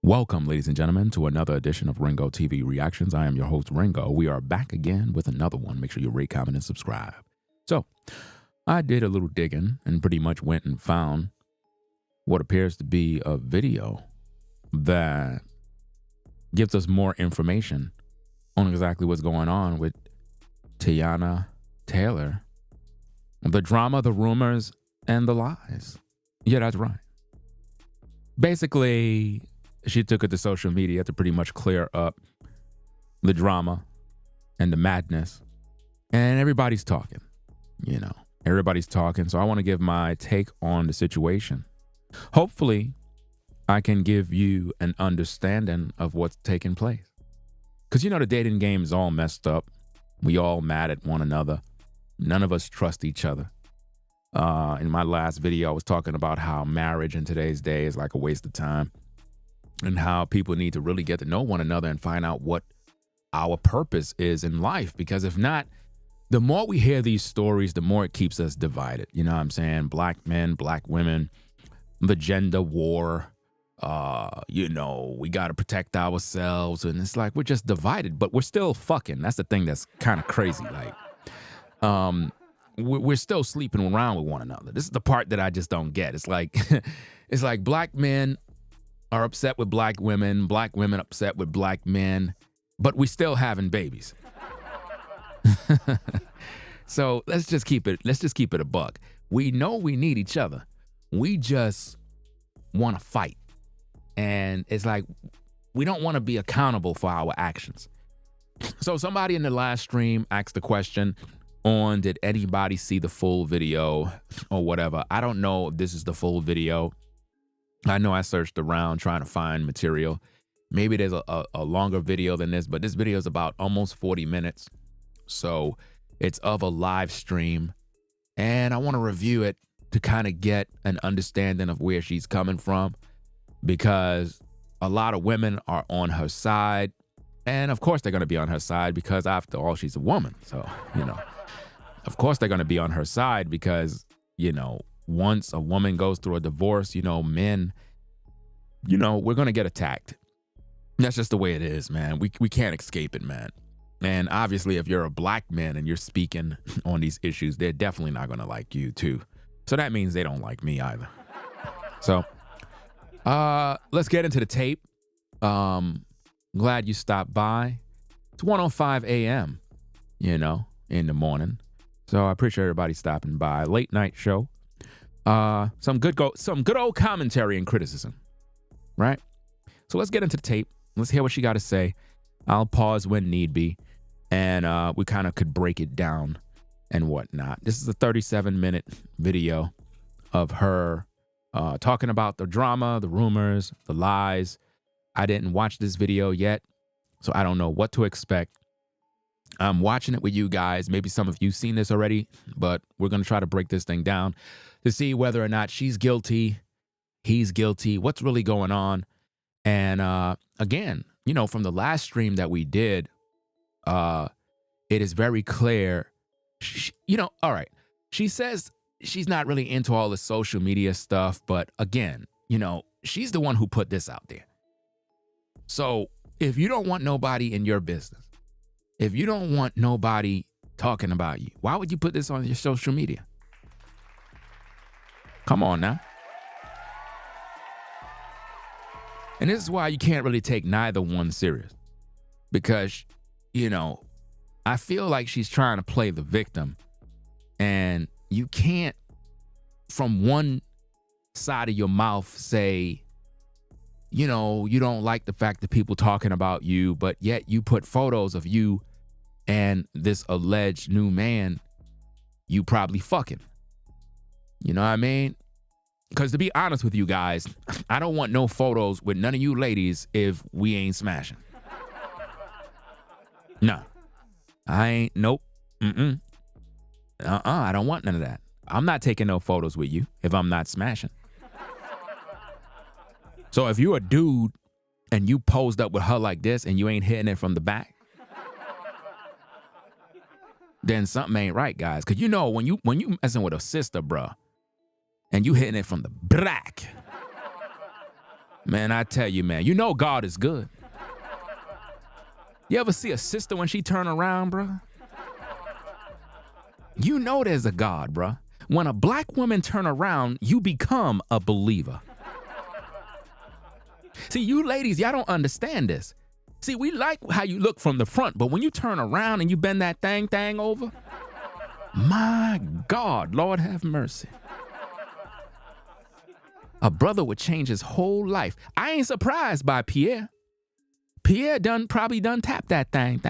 Welcome, ladies and gentlemen, to another edition of Ringo TV Reactions. I am your host, Ringo. We are back again with another one. Make sure you rate, comment, and subscribe. So, I did a little digging and pretty much went and found what appears to be a video that gives us more information on exactly what's going on with Teyana Taylor. The drama, the rumors, and the lies. Yeah, that's right. Basically, she took it to social media to pretty much clear up the drama and the madness. And everybody's talking, everybody's talking. So I want to give my take on the situation. Hopefully, I can give you an understanding of what's taking place. Because, the dating game is all messed up. We all mad at one another. None of us trust each other. In my last video, I was talking about how marriage in today's day is like a waste of time. And how people need to really get to know one another and find out what our purpose is in life. Because if not, the more we hear these stories, the more it keeps us divided. You know what I'm saying? Black men, black women, the gender war, we got to protect ourselves. And it's like we're just divided, but we're still fucking. That's the thing that's kind of crazy. Like, we're still sleeping around with one another. This is the part that I just don't get. It's like, it's like black men are upset with black women upset with black men, but we still having babies. So let's just keep it a buck. We know we need each other. We just want to fight. And it's like we don't want to be accountable for our actions. So somebody in the last stream asked the question on, did anybody see the full video or whatever? I don't know if this is the full video. I know I searched around trying to find material. Maybe there's a longer video than this, but this video is about almost 40 minutes. So it's of a live stream. And I want to review it to kind of get an understanding of where she's coming from, because a lot of women are on her side. And of course they're going to be on her side because after all, she's a woman. So, of course they're going to be on her side because, once a woman goes through a divorce, men, we're going to get attacked. That's just the way it is, man. We can't escape it, man. And obviously, if you're a black man and you're speaking on these issues, they're definitely not going to like you, too. So that means they don't like me either. So let's get into the tape. Glad you stopped by. It's 1:05 a.m., in the morning. So I appreciate everybody stopping by. Late night show. Some good old commentary and criticism, right? So let's get into the tape. Let's hear what she got to say. I'll pause when need be, and we kind of could break it down and whatnot. This is a 37-minute video of her talking about the drama, the rumors, the lies. I didn't watch this video yet, so I don't know what to expect. I'm watching it with you guys. Maybe some of you seen this already, but we're going to try to break this thing down to see whether or not she's guilty, he's guilty, what's really going on. And again, from the last stream that we did, it is very clear, all right, she says she's not really into all the social media stuff, but again, she's the one who put this out there. So if you don't want nobody in your business, if you don't want nobody talking about you, why would you put this on your social media? Come on now. And this is why you can't really take neither one serious. Because, I feel like she's trying to play the victim. And you can't, from one side of your mouth, say, you don't like the fact that people talking about you, but yet you put photos of you and this alleged new man you probably fucking. You know what I mean? Because to be honest with you guys, I don't want no photos with none of you ladies if we ain't smashing. No. I ain't, nope. I don't want none of that. I'm not taking no photos with you if I'm not smashing. So if you're a dude and you posed up with her like this and you ain't hitting it from the back, then something ain't right, guys. Because when you messing with a sister, bruh, and you hitting it from the back, Man, I tell you, man, you know God is good. You ever see a sister when she turn around, bruh? You know there's a God, bruh. When a black woman turn around, you become a believer. See, you ladies, y'all don't understand this. See, we like how you look from the front, but when you turn around and you bend that thing over, my God, Lord have mercy. A brother would change his whole life. I ain't surprised by Pierre. Pierre probably done tapped that thing.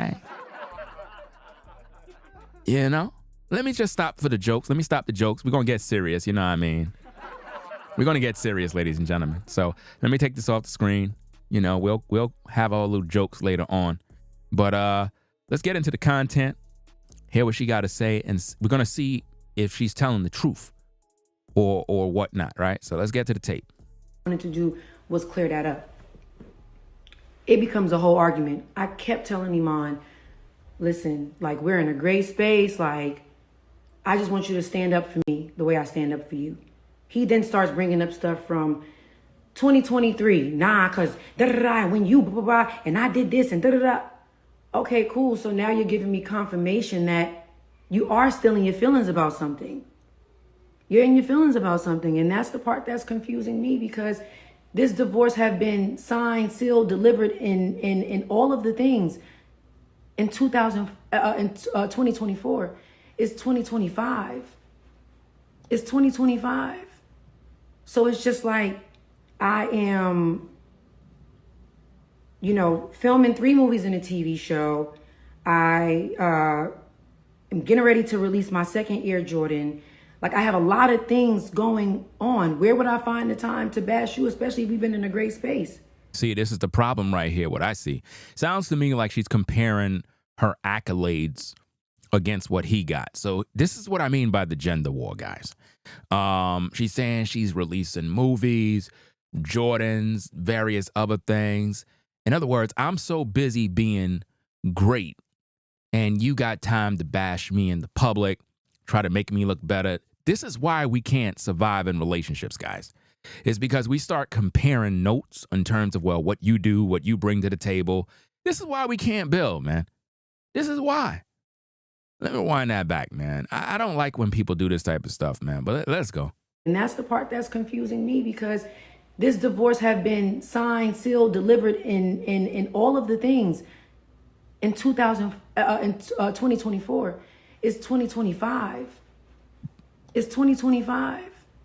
You know? Let me just stop for the jokes. Let me stop the jokes. We're going to get serious, you know what I mean? We're going to get serious, ladies and gentlemen. So let me take this off the screen. You know, we'll have our little jokes later on. But let's get into the content, hear what she got to say, and we're going to see if she's telling the truth or whatnot, right? So let's get to the tape. What I wanted to do was clear that up. It becomes a whole argument. I kept telling Iman, listen, like, we're in a great space. Like, I just want you to stand up for me the way I stand up for you. He then starts bringing up stuff from 2023. Nah, because da-da-da, when you blah-blah-blah, and I did this and da-da-da. Okay, cool. So now you're giving me confirmation that you are still in your feelings about something. You're in your feelings about something. And that's the part that's confusing me, because this divorce have been signed, sealed, delivered in all of the things in 2024. It's 2025. It's 2025. So it's just like, I am, you know, filming 3 movies and a TV show. I am getting ready to release my second Air Jordan. Like, I have a lot of things going on. Where would I find the time to bash you, especially if we've been in a great space? See, this is the problem right here, what I see. Sounds to me like she's comparing her accolades against what he got. So this is what I mean by the gender war, guys. She's saying she's releasing movies, Jordans, various other things. In other words, I'm so busy being great, and you got time to bash me in the public, try to make me look better. This is why we can't survive in relationships, guys. It's because we start comparing notes in terms of, well, what you do, what you bring to the table. This is why we can't build, man. This is why. Let me wind that back, man. I don't like when people do this type of stuff, man, but let's go. And that's the part that's confusing me, because this divorce have been signed, sealed, delivered in all of the things in 2024. It's 2025. It's 2025.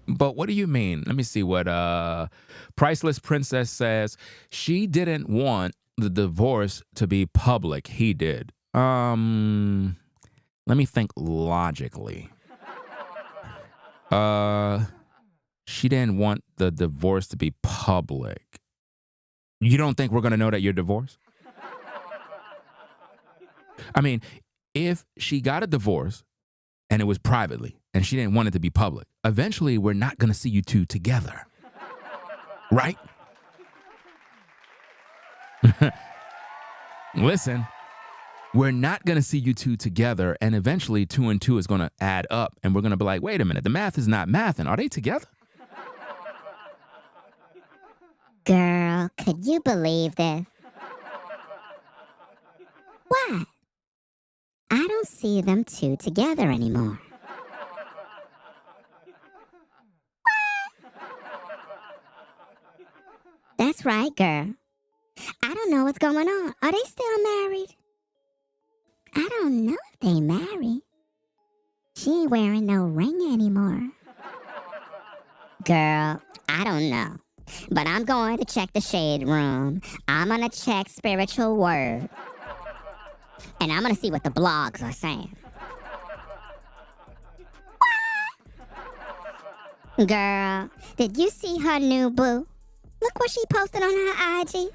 But what do you mean? Let me see what Priceless Princess says. She didn't want the divorce to be public. He did. Let me think logically. She didn't want the divorce to be public. You don't think we're going to know that you're divorced? I mean, if she got a divorce and it was privately and she didn't want it to be public, eventually we're not going to see you two together. Right? Listen, we're not going to see you two together, and eventually 2 and 2 is going to add up, and we're going to be like, wait a minute, the math is not mathing. Are they together? Girl, could you believe this? What? I don't see them two together anymore. That's right, girl. I don't know what's going on. Are they still married? I don't know if they married. She ain't wearing no ring anymore. Girl, I don't know. But I'm going to check the shade room. I'm going to check spiritual word. And I'm going to see what the blogs are saying. Girl, did you see her new boo? Look what she posted on her IG.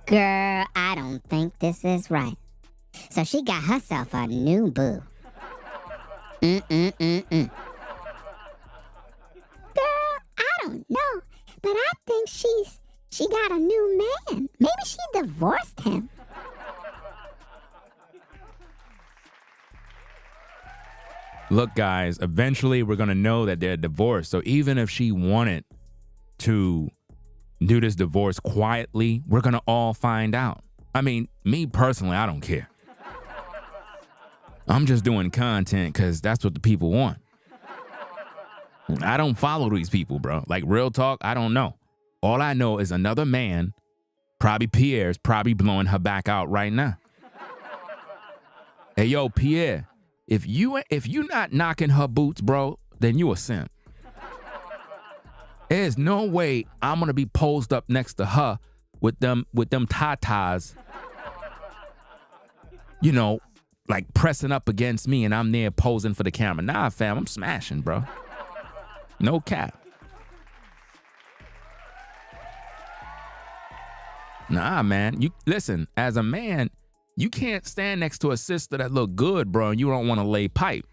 Girl, I don't think this is right. So she got herself a new boo. Girl, I don't know, but I think she got a new man. Maybe she divorced him. Look, guys, eventually we're going to know that they're divorced. So even if she wanted to do this divorce quietly, we're going to all find out. I mean, me personally, I don't care. I'm just doing content because that's what the people want. I don't follow these people, bro. Like, real talk, I don't know. All I know is another man, probably Pierre's, probably blowing her back out right now. Hey, yo, Pierre, if you not knocking her boots, bro, then you a simp. There's no way I'm gonna be posed up next to her with them tatas, you know, like pressing up against me, and I'm there posing for the camera. Nah, fam, I'm smashing, bro. No cap. Nah, man. You listen, as a man, you can't stand next to a sister that look good, bro, and you don't want to lay pipe.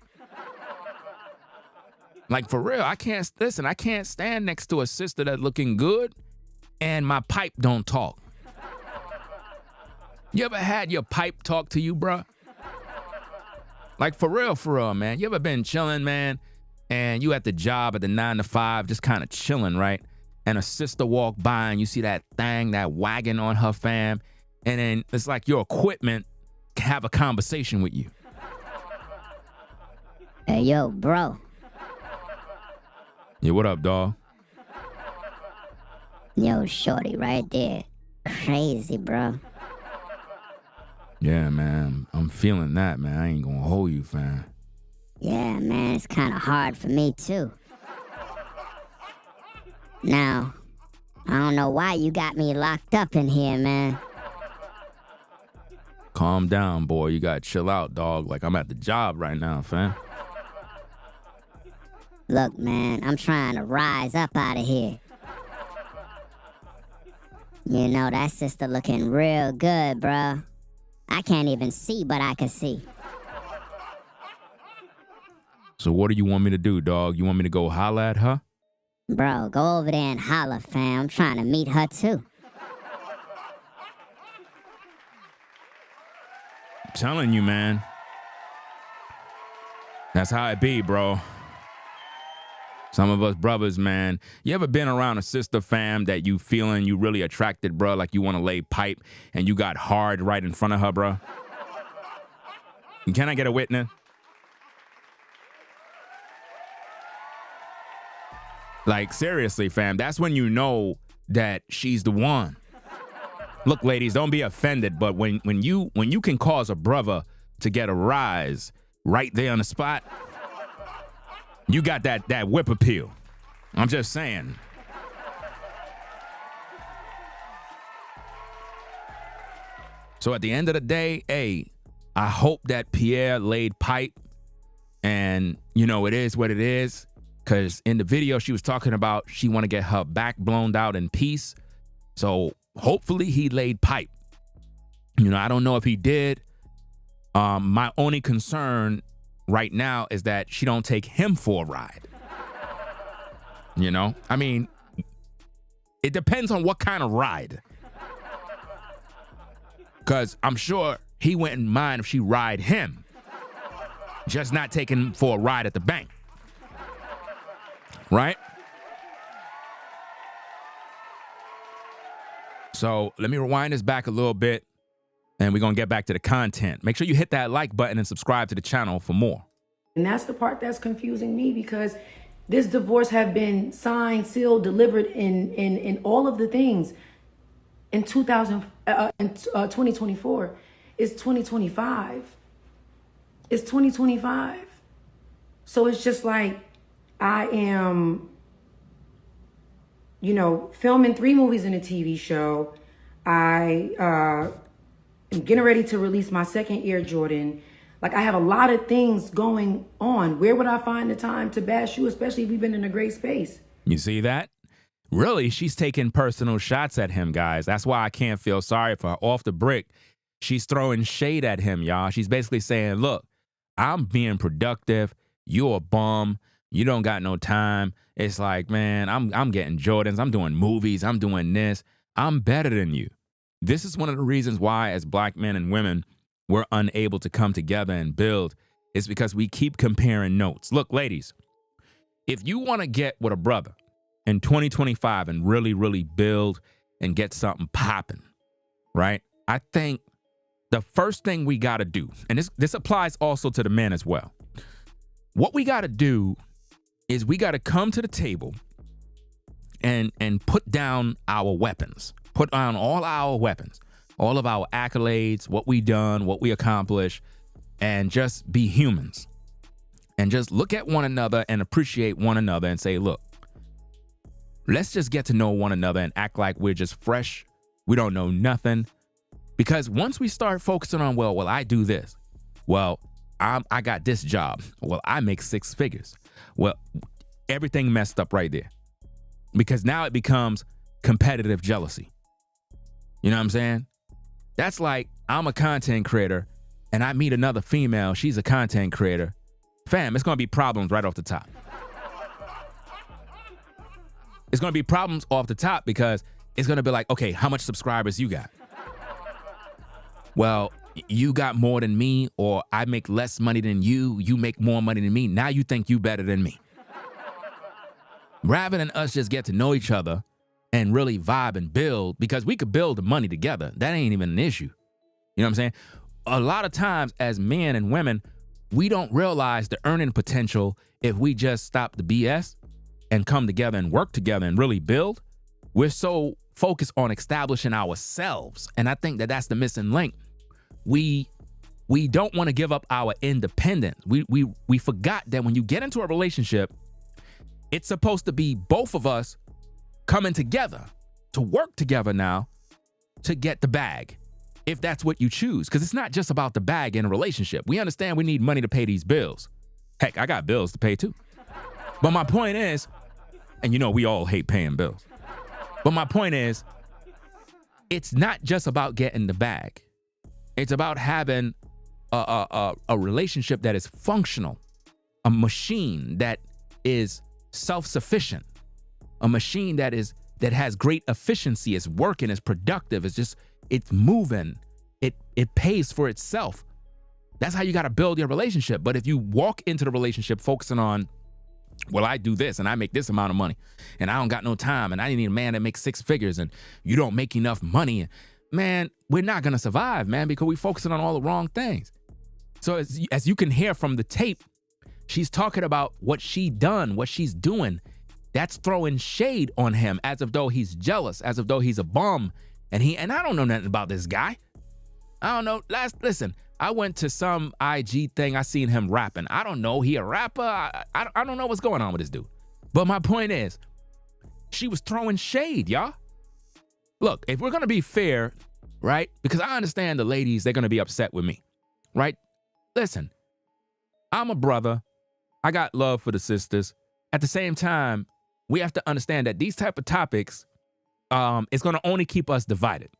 Like, for real, I can't stand next to a sister that looking good and my pipe don't talk. You ever had your pipe talk to you, bro? Like, for real, man. You ever been chilling, man, and you at the job at the 9 to 5, just kind of chilling, right? And a sister walk by and you see that thing, that wagon on her, fam, and then it's like your equipment can have a conversation with you. Hey, yo, bro. Yeah, what up, dawg? Yo, shorty right there. Crazy, bro. Yeah, man. I'm feeling that, man. I ain't gonna hold you, fam. Yeah, man, it's kind of hard for me, too. Now, I don't know why you got me locked up in here, man. Calm down, boy. You gotta chill out, dog. Like, I'm at the job right now, fam. Look, man, I'm trying to rise up out of here. You know, that sister looking real good, bro. I can't even see, but I can see. So what do you want me to do, dog? You want me to go holler at her? Bro, go over there and holler, fam. I'm trying to meet her, too. I'm telling you, man. That's how it be, bro. Some of us brothers, man. You ever been around a sister, fam, that you feeling you really attracted, bro? Like you want to lay pipe and you got hard right in front of her, bro? Can I get a witness? Like, seriously, fam, that's when you know that she's the one. Look, ladies, don't be offended, but when you can cause a brother to get a rise right there on the spot, you got that whip appeal. I'm just saying. So at the end of the day, hey, I hope that Pierre laid pipe, and, you know, it is what it is. Because in the video she was talking about, she want to get her back blown out in peace. So hopefully he laid pipe. You know, I don't know if he did. My only concern right now is that she don't take him for a ride. You know, I mean, it depends on what kind of ride. Because I'm sure he wouldn't mind if she ride him. Just not taking him for a ride at the bank. Right? So let me rewind this back a little bit, and we're going to get back to the content. Make sure you hit that like button and subscribe to the channel for more. And that's the part that's confusing me, because this divorce have been signed, sealed, delivered in all of the things in 2024. It's 2025. It's 2025. So it's just like, I am, you know, filming 3 movies and a TV show. I am getting ready to release my 2nd Air Jordan. Like, I have a lot of things going on. Where would I find the time to bash you, especially if we've been in a great space? You see that? Really, she's taking personal shots at him, guys. That's why I can't feel sorry for her. Off the brick, she's throwing shade at him, y'all. She's basically saying, look, I'm being productive. You're a bum. You don't got no time. It's like, man, I'm getting Jordans. I'm doing movies. I'm doing this. I'm better than you. This is one of the reasons why, as black men and women, we're unable to come together and build It's because we keep comparing notes. Look, ladies, if you want to get with a brother in 2025 and really, really build and get something popping, right? I think the first thing we got to do, and this applies also to the men as well. What we got to do is we got to come to the table and put down our weapons, put down all our weapons, all of our accolades, what we done, what we accomplished, and just be humans and just look at one another and appreciate one another and say, look, let's just get to know one another and act like we're just fresh. We don't know nothing. Because once we start focusing on, well, I do this. Well, I got this job. Well, I make 6 figures. Well, everything messed up right there. Because now it becomes competitive jealousy. You know what I'm saying? That's like I'm a content creator and I meet another female. She's a content creator. Fam, it's going to be problems right off the top. It's going to be problems off the top because it's going to be like, okay, how much subscribers you got? Well, you got more than me, or I make less money than you. You make more money than me. Now you think you better than me. Rather than us just get to know each other and really vibe and build, because we could build the money together. That ain't even an issue. You know what I'm saying? A lot of times as men and women, we don't realize the earning potential if we just stop the BS and come together and work together and really build. We're so focused on establishing ourselves. And I think that that's the missing link. We don't want to give up our independence. We forgot that when you get into a relationship, it's supposed to be both of us coming together to work together now to get the bag, if that's what you choose. Because it's not just about the bag in a relationship. We understand we need money to pay these bills. Heck, I got bills to pay too. But my point is, and you know we all hate paying bills, but my point is, it's not just about getting the bag. It's about having a relationship that is functional, a machine that is self-sufficient, a machine that has great efficiency, is working, is productive, it's moving, it pays for itself. That's how you got to build your relationship. But if you walk into the relationship focusing on, well, I do this and I make this amount of money and I don't got no time and I need a man that makes 6 figures and you don't make enough money, man, we're not going to survive, man, because we're focusing on all the wrong things. So as you can hear from the tape, she's talking about what she done, what she's doing. That's throwing shade on him as if though he's jealous, as if though he's a bum. And I don't know nothing about this guy. I don't know. Listen, I went to some IG thing. I seen him rapping. I don't know. He a rapper. I don't know what's going on with this dude. But my point is, she was throwing shade, y'all. Look, if we're going to be fair, right? Because I understand the ladies, they're going to be upset with me, right? Listen, I'm a brother. I got love for the sisters. At the same time, we have to understand that these type of topics, it's going to only keep us divided,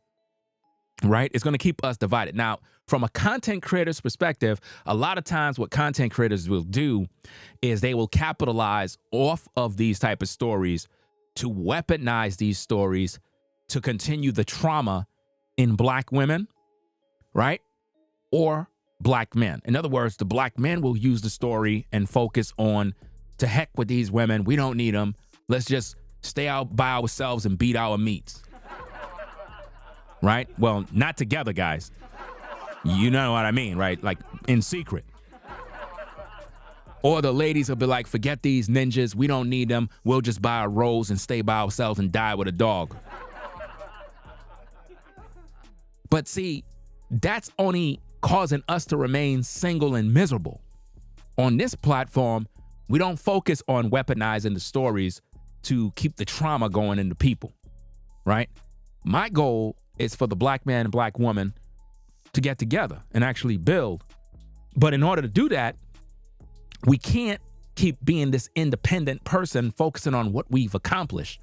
right? It's going to keep us divided. Now, from a content creator's perspective, a lot of times what content creators will do is they will capitalize off of these type of stories to weaponize these stories to continue the trauma in black women, right? Or black men. In other words, the black men will use the story and focus on, to heck with these women. We don't need them. Let's just stay out by ourselves and beat our meats. Right? Well, not together, guys. You know what I mean, right? Like in secret. Or the ladies will be like, forget these ninjas. We don't need them. We'll just buy a rose and stay by ourselves and die with a dog. But see, that's only causing us to remain single and miserable. On this platform, we don't focus on weaponizing the stories to keep the trauma going into people, right? My goal is for the black man and black woman to get together and actually build. But in order to do that, we can't keep being this independent person focusing on what we've accomplished.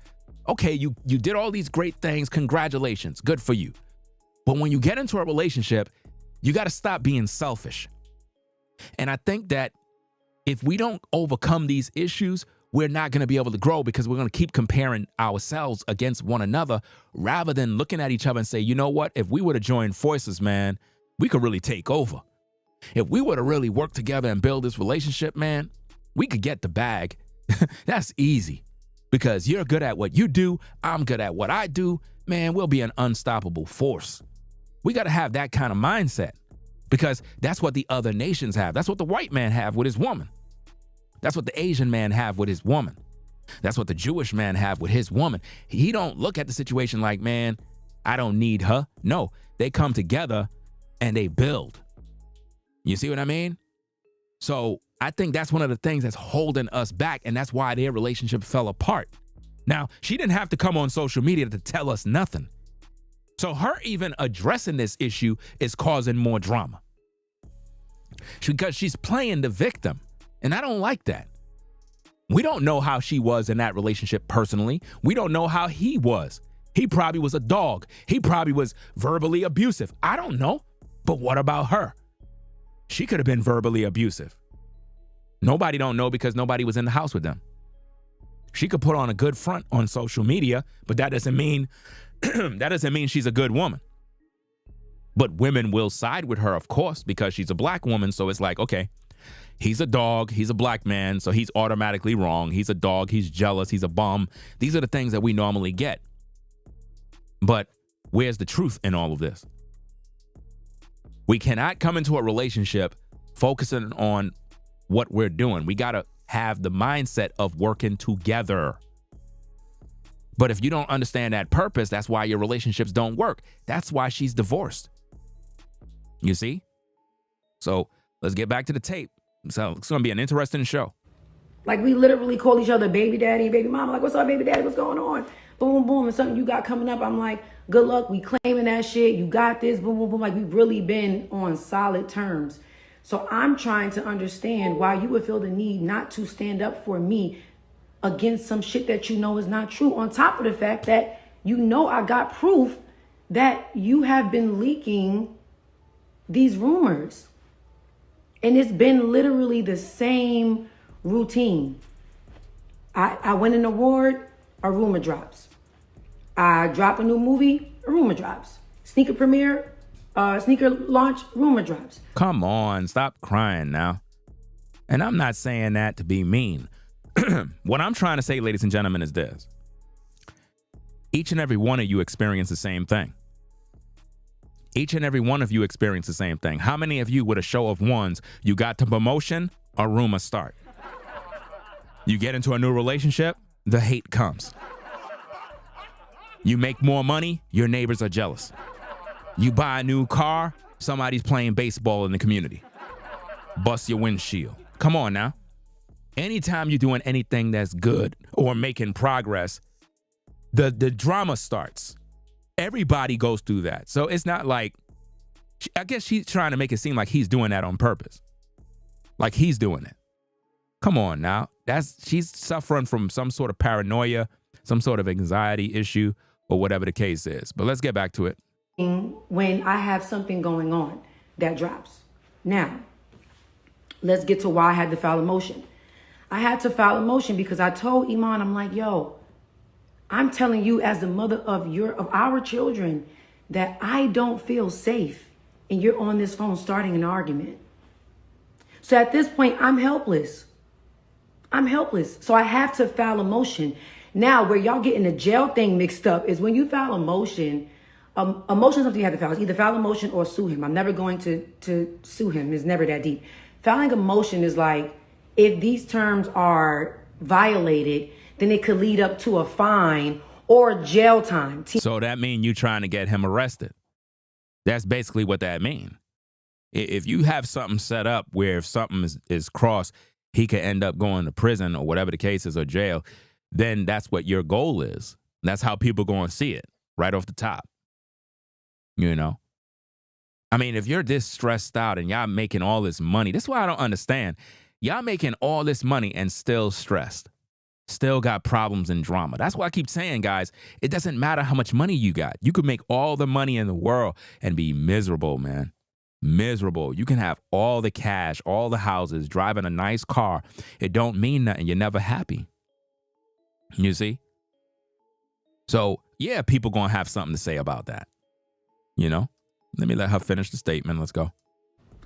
Okay, you did all these great things. Congratulations. Good for you. But when you get into a relationship, you got to stop being selfish. And I think that if we don't overcome these issues, we're not going to be able to grow because we're going to keep comparing ourselves against one another rather than looking at each other and say, you know what? If we were to join forces, man, we could really take over. If we were to really work together and build this relationship, man, we could get the bag. That's easy because you're good at what you do. I'm good at what I do. Man, we'll be an unstoppable force. We got to have that kind of mindset because that's what the other nations have. That's what the white man have with his woman. That's what the Asian man have with his woman. That's what the Jewish man have with his woman. He don't look at the situation like, man, I don't need her. No, they come together and they build. You see what I mean? So I think that's one of the things that's holding us back, and that's why their relationship fell apart. Now, she didn't have to come on social media to tell us nothing. So her even addressing this issue is causing more drama. Because she's playing the victim, and I don't like that. We don't know how she was in that relationship personally. We don't know how he was. He probably was a dog. He probably was verbally abusive. I don't know. But what about her? She could have been verbally abusive. Nobody don't know because nobody was in the house with them. She could put on a good front on social media, but that doesn't mean she's a good woman. But women will side with her, of course, because she's a black woman. So it's like, okay, he's a dog, he's a black man, so he's automatically wrong. He's a dog, he's jealous, he's a bum. These are the things that we normally get. But where's the truth in all of this? We cannot come into a relationship focusing on what we're doing. We got to have the mindset of working together. But if you don't understand that purpose, that's why your relationships don't work. That's why she's divorced. You see? So let's get back to the tape. So it's going to be an interesting show. Like, we literally call each other baby daddy, baby mama. Like, what's up, baby daddy? What's going on? Boom, boom. And something you got coming up, I'm like, good luck. We claiming that shit. You got this. Boom, boom, boom. Like, we've really been on solid terms. So I'm trying to understand why you would feel the need not to stand up for me against some shit that you know is not true. On top of the fact that you know I got proof that you have been leaking these rumors. And it's been literally the same routine. I win an award, a rumor drops. I drop a new movie, a rumor drops. Sneaker premiere, sneaker launch, rumor drops. Come on, stop crying now. And I'm not saying that to be mean. What I'm trying to say, ladies and gentlemen, is this. Each and every one of you experience the same thing. Each and every one of you experience the same thing. How many of you, with a show of ones, you got to promotion, a rumor start? You get into a new relationship, the hate comes. You make more money, your neighbors are jealous. You buy a new car, somebody's playing baseball in the community. Bust your windshield. Come on now. Anytime you're doing anything that's good or making progress, the drama starts. Everybody goes through that. So it's not like, I guess she's trying to make it seem like he's doing that on purpose. Like he's doing it. Come on now. She's suffering from some sort of paranoia, some sort of anxiety issue, or whatever the case is. But let's get back to it. When I have something going on that drops. Now, let's get to why I had to file a motion. I had to file a motion because I told Iman, I'm like, yo, I'm telling you as the mother of our children that I don't feel safe and you're on this phone starting an argument. So at this point, I'm helpless. I'm helpless. So I have to file a motion. Now, where y'all getting the jail thing mixed up is when you file a motion. A motion is something you have to file. It's either file a motion or sue him. I'm never going to sue him. It's never that deep. Filing a motion is like, if these terms are violated, then it could lead up to a fine or jail time. So that means you trying to get him arrested. That's basically what that means. If you have something set up where if something is crossed, he could end up going to prison or whatever the case is or jail, then that's what your goal is. That's how people going to see it right off the top. You know? I mean, if you're this stressed out and y'all making all this money, this is why I don't understand. Y'all making all this money and still stressed. Still got problems and drama. That's why I keep saying, guys, it doesn't matter how much money you got. You could make all the money in the world and be miserable, man. Miserable. You can have all the cash, all the houses, driving a nice car. It don't mean nothing. You're never happy. You see? So, yeah, people going to have something to say about that. You know? Let me let her finish the statement. Let's go.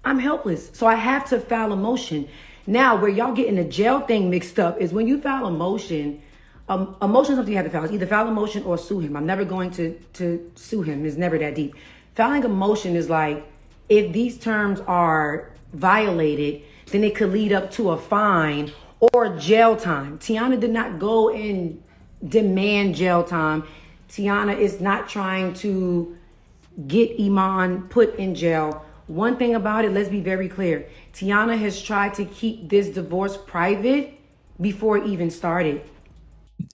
I'm helpless. So I have to file a motion. Now, where y'all getting the jail thing mixed up is when you file a motion. A motion is something you have to file. It's either file a motion or sue him. I'm never going to sue him. It's never that deep. Filing a motion is like, if these terms are violated, then it could lead up to a fine or jail time. Teyana did not go and demand jail time. Teyana is not trying to get Iman put in jail. One thing about it, let's be very clear. Teyana has tried to keep this divorce private before it even started.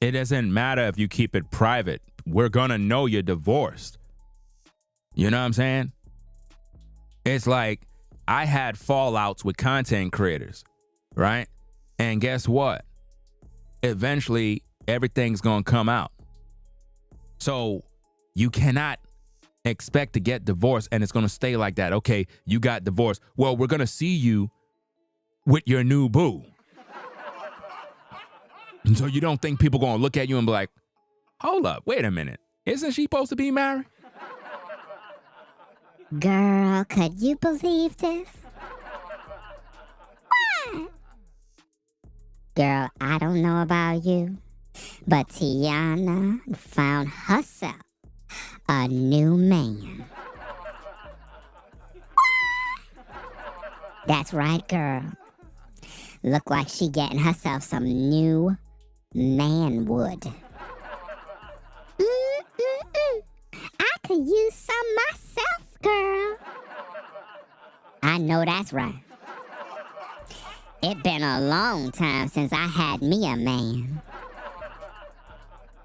It doesn't matter if you keep it private. We're going to know you're divorced. You know what I'm saying? It's like I had fallouts with content creators, right? And guess what? Eventually, everything's going to come out. So you cannot expect to get divorced and it's going to stay like that. Okay, you got divorced. Well, we're going to see you with your new boo. And so you don't think people going to look at you and be like, hold up, wait a minute. Isn't she supposed to be married? Girl, could you believe this? What? Girl, I don't know about you, but Teyana found herself a new man. That's right, girl. Look like she getting herself some new manwood. I could use some myself, girl. I know that's right. It been a long time since I had me a man.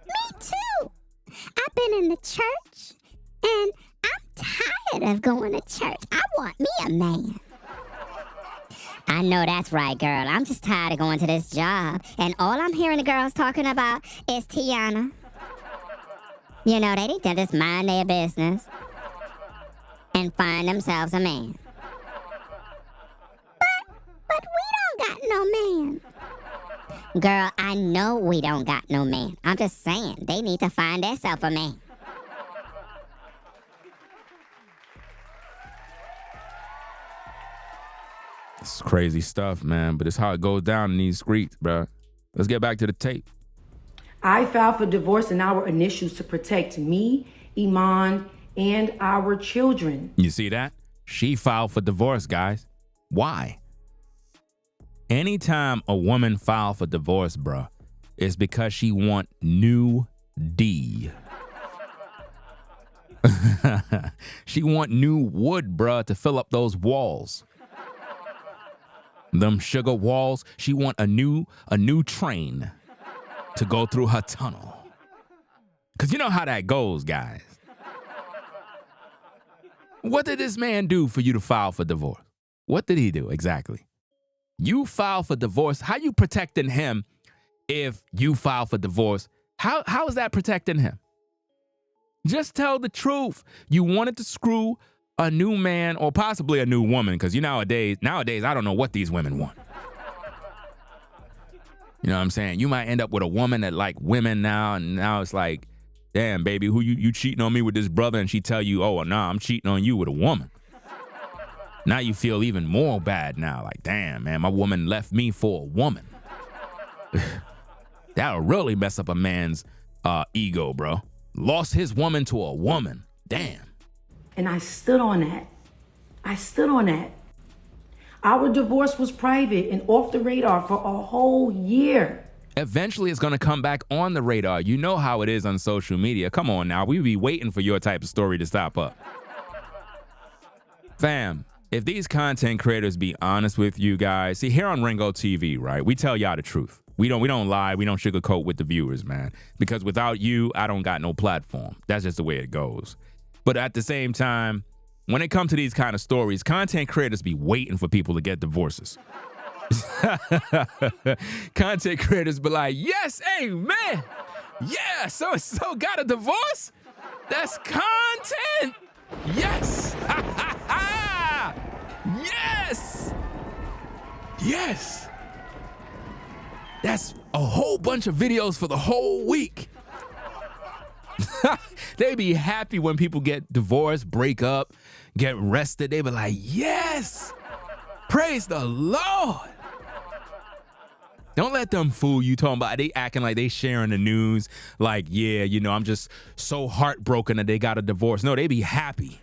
Me too. I've been in the church, and I'm tired of going to church. I want me a man. I know that's right, girl. I'm just tired of going to this job, and all I'm hearing the girls talking about is Teyana. You know, they need to just mind their business and find themselves a man. But we don't got no man. Girl, I know we don't got no man. I'm just saying, they need to find themselves a man. It's crazy stuff, man, but it's how it goes down in these streets, bro. Let's get back to the tape. I filed for divorce in our initials to protect me, Iman, and our children. You see that? She filed for divorce, guys. Why? Anytime a woman filed for divorce, bruh, it's because she want new D. She want new wood, bruh, to fill up those walls. Them sugar walls. She want a new train to go through her tunnel. Because you know how that goes, guys. What did this man do for you to file for divorce? What did he do exactly? You file for divorce. How you protecting him if you file for divorce? How is that protecting him? Just tell the truth. You wanted to screw a new man or possibly a new woman, because nowadays, I don't know what these women want. You know what I'm saying? You might end up with a woman that like women now, and now it's like, damn, baby, who you cheating on me with this brother? And she tell you, oh, nah, I'm cheating on you with a woman. Now you feel even more bad now. Like, damn, man, my woman left me for a woman. That'll really mess up a man's ego, bro. Lost his woman to a woman. Damn. And I stood on that. Our divorce was private and off the radar for a whole year. Eventually, it's going to come back on the radar. You know how it is on social media. Come on now. We be waiting for your type of story to stop up. Fam, if these content creators be honest with you guys, see, here on Ringo TV, right, we tell y'all the truth. We don't lie. We don't sugarcoat with the viewers, man. Because without you, I don't got no platform. That's just the way it goes. But at the same time, when it comes to these kind of stories, content creators be waiting for people to get divorces. Content creators be like, yes, amen. Yeah, so-and-so got a divorce? That's content. Yes. Yes. Yes. That's a whole bunch of videos for the whole week. They be happy when people get divorced, break up, get arrested. They be like, yes, praise the Lord. Don't let them fool you talking about they acting like they sharing the news. Like, yeah, you know, I'm just so heartbroken that they got a divorce. No, they be happy.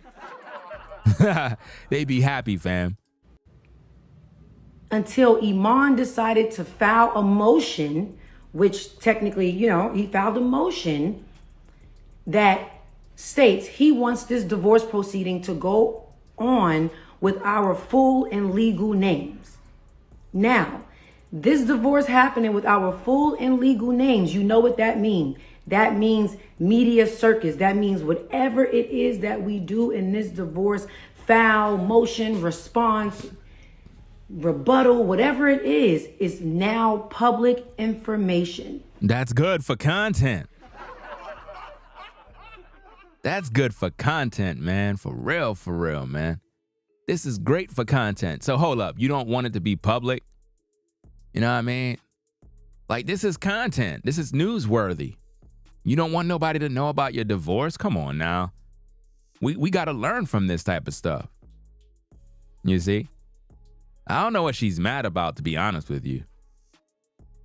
They be happy, fam. Until Iman decided to file a motion, which technically, you know, he filed a motion that states he wants this divorce proceeding to go on with our full and legal names. Now, this divorce happening with our full and legal names, you know what that means. That means media circus. That means whatever it is that we do in this divorce, file, motion, response, rebuttal, whatever it is now public information. That's good for content. That's good for content, man. For real, man. This is great for content. So hold up. You don't want it to be public? You know what I mean? Like, this is content. This is newsworthy. You don't want nobody to know about your divorce? Come on now. We got to learn from this type of stuff. You see? I don't know what she's mad about, to be honest with you.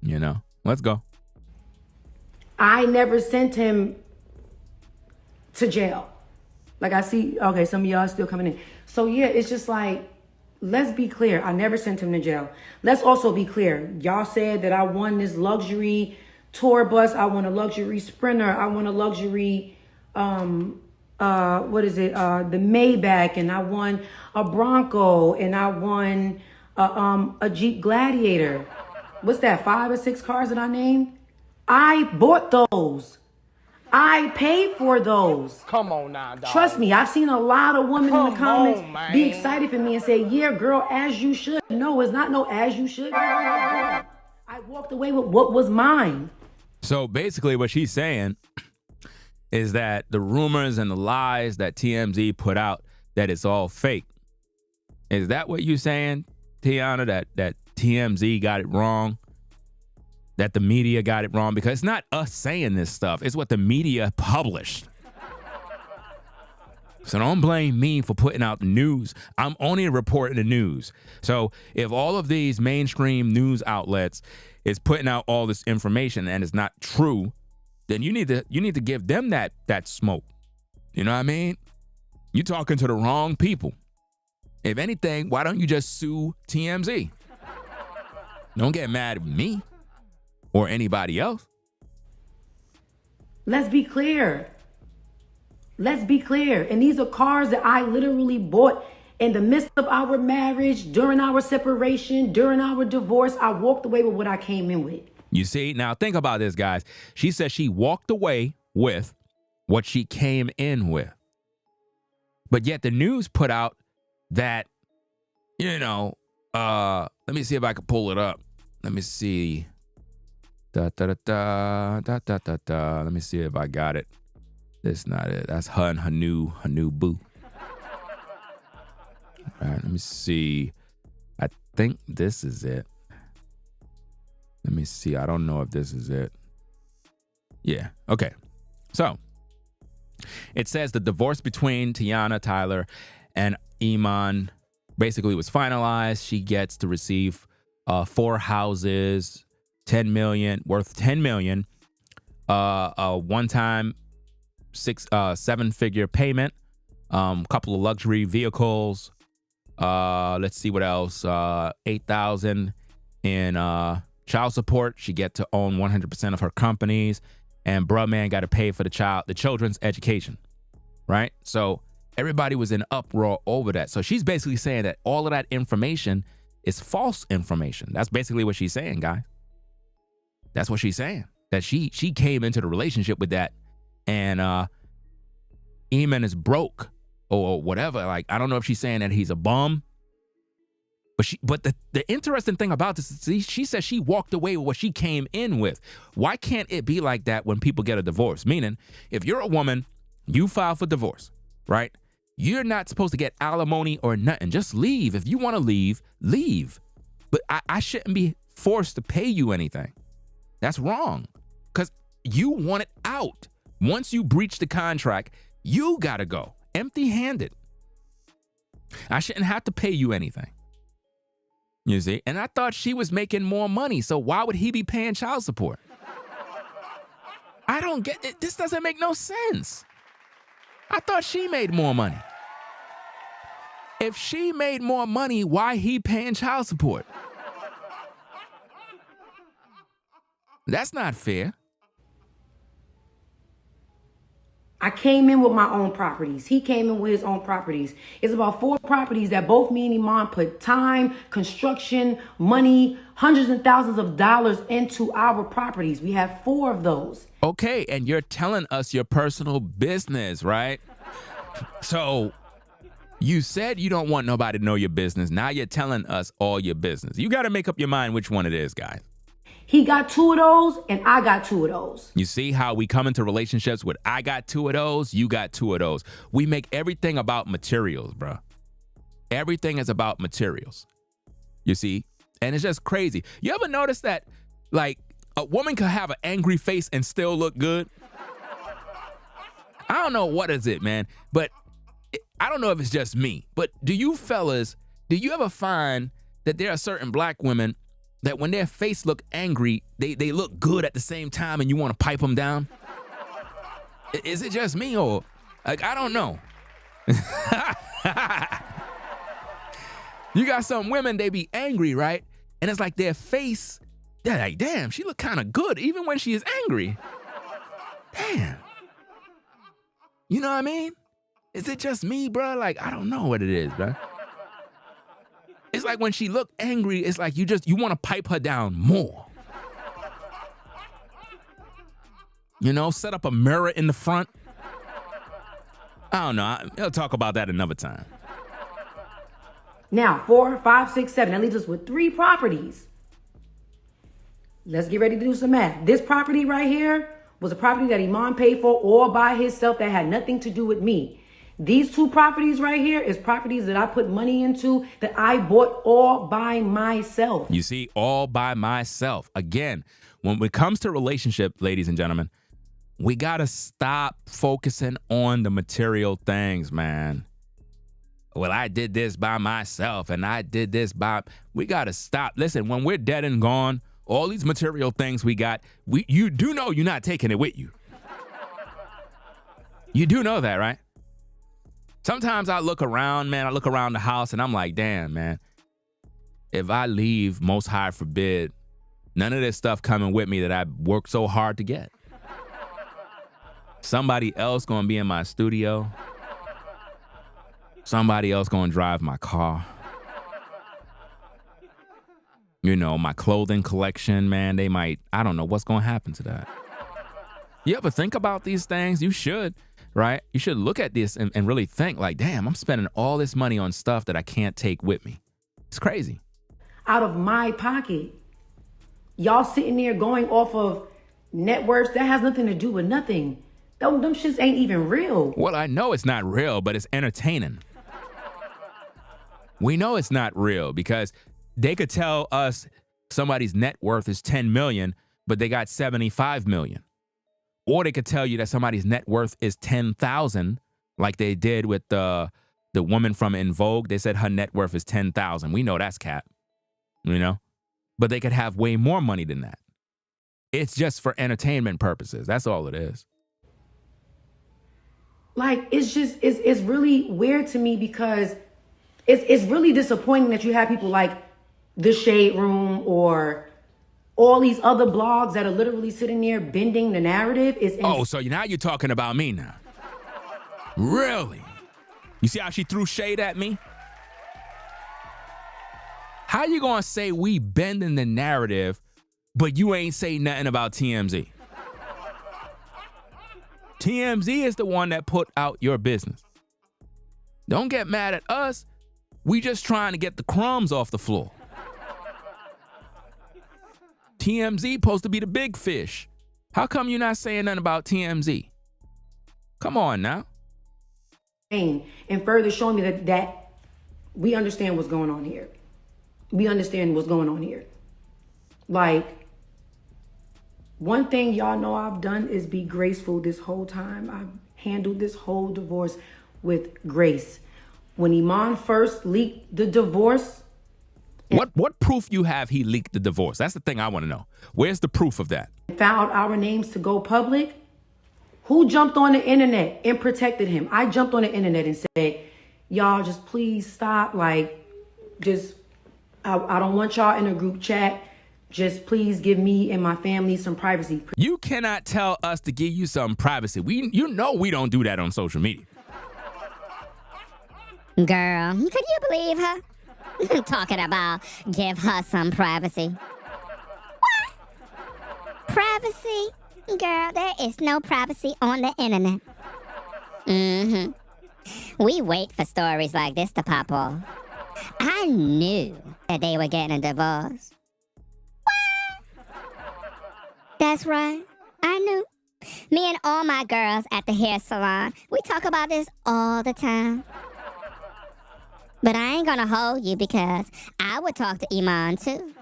You know? Let's go. I never sent him to jail. Like, I see, okay, some of y'all still coming in. So yeah, it's just like, let's be clear. I never sent him to jail. Let's also be clear. Y'all said that I won this luxury tour bus. I want a luxury Sprinter. I want a luxury, the Maybach. And I won a Bronco. And I won a Jeep Gladiator. What's that, 5 or 6 cars that I named? I bought those. I paid for those. Come on now, dog. Trust me, I've seen a lot of women in the comments on, be excited for me and say, yeah, girl, as you should. No, it's not no as you should. I walked away with what was mine. So basically what she's saying is that the rumors and the lies that TMZ put out, that it's all fake. Is that what you're saying, Teyana, that TMZ got it wrong? That the media got it wrong? Because it's not us saying this stuff. It's what the media published. So don't blame me for putting out the news. I'm only reporting the news. So if all of these mainstream news outlets is putting out all this information and it's not true, then you need to give them that smoke. You know what I mean? You're talking to the wrong people. If anything, why don't you just sue TMZ? Don't get mad at me or anybody else. Let's be clear. Let's be clear. And these are cars that I literally bought in the midst of our marriage, during our separation, during our divorce. I walked away with what I came in with. You see? Now think about this, guys. She says she walked away with what she came in with. But yet the news put out that, you know, let me see if I can pull it up. Let me see. Let me see if I got it. That's not it. That's her and her new boo. All right, let me see. I think this is it. Let me see. I don't know if this is it. Yeah. Okay. So it says the divorce between Teyana Tyler and Iman basically was finalized. She gets to receive 4 houses, worth $10 million, a one-time 7-figure payment, couple of luxury vehicles. Let's see what else. $8,000 in child support. She get to own 100% of her companies, and bruh man got to pay for the children's education, right? So everybody was in uproar over that. So she's basically saying that all of that information is false information. That's basically what she's saying, guys. That's what she's saying. That she came into the relationship with that, and Iman is broke or whatever. Like, I don't know if she's saying that he's a bum. But the interesting thing about this is she says she walked away with what she came in with. Why can't it be like that when people get a divorce? Meaning, if you're a woman, you file for divorce, right? You're not supposed to get alimony or nothing. Just leave. If you want to leave, leave. But I shouldn't be forced to pay you anything. That's wrong. Because you want it out. Once you breach the contract, you got to go empty-handed. I shouldn't have to pay you anything. You see? And I thought she was making more money, so why would he be paying child support? I don't get it. This doesn't make no sense. I thought she made more money. If she made more money, why he paying child support? That's not fair. I came in with my own properties. He came in with his own properties. It's about 4 properties that both me and Iman put time, construction, money, hundreds and thousands of dollars into our properties. We have 4 of those. Okay, and you're telling us your personal business, right? So you said you don't want nobody to know your business. Now you're telling us all your business. You got to make up your mind which one it is, guys. He got 2 of those and I got 2 of those. You see how we come into relationships with I got 2 of those, you got 2 of those. We make everything about materials, bro. Everything is about materials. You see? And it's just crazy. You ever notice that, like, a woman could have an angry face and still look good? I don't know what is it, man, but I don't know if it's just me, but do you ever find that there are certain black women that when their face look angry, they look good at the same time and you want to pipe them down? Is it just me or, like, I don't know. You got some women, they be angry, right? And it's like their face, they're like, damn, she look kind of good even when she is angry. Damn. You know what I mean? Is it just me, bro? Like, I don't know what it is, bro. It's like when she look angry, it's like you want to pipe her down more. You know, set up a mirror in the front. I don't know. I'll talk about that another time. Now, 4, 5, 6, 7. That leaves us with 3 properties. Let's get ready to do some math. This property right here was a property that Iman paid for all by himself that had nothing to do with me. These 2 properties right here is properties that I put money into that I bought all by myself. You see, all by myself. Again, when it comes to relationship, ladies and gentlemen, we got to stop focusing on the material things, man. Well, I did this by myself and I did this we got to stop. Listen, when we're dead and gone, all these material things we got, you do know you're not taking it with you. You do know that, right? Sometimes I look around, man, I look around the house and I'm like, damn, man, if I leave, most high forbid, none of this stuff coming with me that I worked so hard to get. Somebody else gonna be in my studio. Somebody else gonna drive my car. You know, my clothing collection, man, I don't know what's gonna happen to that. You ever think about these things? You should. Right? You should look at this and really think like, damn, I'm spending all this money on stuff that I can't take with me. It's crazy. Out of my pocket. Y'all sitting there going off of net worths. That has nothing to do with nothing. Them shits ain't even real. Well, I know it's not real, but it's entertaining. We know it's not real because they could tell us somebody's net worth is 10 million, but they got 75 million. Or they could tell you that somebody's net worth is 10,000, like they did with the woman from In Vogue. They said her net worth is 10,000. We know that's cap, you know? But they could have way more money than that. It's just for entertainment purposes. That's all it is. Like, it's really weird to me because it's really disappointing that you have people like The Shade Room or all these other blogs that are literally sitting there bending the narrative. So now you're talking about me now. Really? You see how she threw shade at me? How you gonna say we bending the narrative, but you ain't say nothing about TMZ? TMZ is the one that put out your business. Don't get mad at us. We just trying to get the crumbs off the floor. TMZ supposed to be the big fish. How come you're not saying nothing about TMZ? Come on now. And further showing me that we understand what's going on here. We understand what's going on here. Like, One thing y'all know I've done is be graceful this whole time. I've handled this whole divorce with grace. When Iman first leaked the divorce, What proof you have he leaked the divorce? That's the thing I want to know. Where's the proof of that? found our names to go public, who jumped on the internet and protected him? I jumped on the internet and said, y'all just please stop. Like, just, I don't want y'all in a group chat. Just please give me and my family some privacy. You cannot tell us to give you some privacy. You know we don't do that on social media. Girl, could you believe her? Talking about give her some privacy. What? Privacy? Girl, there is no privacy on the internet. We wait for stories like this to pop off. I knew that they were getting a divorce. What? That's right. I knew. Me and all my girls at the hair salon, we talk about this all the time. But I ain't gonna hold you because I would talk to Iman too.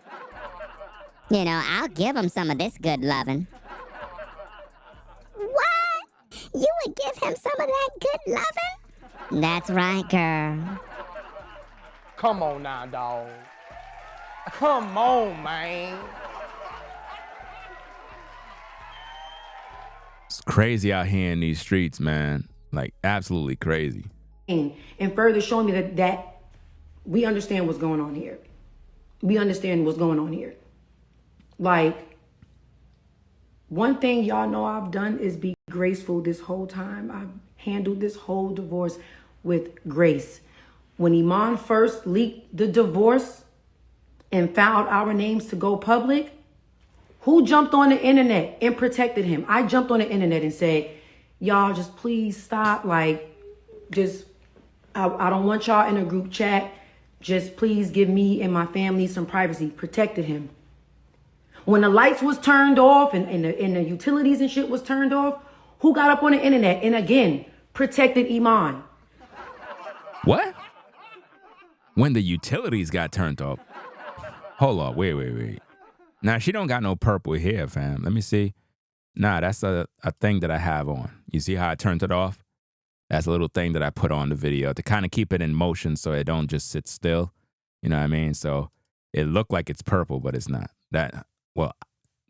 You know, I'll give him some of this good loving. What? You would give him some of that good loving? That's right, girl. Come on now, dog. Come on, man. It's crazy out here in these streets, man. Like, absolutely crazy. And further showing me that we understand what's going on here. We understand what's going on here. Like, one thing y'all know I've done is be graceful this whole time. I've handled this whole divorce with grace. When Iman first leaked the divorce and found our names to go public, who jumped on the internet and protected him? I jumped on the internet and said, y'all just please stop. Like, just, I don't want y'all in a group chat. Just please give me and my family some privacy. Protected him. When the lights was turned off and the utilities and shit was turned off, who got up on the internet and again protected Iman? What? When the utilities got turned off? Hold on, wait. Now, she don't got no purple hair, fam. Let me see. Nah, that's a thing that I have on. You see how I turned it off? That's a little thing that I put on the video to kind of keep it in motion so it don't just sit still. You know what I mean? So it looked like it's purple, but it's not. Well,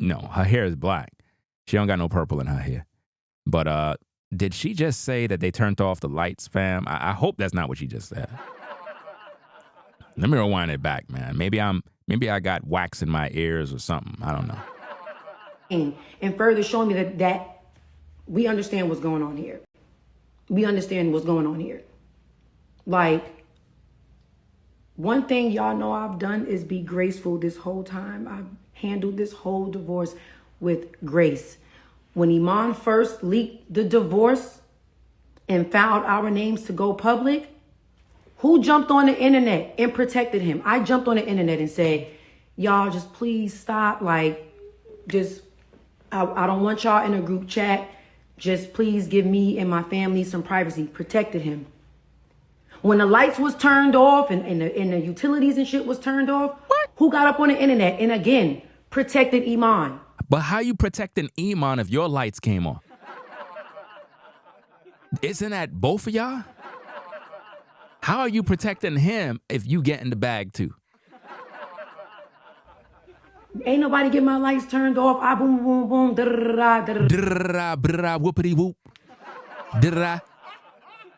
no, her hair is black. She don't got no purple in her hair. But did she just say that they turned off the lights, fam? I hope that's not what she just said. Let me rewind it back, man. Maybe I got wax in my ears or something. I don't know. And further showing me that we understand what's going on here. We understand what's going on here. Like, one thing y'all know I've done is be graceful this whole time. I've handled this whole divorce with grace. When Iman first leaked the divorce and found our names to go public, who jumped on the internet and protected him? I jumped on the internet and said, y'all just please stop. Like, just, I don't want y'all in a group chat. Just please give me and my family some privacy. Protected him. When the lights was turned off and the utilities and shit was turned off, who got up on the internet and again protected Iman? But how you protecting Iman if your lights came on? Isn't that both of y'all? How are you protecting him if you get in the bag too? Ain't nobody get my lights turned off. I boom, boom, boom, da-da-da-da, da-da-da. Drrrra, brrra, whoopity whoop. Drrrra,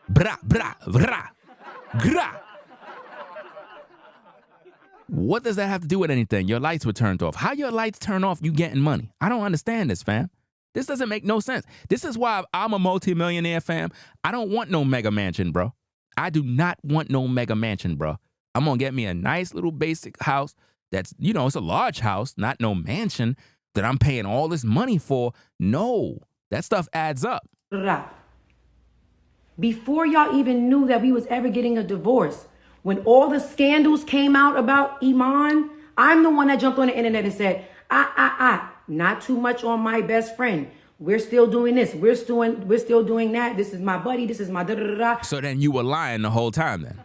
bra, bra, bra, gra. What does that have to do with anything? Your lights were turned off. How your lights turn off, you getting money? I don't understand this, fam. This doesn't make no sense. This is why I'm a multimillionaire, fam. I don't want no mega mansion, bro. I do not want no mega mansion, bro. I'm going to get me a nice little basic house that's, you know, it's a large house, not no mansion that I'm paying all this money for. No, that stuff adds up. Before y'all even knew that we was ever getting a divorce, when all the scandals came out about Iman, I'm the one that jumped on the internet and said, not too much on my best friend. We're still doing this. We're still doing that. This is my buddy. This is my da-da-da-da. So then you were lying the whole time then?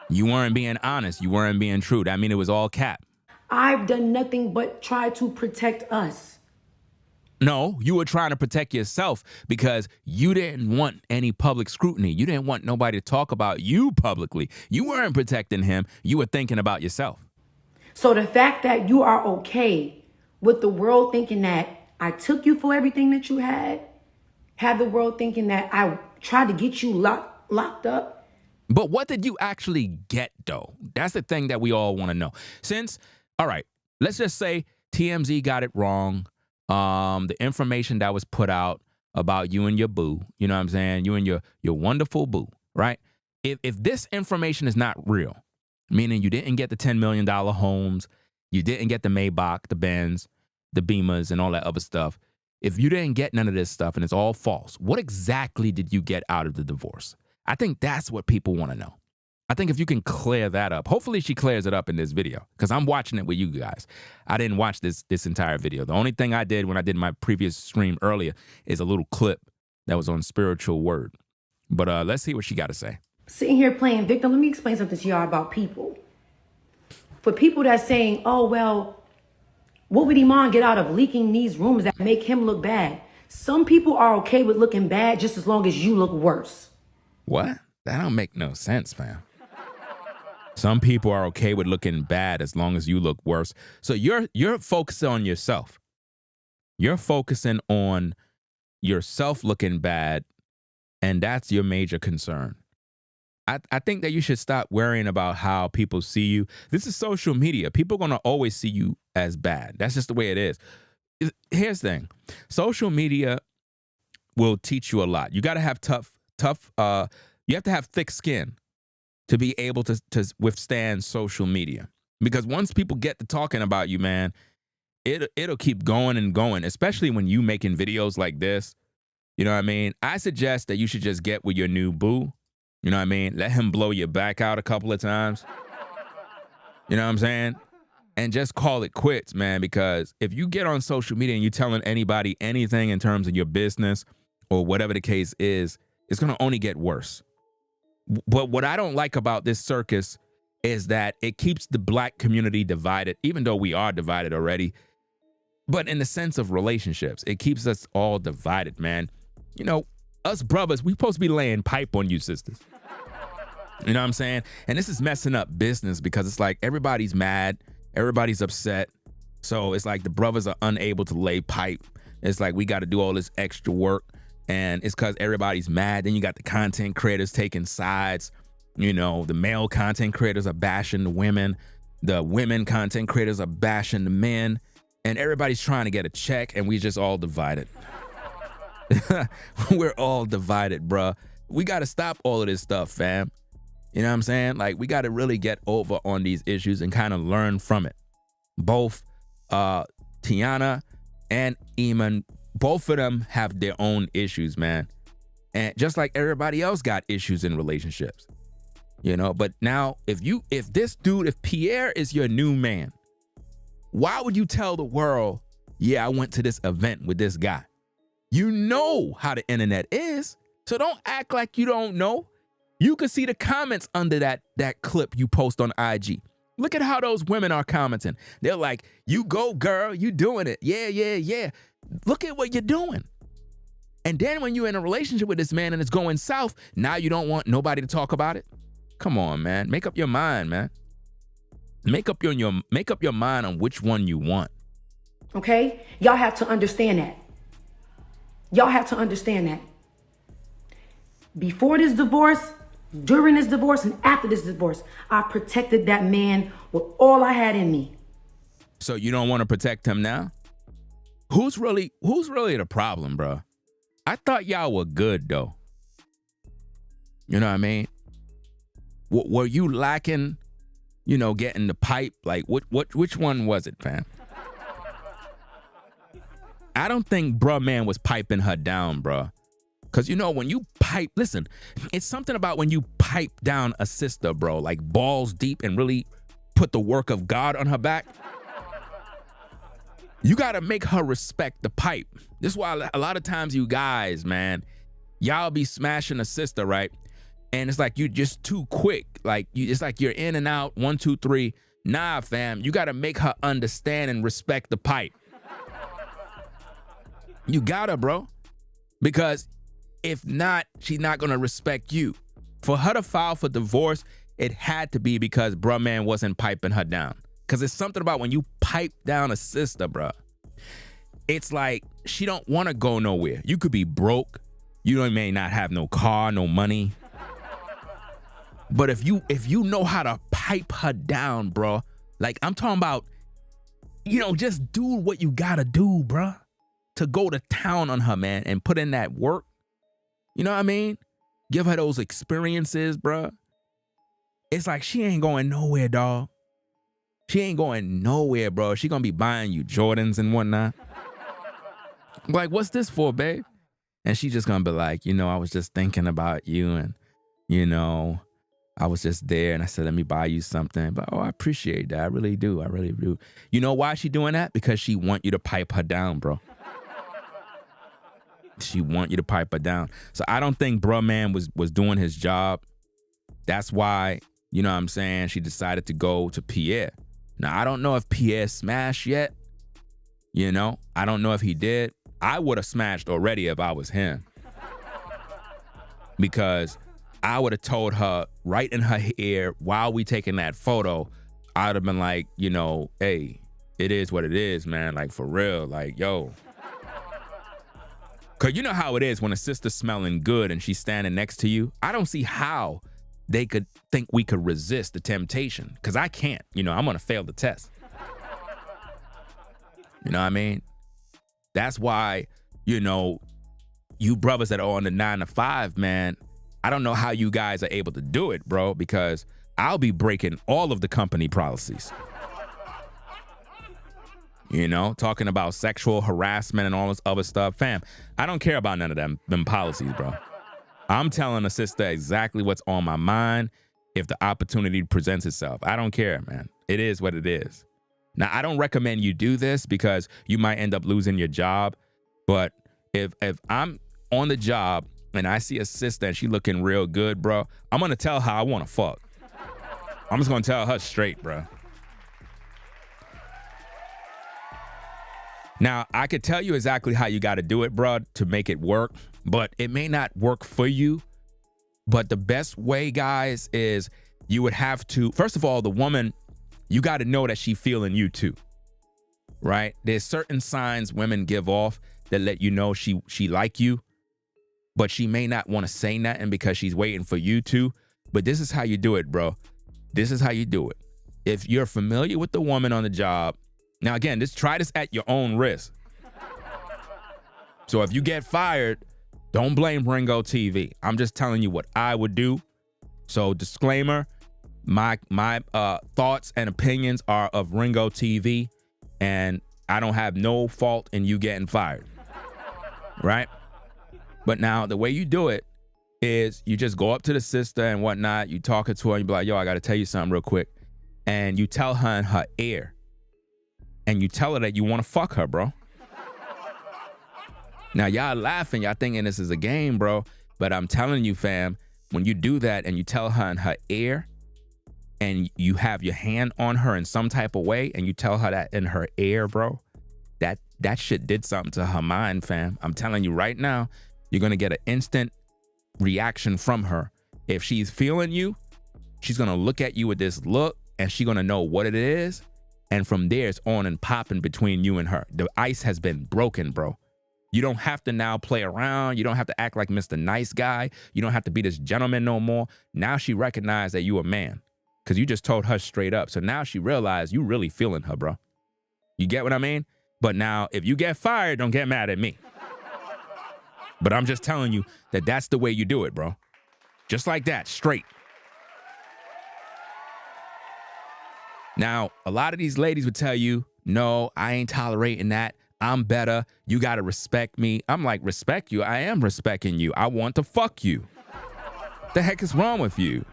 You weren't being honest. You weren't being true. I mean, it was all cap. I've done nothing but try to protect us. No, you were trying to protect yourself because you didn't want any public scrutiny. You didn't want nobody to talk about you publicly. You weren't protecting him. You were thinking about yourself. So the fact that you are okay with the world thinking that I took you for everything that you had the world thinking that I tried to get you locked up. But what did you actually get, though? That's the thing that we all want to know. All right, let's just say TMZ got it wrong. The information that was put out about you and your boo, you know what I'm saying? You and your wonderful boo, right? If this information is not real, meaning you didn't get the $10 million homes, you didn't get the Maybach, the Benz, the Beamers, and all that other stuff. If you didn't get none of this stuff and it's all false, what exactly did you get out of the divorce? I think that's what people want to know. I think if you can clear that up, hopefully she clears it up in this video because I'm watching it with you guys. I didn't watch this entire video. The only thing I did when I did my previous stream earlier is a little clip that was on Spiritual Word. But let's see what she got to say. Sitting here playing victim, let me explain something to y'all about people. For people that's saying, oh, well, what would Iman get out of leaking these rumors that make him look bad? Some people are okay with looking bad just as long as you look worse. What? That don't make no sense, fam. Some people are okay with looking bad as long as you look worse. So you're focusing on yourself. You're focusing on yourself looking bad, and that's your major concern. I think that you should stop worrying about how people see you. This is social media. People are going to always see you as bad. That's just the way it is. Here's the thing. Social media will teach you a lot. You got to have you have to have thick skin to be able to withstand social media. Because once people get to talking about you, man, it'll keep going and going, especially when you making videos like this. You know what I mean? I suggest that you should just get with your new boo. You know what I mean? Let him blow your back out a couple of times. You know what I'm saying? And just call it quits, man, because if you get on social media and you're telling anybody anything in terms of your business or whatever the case is, it's going to only get worse. But what I don't like about this circus is that it keeps the black community divided, even though we are divided already. But in the sense of relationships, it keeps us all divided, man. You know, us brothers, we supposed to be laying pipe on you sisters. You know what I'm saying? And this is messing up business because it's like everybody's mad, everybody's upset. So it's like the brothers are unable to lay pipe. It's like we got to do all this extra work. And it's because everybody's mad. Then you got the content creators taking sides. You know, the male content creators are bashing the women. The women content creators are bashing the men. And everybody's trying to get a check, and we just all divided. We're all divided, bruh. We got to stop all of this stuff, fam. You know what I'm saying? Like, we got to really get over on these issues and kind of learn from it. Both Teyana and Iman, both of them have their own issues, man. And just like everybody else got issues in relationships, you know. But now, if Pierre is your new man, why would you tell the world, yeah, I went to this event with this guy? You know how the internet is, so don't act like you don't know. You can see the comments under that clip you post on IG. Look at how those women are commenting. They're like, you go, girl, you doing it. Yeah, yeah, yeah. Look at what you're doing. And then when you're in a relationship with this man and it's going south, now you don't want nobody to talk about it? Come on, man. Make up your mind, man. Make up your mind on which one you want. Okay? Y'all have to understand that. Y'all have to understand that. Before this divorce, during this divorce, and after this divorce, I protected that man with all I had in me. So you don't want to protect him now? Who's really the problem, bro? I thought y'all were good, though. You know what I mean? Were you lacking, you know, getting the pipe? Like, which one was it, fam? I don't think bruh man was piping her down, bruh. Because, you know, when you pipe, listen, it's something about when you pipe down a sister, bro, like balls deep and really put the work of God on her back. You got to make her respect the pipe. This is why a lot of times you guys, man, y'all be smashing a sister, right? And it's like you're just too quick. Like, it's like you're in and out, 1, 2, 3. Nah, fam, you got to make her understand and respect the pipe. You gotta, bro. Because if not, she's not gonna respect you. For her to file for divorce, it had to be because bruh man wasn't piping her down. Because it's something about when you pipe down a sister, bruh. It's like she don't want to go nowhere. You could be broke. You may not have no car, no money. But if you know how to pipe her down, bro, like I'm talking about, just do what you gotta do, bro, to go to town on her, man, and put in that work. You know what I mean? Give her those experiences, bro. It's like she ain't going nowhere, dog. She ain't going nowhere, bro. She gonna be buying you Jordans and whatnot. Like, what's this for, babe? And she just gonna be like, I was just thinking about you, and I was just there, and I said, let me buy you something. But I appreciate that. I really do. I really do. You know why she doing that? Because she want you to pipe her down, bro. She want you to pipe her down. So I don't think bruh man was doing his job. That's why, you know what I'm saying, she decided to go to Pierre. Now, I don't know if Pierre smashed yet. I don't know if he did. I would have smashed already if I was him. Because I would have told her right in her ear while we taking that photo, I would have been like, hey, it is what it is, man. Like, for real. Like, yo. Because you know how it is when a sister's smelling good and she's standing next to you. I don't see how they could think we could resist the temptation. Because I can't. I'm going to fail the test. You know what I mean? That's why, you brothers that are on the 9 to 5, man, I don't know how you guys are able to do it, bro, because I'll be breaking all of the company policies. Talking about sexual harassment and all this other stuff. Fam, I don't care about none of them policies, bro. I'm telling a sister exactly what's on my mind if the opportunity presents itself. I don't care, man. It is what it is. Now, I don't recommend you do this because you might end up losing your job. But if I'm on the job and I see a sister and she looking real good, bro, I'm going to tell her I want to fuck. I'm just going to tell her straight, bro. Now, I could tell you exactly how you got to do it, bro, to make it work, but it may not work for you. But the best way, guys, is you would have to, first of all, the woman, you got to know that she feeling you too, right? There's certain signs women give off that let you know she like you, but she may not want to say nothing because she's waiting for you to. But this is how you do it, bro. This is how you do it. If you're familiar with the woman on the job, now again, try this at your own risk. So if you get fired, don't blame Ringo TV. I'm just telling you what I would do. So disclaimer, my thoughts and opinions are of Ringo TV, and I don't have no fault in you getting fired, right? But now the way you do it is you just go up to the sister and whatnot, you talk to her and you be like, yo, I got to tell you something real quick. And you tell her in her ear, and you tell her that you want to fuck her, bro. Now, y'all laughing, y'all thinking this is a game, bro. But I'm telling you, fam, when you do that and you tell her in her ear and you have your hand on her in some type of way and you tell her that in her ear, bro, that shit did something to her mind, fam. I'm telling you right now, you're going to get an instant reaction from her. If she's feeling you, she's going to look at you with this look and she's going to know what it is. And from there, it's on and popping between you and her. The ice has been broken, bro. You don't have to now play around. You don't have to act like Mr. Nice Guy. You don't have to be this gentleman no more. Now she recognized that you a man because you just told her straight up. So now she realized you really feeling her, bro. You get what I mean? But now if you get fired, don't get mad at me. But I'm just telling you that that's the way you do it, bro. Just like that, straight. Now, a lot of these ladies would tell you, no, I ain't tolerating that. I'm better. You got to respect me. I'm like, respect you? I am respecting you. I want to fuck you. The heck is wrong with you?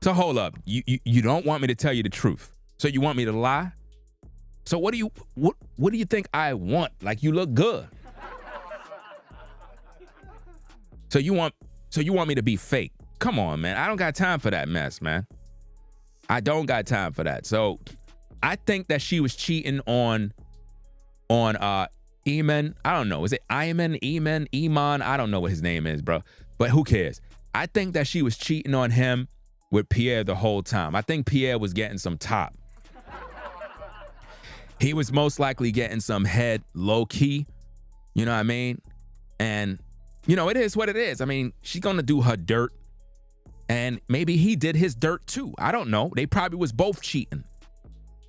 So hold up. You don't want me to tell you the truth. So you want me to lie? So what do you think I want? Like, you look good. So you want me to be fake? Come on, man. I don't got time for that mess, man. I don't got time for that. So I think that she was cheating on Iman, I don't know. Is it Iman, Iman? I don't know what his name is, bro. But who cares? I think that she was cheating on him with Pierre the whole time. I think Pierre was getting some top. He was most likely getting some head low key. You know what I mean? And, you know, it is what it is. I mean, she's going to do her dirt. And maybe he did his dirt too. I don't know. They probably was both cheating.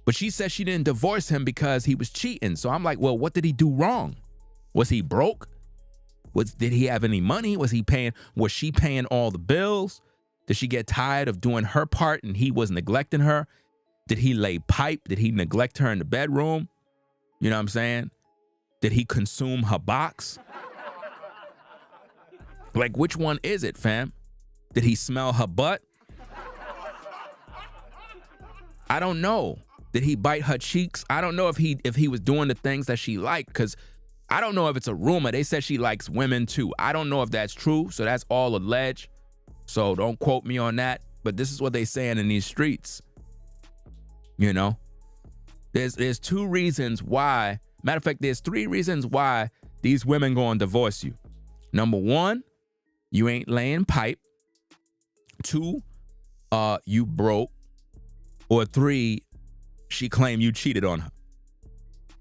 But she said she didn't divorce him because he was cheating. So I'm like, well, what did he do wrong? Was he broke? Did he have any money? Was she paying all the bills? Did she get tired of doing her part and he was neglecting her? Did he lay pipe? Did he neglect her in the bedroom? You know what I'm saying? Did he consume her box? Like, which one is it, fam? Did he smell her butt? I don't know. Did he bite her cheeks? I don't know if he was doing the things that she liked, because I don't know if it's a rumor. They said she likes women too. I don't know if that's true, so that's all alleged. So don't quote me on that. But this is what they saying in these streets. You know? There's two reasons why. Matter of fact, there's three reasons why these women gonna divorce you. Number one, you ain't laying pipe. Two, you broke. Or three, she claimed you cheated on her.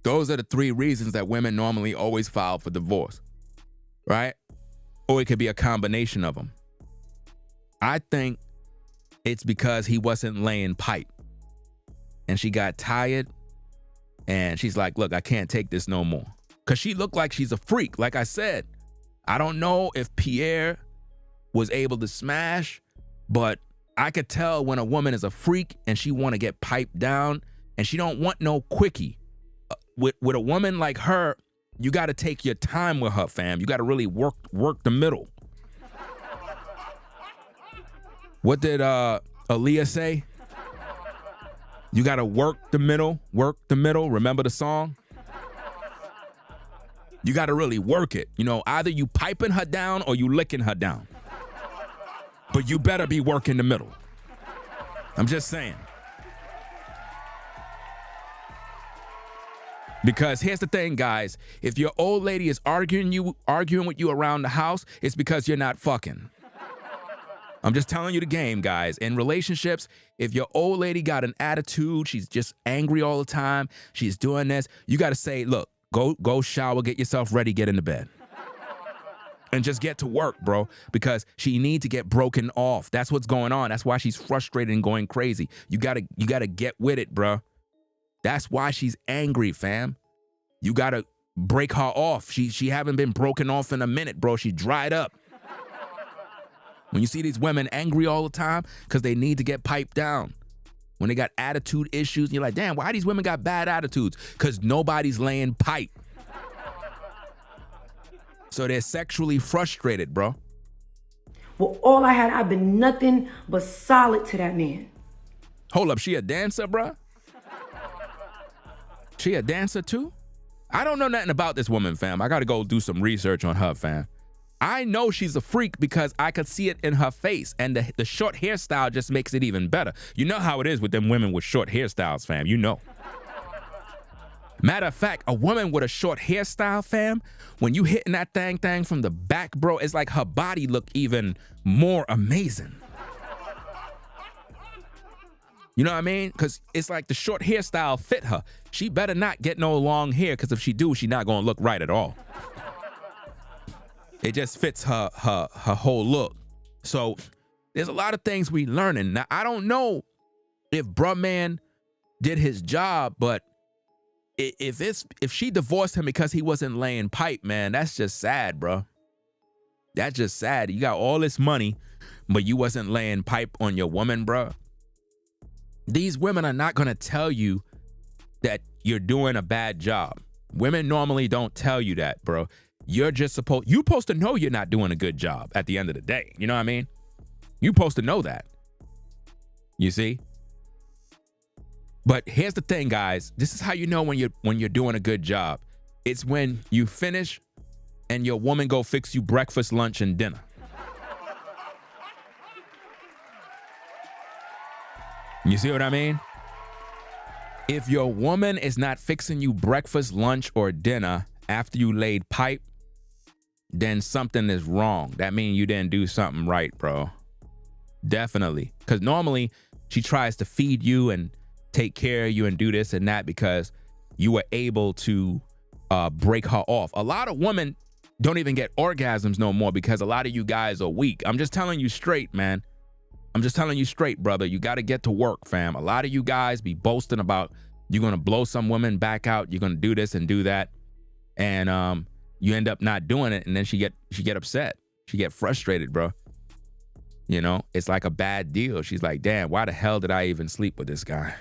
Those are the three reasons that women normally always file for divorce, right? Or it could be a combination of them. I think it's because he wasn't laying pipe. And she got tired and she's like, look, I can't take this no more. Because she looked like she's a freak. Like I said, I don't know if Pierre was able to smash, but I could tell when a woman is a freak and she want to get piped down and she don't want no quickie. With a woman like her, you got to take your time with her, fam. You got to really work the middle. What did Aaliyah say? You got to work the middle. Remember the song? You got to really work it. You know, either you piping her down or you licking her down. But you better be working the middle. I'm just saying. Because here's the thing, guys. If your old lady is arguing with you around the house, it's because you're not fucking. I'm just telling you the game, guys. In relationships, if your old lady got an attitude, she's just angry all the time, she's doing this, you got to say, look, go shower, get yourself ready, get into bed. And just get to work, bro, because she needs to get broken off. That's what's going on. That's why she's frustrated and going crazy. You gotta get with it, bro. That's why she's angry, fam. You gotta break her off. She haven't been broken off in a minute, bro. She dried up. When you see these women angry all the time, because they need to get piped down. When they got attitude issues, and you're like, damn, why these women got bad attitudes? Because nobody's laying pipe. So they're sexually frustrated, bro. Well, all I had, I've been nothing but solid to that man. Hold up, she a dancer, bro? She a dancer too? I don't know nothing about this woman, fam. I gotta go do some research on her, fam. I know she's a freak because I could see it in her face, and the short hairstyle just makes it even better. You know how it is with them women with short hairstyles, fam. You know. Matter of fact, a woman with a short hairstyle, fam, when you hitting that thing from the back, bro, it's like her body look even more amazing. You know what I mean? Because it's like the short hairstyle fit her. She better not get no long hair, because if she do, she not gonna look right at all. It just fits her whole look. So there's a lot of things we learning. Now, I don't know if bruh man did his job, but if she divorced him because he wasn't laying pipe, man, that's just sad, bro. That's just sad. You got all this money, but you wasn't laying pipe on your woman, bro. These women are not gonna tell you that you're doing a bad job. Women normally don't tell you that, bro. You're supposed to know you're not doing a good job at the end of the day. You know what I mean? You're supposed to know that. You see? But here's the thing, guys. This is how you know when you're doing a good job. It's when you finish and your woman go fix you breakfast, lunch, and dinner. You see what I mean? If your woman is not fixing you breakfast, lunch, or dinner after you laid pipe, then something is wrong. That means you didn't do something right, bro. Definitely. Because normally she tries to feed you and take care of you and do this and that because you were able to break her off. A lot of women don't even get orgasms no more because a lot of you guys are weak. I'm just telling you straight, man. I'm just telling you straight, brother. You got to get to work, fam. A lot of you guys be boasting about you're going to blow some women back out. You're going to do this and do that. And you end up not doing it. And then she get upset. She get frustrated, bro. You know, it's like a bad deal. She's like, damn, why the hell did I even sleep with this guy?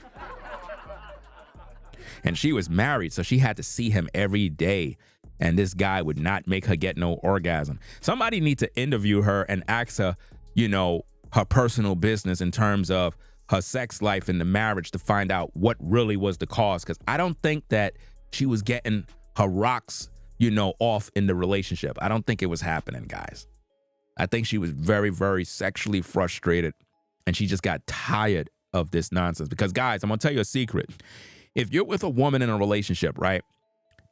And she was married, so she had to see him every day. And this guy would not make her get no orgasm. Somebody need to interview her and ask her, you know, her personal business in terms of her sex life in the marriage to find out what really was the cause. Because I don't think that she was getting her rocks, you know, off in the relationship. I don't think it was happening, guys. I think she was very, very sexually frustrated and she just got tired of this nonsense. Because, guys, I'm going to tell you a secret. If you're with a woman in a relationship, right,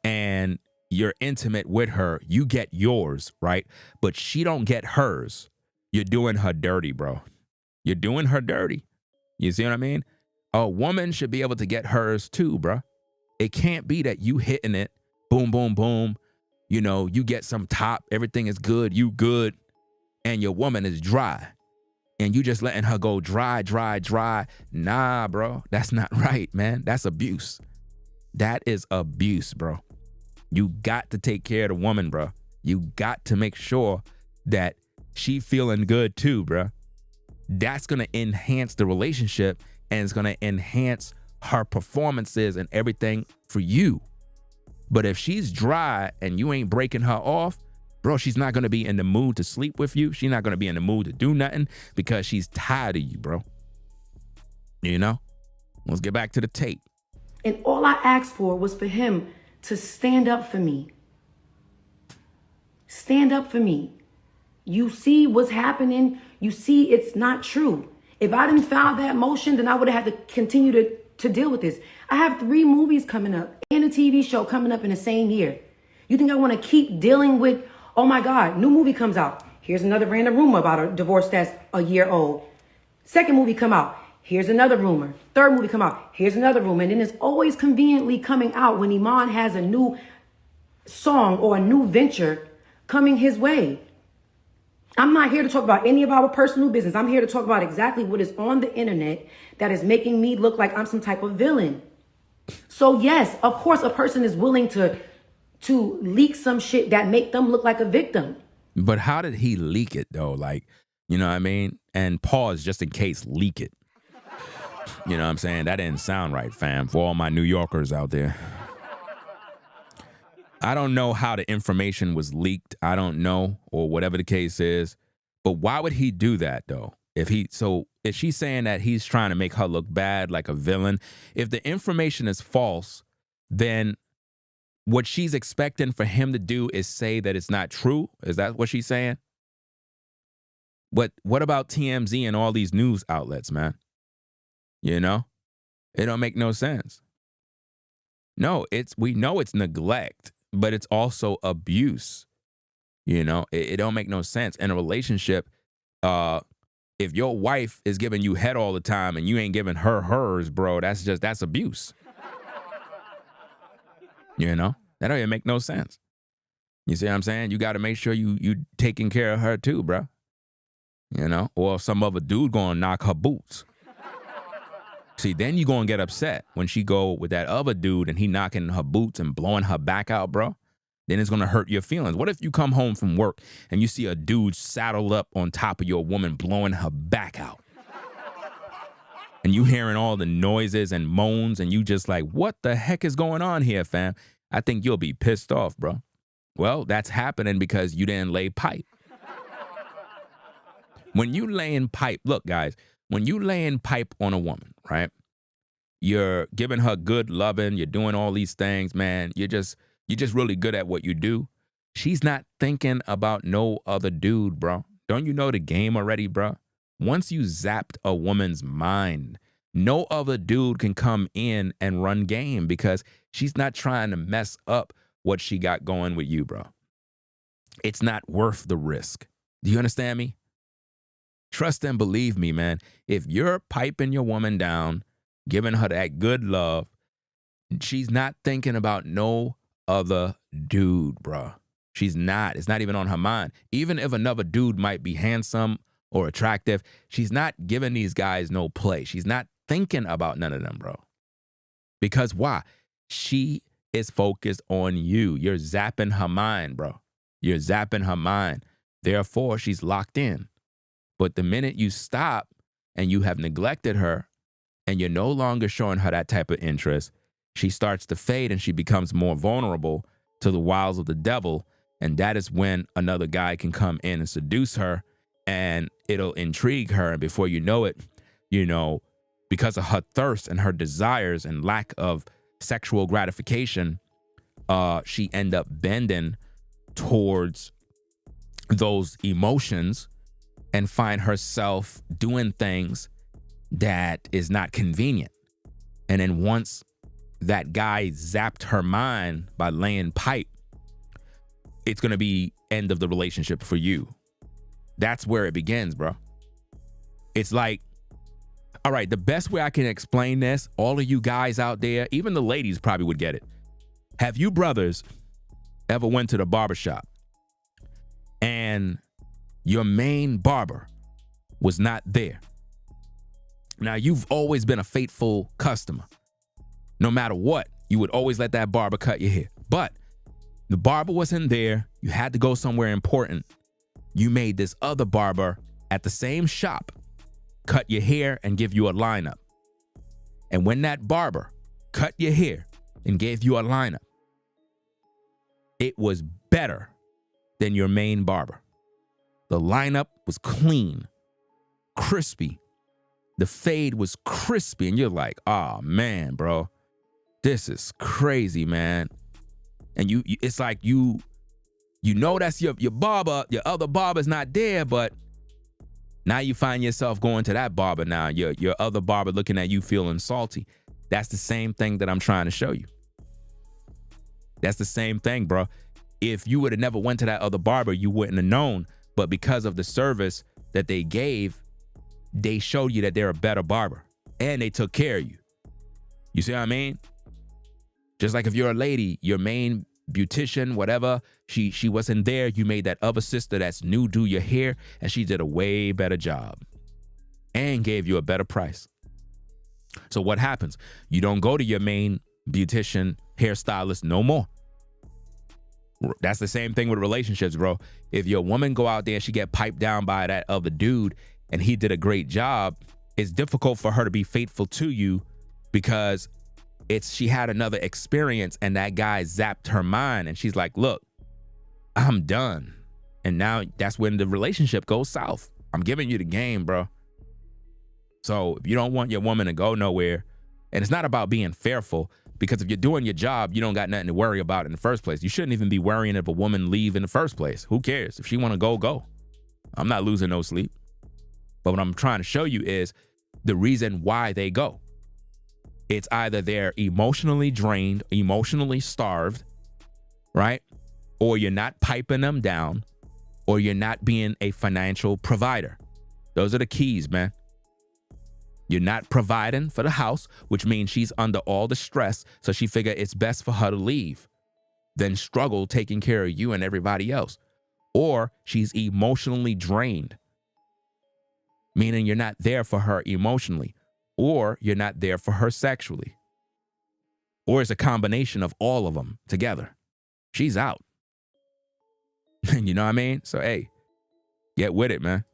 and you're intimate with her, you get yours, right, but she don't get hers, you're doing her dirty, bro. You're doing her dirty. You see what I mean? A woman should be able to get hers too, bro. It can't be that you hitting it, boom, boom, boom. You know, you get some top, everything is good, you good, and your woman is dry. And you just letting her go dry, dry, dry. Nah, bro, that's not right, man. That's abuse. That is abuse, bro. You got to take care of the woman, bro. You got to make sure that she feeling good too, bro. That's going to enhance the relationship and it's going to enhance her performances and everything for you. But if she's dry and you ain't breaking her off, bro, she's not going to be in the mood to sleep with you. She's not going to be in the mood to do nothing because she's tired of you, bro. You know? Let's get back to the tape. And all I asked for was for him to stand up for me. Stand up for me. You see what's happening. You see it's not true. If I didn't file that motion, then I would have had to continue to deal with this. I have 3 movies coming up and a TV show coming up in the same year. You think I want to keep dealing with, oh my God, new movie comes out. Here's another random rumor about a divorce that's a year old. Second movie come out. Here's another rumor. Third movie come out. Here's another rumor. And then it's always conveniently coming out when Iman has a new song or a new venture coming his way. I'm not here to talk about any of our personal business. I'm here to talk about exactly what is on the internet that is making me look like I'm some type of villain. So yes, of course, a person is willing to leak some shit that make them look like a victim. But how did he leak it though? Like, you know what I mean? And pause just in case, leak it. You know what I'm saying? That didn't sound right, fam, for all my New Yorkers out there. I don't know how the information was leaked. I don't know, or whatever the case is. But why would he do that though? If she's saying that he's trying to make her look bad, like a villain, if the information is false, then what she's expecting for him to do is say that it's not true? Is that what she's saying? But what about TMZ and all these news outlets, man? You know? It don't make no sense. No, we know it's neglect, but it's also abuse. You know, it don't make no sense. In a relationship, if your wife is giving you head all the time and you ain't giving her hers, bro, that's abuse. You know, that don't even make no sense. You see what I'm saying? You got to make sure you taking care of her too, bro. You know, or some other dude gonna knock her boots. See, then you gonna get upset when she go with that other dude and he knocking her boots and blowing her back out, bro. Then it's gonna hurt your feelings. What if you come home from work and you see a dude saddled up on top of your woman blowing her back out? And you hearing all the noises and moans and you just like, what the heck is going on here, fam? I think you'll be pissed off, bro. Well, that's happening because you didn't lay pipe. When you laying pipe, look, guys, when you laying pipe on a woman, right? You're giving her good loving, you're doing all these things, man. You're just really good at what you do. She's not thinking about no other dude, bro. Don't you know the game already, bro? Once you zapped a woman's mind, no other dude can come in and run game because she's not trying to mess up what she got going with you, bro. It's not worth the risk. Do you understand me? Trust and believe me, man. If you're piping your woman down, giving her that good love, she's not thinking about no other dude, bro. She's not. It's not even on her mind. Even if another dude might be handsome or attractive, she's not giving these guys no play. She's not thinking about none of them, bro. Because why? She is focused on you. You're zapping her mind, bro. You're zapping her mind. Therefore, she's locked in. But the minute you stop and you have neglected her and you're no longer showing her that type of interest, she starts to fade and she becomes more vulnerable to the wiles of the devil. And that is when another guy can come in and seduce her, and it'll intrigue her. And before you know it, you know, because of her thirst and her desires and lack of sexual gratification, she end up bending towards those emotions and find herself doing things that is not convenient. And then once that guy zapped her mind by laying pipe, it's going to be end of the relationship for you. That's where it begins, bro. It's like, all right, the best way I can explain this, all of you guys out there, even the ladies probably would get it. Have you brothers ever went to the barbershop and your main barber was not there? Now, you've always been a faithful customer. No matter what, you would always let that barber cut your hair. But the barber wasn't there. You had to go somewhere important. You made this other barber at the same shop cut your hair and give you a lineup. And when that barber cut your hair and gave you a lineup, it was better than your main barber. The lineup was clean, crispy. The fade was crispy. And you're like, oh, man, bro, this is crazy, man. And it's like you know that's your barber, your other barber's not there, but now you find yourself going to that barber now, your other barber looking at you feeling salty. That's the same thing that I'm trying to show you. That's the same thing, bro. If you would have never went to that other barber, you wouldn't have known. But because of the service that they gave, they showed you that they're a better barber and they took care of you. You see what I mean? Just like if you're a lady, your main beautician, whatever, she wasn't there. You made that other sister that's new do your hair, and she did a way better job and gave you a better price. So what happens? You don't go to your main beautician, hairstylist no more. That's the same thing with relationships, bro. If your woman go out there and she get piped down by that other dude and he did a great job, it's difficult for her to be faithful to you because she had another experience and that guy zapped her mind and she's like, look, I'm done. And now that's when the relationship goes south. I'm giving you the game, bro. So if you don't want your woman to go nowhere, and it's not about being fearful, because if you're doing your job, you don't got nothing to worry about in the first place. You shouldn't even be worrying if a woman leave in the first place. Who cares? If she want to go, go. I'm not losing no sleep. But what I'm trying to show you is the reason why they go. It's either they're emotionally drained, emotionally starved, right? Or you're not piping them down, or you're not being a financial provider. Those are the keys, man. You're not providing for the house, which means she's under all the stress, so she figure it's best for her to leave than struggle taking care of you and everybody else. Or she's emotionally drained, meaning you're not there for her emotionally, or you're not there for her sexually. Or it's a combination of all of them together. She's out. You know what I mean? So, hey, get with it, man.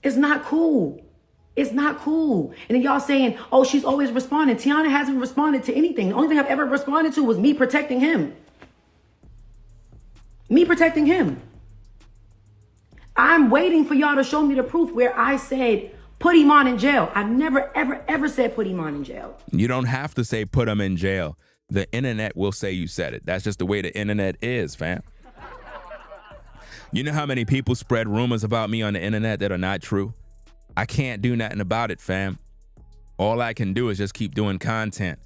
It's not cool. It's not cool. And then y'all saying, oh, she's always responding. Teyana hasn't responded to anything. The only thing I've ever responded to was me protecting him. Me protecting him. I'm waiting for y'all to show me the proof where I said, put Iman in jail. I've never, ever, ever said put Iman in jail. You don't have to say put him in jail. The internet will say you said it. That's just the way the internet is, fam. You know how many people spread rumors about me on the internet that are not true? I can't do nothing about it, fam. All I can do is just keep doing content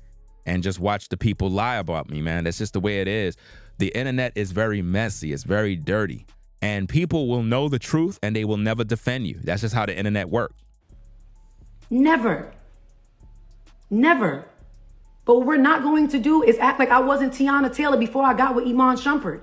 and just watch the people lie about me, man. That's just the way it is. The internet is very messy. It's very dirty. And people will know the truth and they will never defend you. That's just how the internet works. Never. Never. But what we're not going to do is act like I wasn't Teyana Taylor before I got with Iman Shumpert.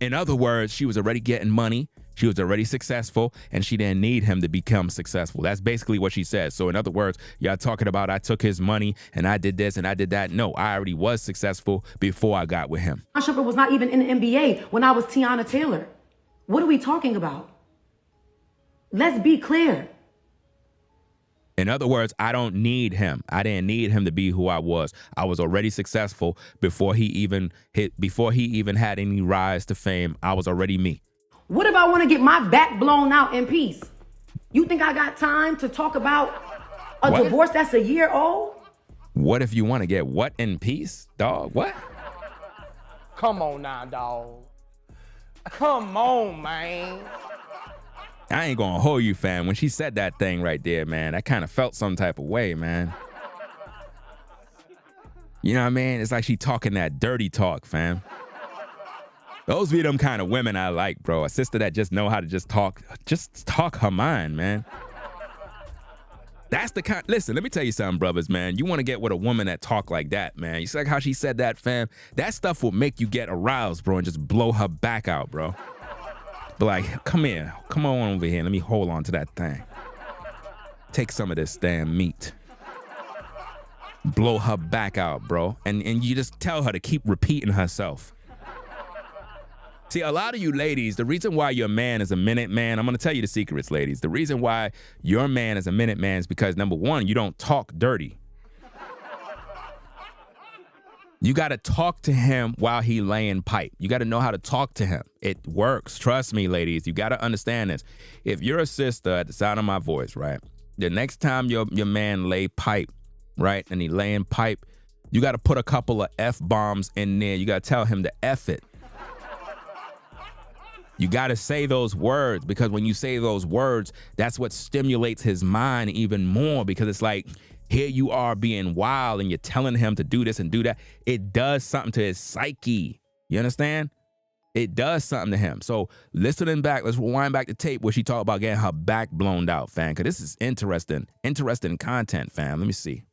In other words, she was already getting money. She was already successful, and she didn't need him to become successful. That's basically what she said. So in other words, y'all talking about I took his money and I did this and I did that. No, I already was successful before I got with him. Iman Shumpert was not even in the NBA when I was Teyana Taylor. What are we talking about? Let's be clear. In other words, I don't need him. I didn't need him to be who I was. I was already successful before he even had any rise to fame. I was already me. What if I want to get my back blown out in peace? You think I got time to talk about a divorce that's a year old? What if you want to get what in peace, dog? What? Come on now, dog. Come on, man. I ain't gonna hold you, fam. When she said that thing right there, man, I kind of felt some type of way, man. You know what I mean? It's like she talking that dirty talk, fam. Those be them kind of women I like, bro. A sister that just know how to just talk her mind, man. That's the kind. Listen, let me tell you something, brothers, man. You want to get with a woman that talk like that, man. You see like how she said that, fam? That stuff will make you get aroused, bro, and just blow her back out, bro. But like, come here. Come on over here. Let me hold on to that thing. Take some of this damn meat. Blow her back out, bro. And you just tell her to keep repeating herself. See, a lot of you ladies, the reason why your man is a minute man, I'm going to tell you the secrets, ladies. The reason why your man is a minute man is because, number one, you don't talk dirty. You got to talk to him while he laying pipe. You got to know how to talk to him. It works. Trust me, ladies. You got to understand this. If you're a sister at the sound of my voice, right, the next time your man lay pipe, right, and he laying pipe, you got to put a couple of F-bombs in there. You got to tell him to F it. You got to say those words, because when you say those words, that's what stimulates his mind even more, because it's like, here you are being wild and you're telling him to do this and do that. It does something to his psyche. You understand? It does something to him. So listening back, let's rewind back the tape where she talked about getting her back blown out, fam, because this is interesting content, fam. Let me see.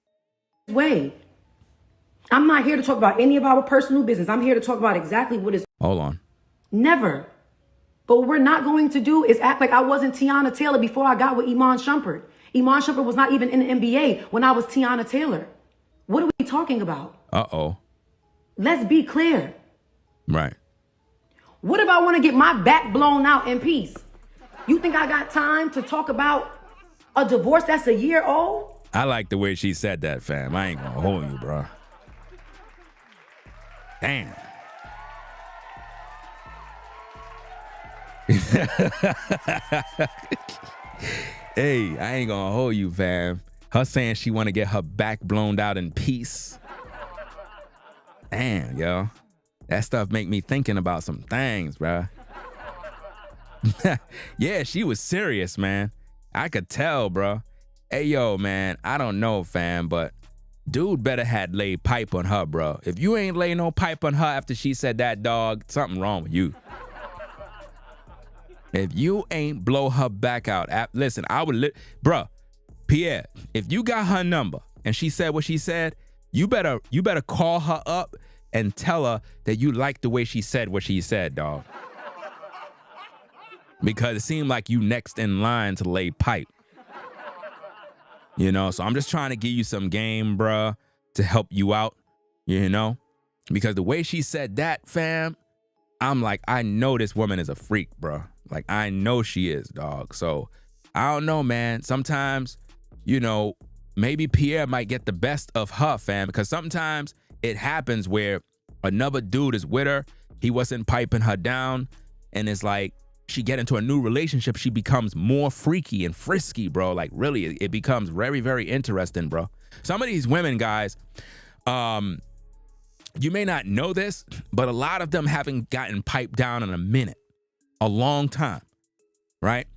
Wait. I'm not here to talk about any of our personal business. I'm here to talk about exactly what is. Hold on. Never. But what we're not going to do is act like I wasn't Teyana Taylor before I got with Iman Shumpert. Iman Shumpert was not even in the NBA when I was Teyana Taylor. What are we talking about? Uh-oh. Let's be clear. Right. What if I want to get my back blown out in peace? You think I got time to talk about a divorce that's a year old? I like the way she said that, fam. I ain't gonna hold you, bro. Damn. Hey, I ain't gonna hold you, fam. Her saying she want to get her back blown out in peace. Damn, yo. That stuff make me thinking about some things, bro. Yeah, she was serious, man. I could tell, bro. Hey, yo, man, I don't know, fam, but dude better had laid pipe on her, bro. If you ain't lay no pipe on her after she said that, dog, something wrong with you. If you ain't blow her back out, listen, I would, bruh, Pierre, if you got her number and she said what she said, you better call her up and tell her that you like the way she said what she said, dog. Because it seemed like you next in line to lay pipe. You know, so I'm just trying to give you some game, bruh, to help you out, you know? Because the way she said that, fam, I'm like, I know this woman is a freak, bruh. Like, I know she is, dog. So, I don't know, man. Sometimes, you know, maybe Pierre might get the best of her, fam. Because sometimes it happens where another dude is with her. He wasn't piping her down. And it's like, she get into a new relationship. She becomes more freaky and frisky, bro. Like, really, it becomes very, very interesting, bro. Some of these women, guys, you may not know this, but a lot of them haven't gotten piped down in a minute. A long time, right?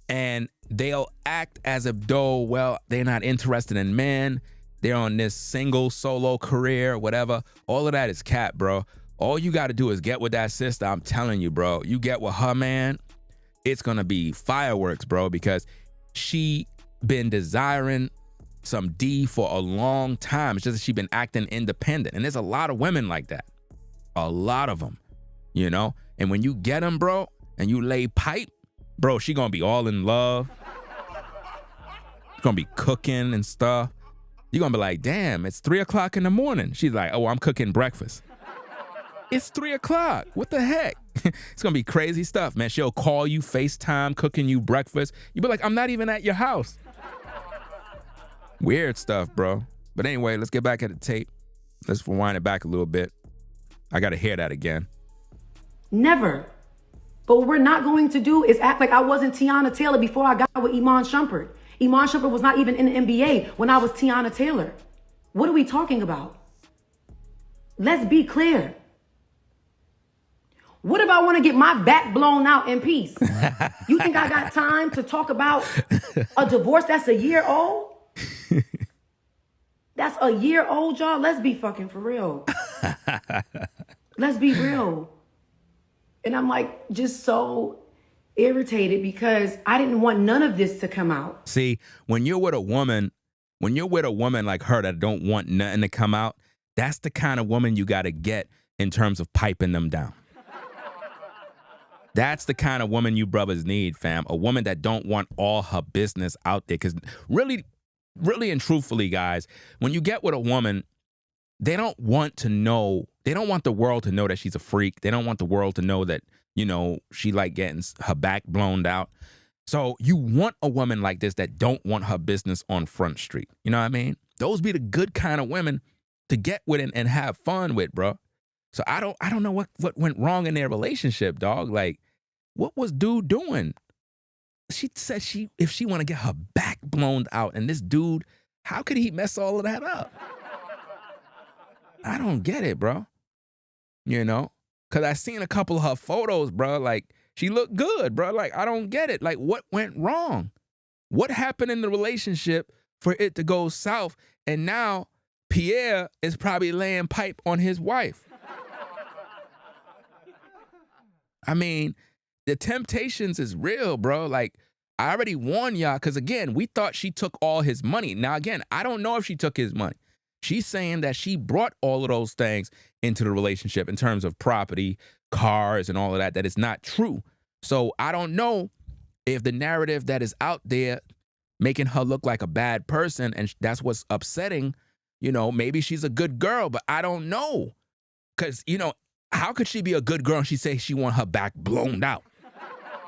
And they'll act as if though, well, they're not interested in men. they're on this single solo career, whatever. All of that is cap, bro. All you got to do is get with that sister. I'm telling you, bro. You get with her, man, it's going to be fireworks, bro, because she been desiring some D for a long time. It's just that she been acting independent. And there's a lot of women like that. A lot of them, you know? And when you get them, bro, and you lay pipe, bro, she going to be all in love. Gonna be cooking and stuff. You're gonna be like, damn, it's 3 o'clock in the morning. She's like, oh, I'm cooking breakfast. It's 3 o'clock. What the heck? It's gonna be crazy stuff, man. She'll call you, FaceTime, cooking you breakfast. You be like, I'm not even at your house. Weird stuff, bro. But anyway, let's get back at the tape. Let's rewind it back a little bit. I gotta hear that again. Never. But what we're not going to do is act like I wasn't Teyana Taylor before I got with Iman Shumpert. Iman Shumpert was not even in the NBA when I was Teyana Taylor. What are we talking about? Let's be clear. What if I want to get my back blown out in peace? You think I got time to talk about a divorce that's a year old? That's a year old, y'all. Let's be fucking for real. Let's be real. And I'm like, just so irritated because I didn't want none of this to come out. See, when you're with a woman like her that don't want nothing to come out, that's the kind of woman you got to get in terms of piping them down. That's the kind of woman you brothers need, fam. A woman that don't want all her business out there. Because really and truthfully, guys, when you get with a woman, they don't want to know, they don't want the world to know that she's a freak. They don't want the world to know that, you know, she like getting her back blown out. So you want a woman like this that don't want her business on Front Street. You know what I mean? Those be the good kind of women to get with and have fun with, bro. So I don't know what went wrong in their relationship, dog. Like, what was dude doing? She said if she want to get her back blown out, and this dude, how could he mess all of that up? I don't get it, bro. You know? Because I seen a couple of her photos, bro. Like, she looked good, bro. Like, I don't get it. Like, what went wrong? What happened in the relationship for it to go south? And now Pierre is probably laying pipe on his wife. I mean, the temptations is real, bro. Like, I already warned y'all because, again, we thought she took all his money. Now, again, I don't know if she took his money. She's saying that she brought all of those things into the relationship in terms of property, cars, and all of that is not true. So I don't know if the narrative that is out there making her look like a bad person, and that's what's upsetting, you know, maybe she's a good girl, but I don't know. Because, you know, how could she be a good girl and she say she want her back blown out?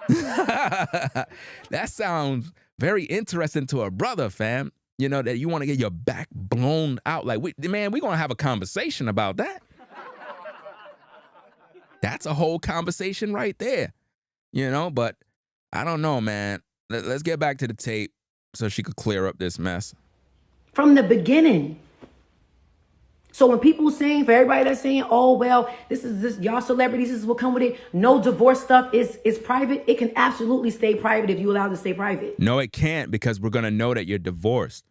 That sounds very interesting to a brother, fam. You know, that you want to get your back blown out. Like, we're going to have a conversation about that. That's a whole conversation right there. You know, but I don't know, man. Let's get back to the tape so she could clear up this mess. From the beginning. So when people saying, for everybody that's saying, oh, well, this y'all celebrities, this is what come with it. No divorce stuff is private. It can absolutely stay private if you allow it to stay private. No, it can't, because we're going to know that you're divorced.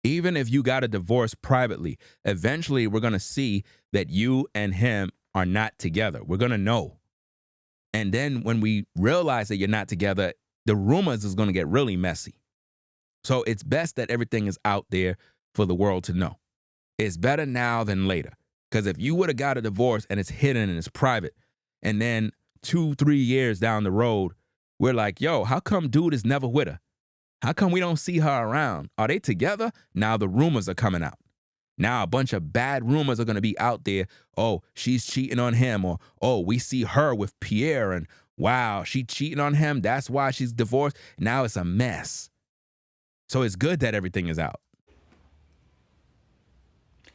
Even if you got a divorce privately, eventually we're going to see that you and him are not together. We're going to know. And then when we realize that you're not together, the rumors is going to get really messy. So it's best that everything is out there for the world to know. It's better now than later. Because if you would have got a divorce and it's hidden and it's private, and then 2-3 years down the road, we're like, yo, how come dude is never with her? How come we don't see her around? Are they together? Now the rumors are coming out. Now a bunch of bad rumors are going to be out there. Oh, she's cheating on him. Or, oh, we see her with Pierre and wow, she cheating on him. That's why she's divorced. Now it's a mess. So it's good that everything is out.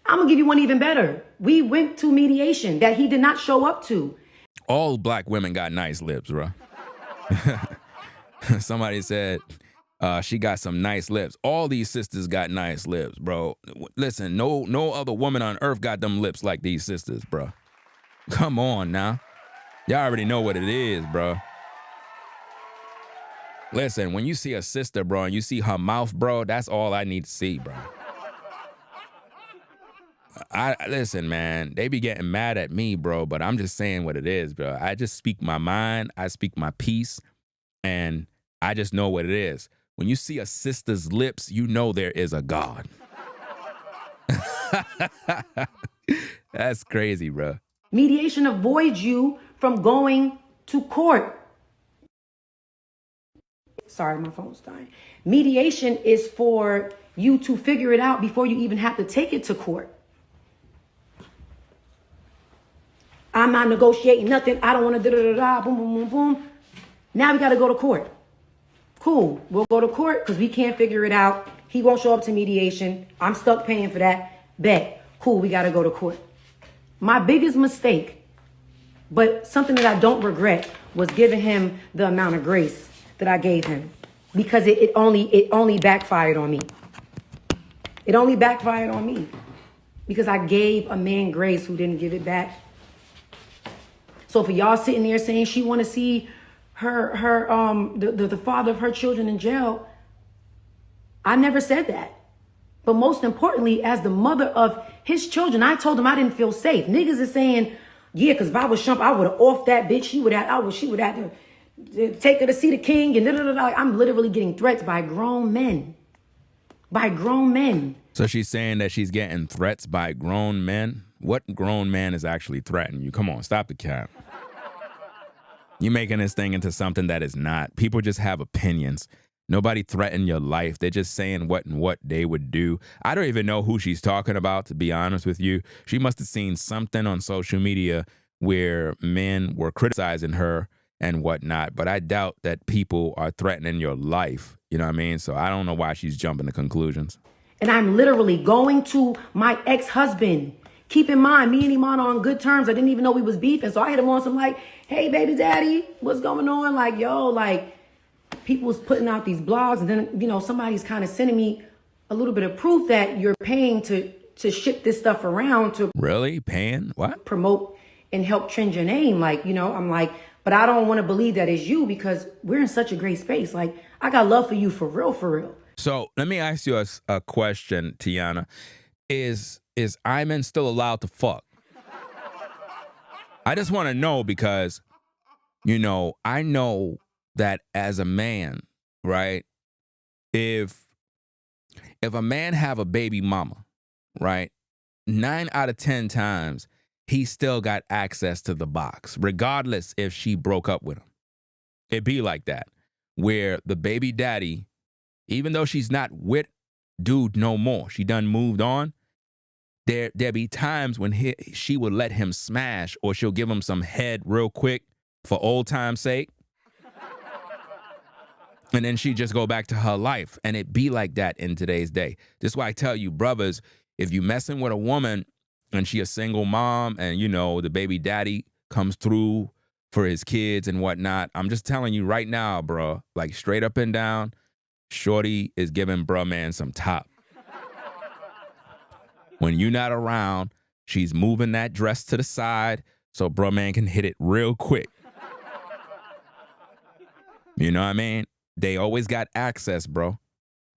I'm going to give you one even better. We went to mediation that he did not show up to. All black women got nice lips, bro. Somebody said she got some nice lips. All these sisters got nice lips, bro. Listen, no other woman on earth got them lips like these sisters, bro. Come on now. Y'all already know what it is, bro. Listen, when you see a sister, bro, and you see her mouth, bro, that's all I need to see, bro. Listen, man, they be getting mad at me, bro, but I'm just saying what it is, bro. I just speak my mind, I speak my piece, and I just know what it is. When you see a sister's lips, you know there is a God. That's crazy, bro. Mediation avoids you from going to court. Sorry, my phone's dying. Mediation is for you to figure it out before you even have to take it to court. I'm not negotiating nothing. I don't want to da-da-da-da, boom, boom, boom, boom. Now we got to go to court. Cool. We'll go to court because we can't figure it out. He won't show up to mediation. I'm stuck paying for that. Bet. Cool. We got to go to court. My biggest mistake, but something that I don't regret, was giving him the amount of grace that I gave him, because it only backfired on me. It only backfired on me because I gave a man grace who didn't give it back. So for y'all sitting there saying she want to see the father of her children in jail, I never said that. But most importantly, as the mother of his children, I told him I didn't feel safe. Niggas is saying, yeah, because if I was Shump, I would have offed that bitch. She would have to take her to see the king and da-da-da-da. I'm literally getting threats by grown men. By grown men. So she's saying that she's getting threats by grown men? What grown man is actually threatening you? Come on, stop the cap. You're making this thing into something that is not. People just have opinions. Nobody threatened your life. They're just saying what they would do. I don't even know who she's talking about, to be honest with you. She must have seen something on social media where men were criticizing her and whatnot, but I doubt that people are threatening your life. You know what I mean? So I don't know why she's jumping to conclusions. And I'm literally going to my ex-husband. Keep in mind, me and Iman are on good terms. I didn't even know we was beefing. So I hit him on some like, hey, baby daddy, what's going on? Like, yo, like, people was putting out these blogs. And then, you know, somebody's kind of sending me a little bit of proof that you're paying to ship this stuff around to Really? Paying? What? promote and help trend your name. Like, you know, I'm like, but I don't want to believe that it's you because we're in such a great space. Like, I got love for you for real, for real. So let me ask you a question, Teyana. Is Iman still allowed to fuck? I just want to know because, you know, I know that as a man, right, if a man have a baby mama, right, 9 out of 10 times, he still got access to the box, regardless if she broke up with him. It be like that, where the baby daddy, even though she's not with dude no more, she done moved on, there be times when she would let him smash, or she'll give him some head real quick for old time's sake. And then she just go back to her life. And it be like that in today's day. This is why I tell you, brothers, if you messing with a woman and she a single mom and, you know, the baby daddy comes through for his kids and whatnot, I'm just telling you right now, bro, like straight up and down, shorty is giving bruh man some top. When you're not around, she's moving that dress to the side so bruh man can hit it real quick. You know what I mean? They always got access, bro.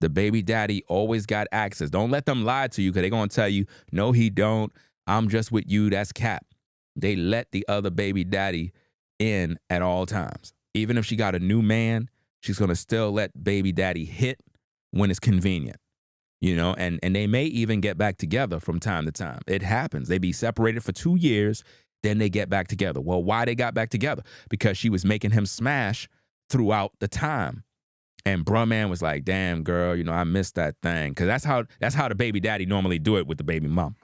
The baby daddy always got access. Don't let them lie to you because they're going to tell you, no, he don't. I'm just with you. That's cap. They let the other baby daddy in at all times. Even if she got a new man, she's going to still let baby daddy hit when it's convenient. You know, and they may even get back together from time to time. It happens. They be separated for 2 years, then they get back together. Well, why they got back together? Because she was making him smash throughout the time. And bruh man was like, damn, girl, you know, I missed that thing. Because that's how the baby daddy normally do it with the baby mom.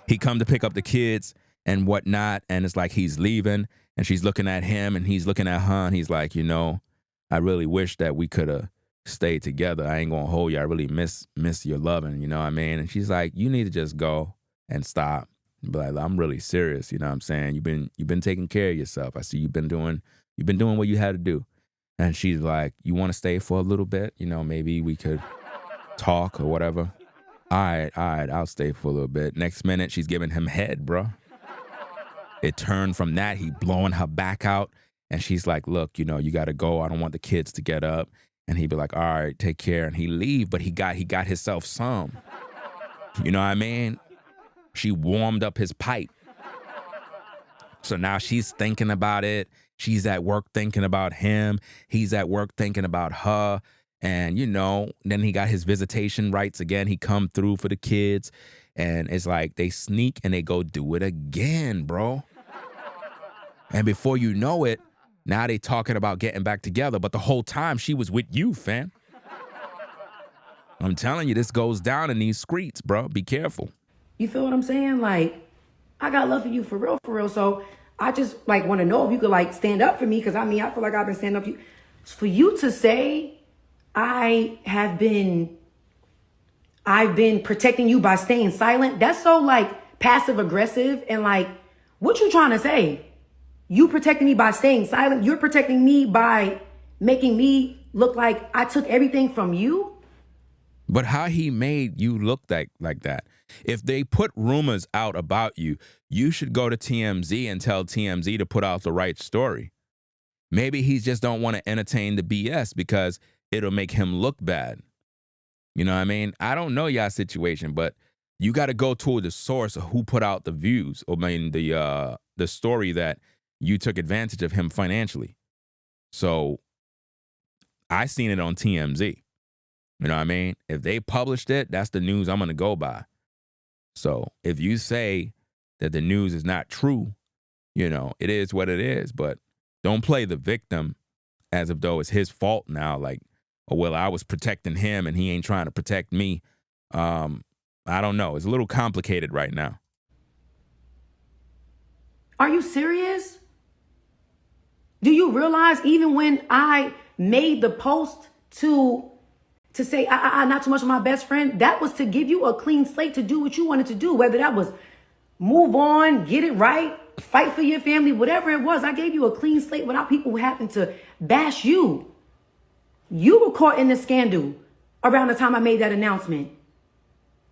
He come to pick up the kids and whatnot, and it's like he's leaving, and she's looking at him, and he's looking at her, and he's like, you know, I really wish that we could have stayed together. I ain't gonna hold you. I really miss your loving, you know what I mean? And she's like, you need to just go and stop. But like, I'm really serious, you know what I'm saying? You've been taking care of yourself. I see you've been doing what you had to do. And she's like, you want to stay for a little bit? You know, maybe we could talk or whatever. All right, I'll stay for a little bit. Next minute, she's giving him head, bro. It turned from that, he blowing her back out. And she's like, look, you know, you got to go. I don't want the kids to get up. And he'd be like, all right, take care. And he leave, but he got himself some. You know what I mean? She warmed up his pipe. So now she's thinking about it. She's at work thinking about him. He's at work thinking about her. And, then he got his visitation rights again. He come through for the kids. And it's like they sneak and they go do it again, bro. And before you know it, now they talking about getting back together. But the whole time she was with you, fam. I'm telling you, this goes down in these streets, bro. Be careful. You feel what I'm saying? Like, I got love for you for real, for real. So I just want to know if you could stand up for me. Cause I feel like I've been standing up for you. For you to say I've been protecting you by staying silent. That's so passive aggressive. And what you trying to say? You protecting me by staying silent. You're protecting me by making me look like I took everything from you. But how he made you look like that? If they put rumors out about you, you should go to TMZ and tell TMZ to put out the right story. Maybe he just don't want to entertain the BS because it'll make him look bad. You know what I mean? I don't know y'all situation, but you got to go to the source of who put out the views. The story that you took advantage of him financially. So I seen it on TMZ. You know what I mean? If they published it, that's the news I'm going to go by. So if you say that the news is not true, it is what it is. But don't play the victim as if though it's his fault now. I was protecting him and he ain't trying to protect me. I don't know. It's a little complicated right now. Are you serious? Do you realize even when I made the post to say, not too much of my best friend, that was to give you a clean slate to do what you wanted to do, whether that was move on, get it right, fight for your family, whatever it was. I gave you a clean slate without people having to bash you. You were caught in the scandal around the time I made that announcement.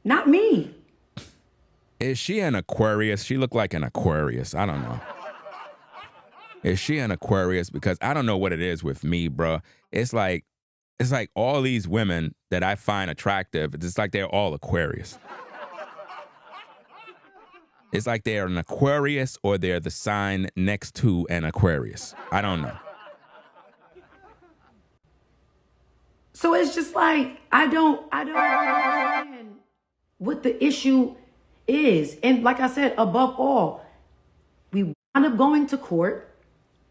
Not me. Is she an Aquarius? She looked like an Aquarius. I don't know. Is she an Aquarius? Because I don't know what it is with me, bro. It's like all these women that I find attractive, it's like they're all Aquarius. It's like they're an Aquarius or they're the sign next to an Aquarius. I don't know. So it's just I don't understand what the issue is. And like I said, above all, we wound up going to court.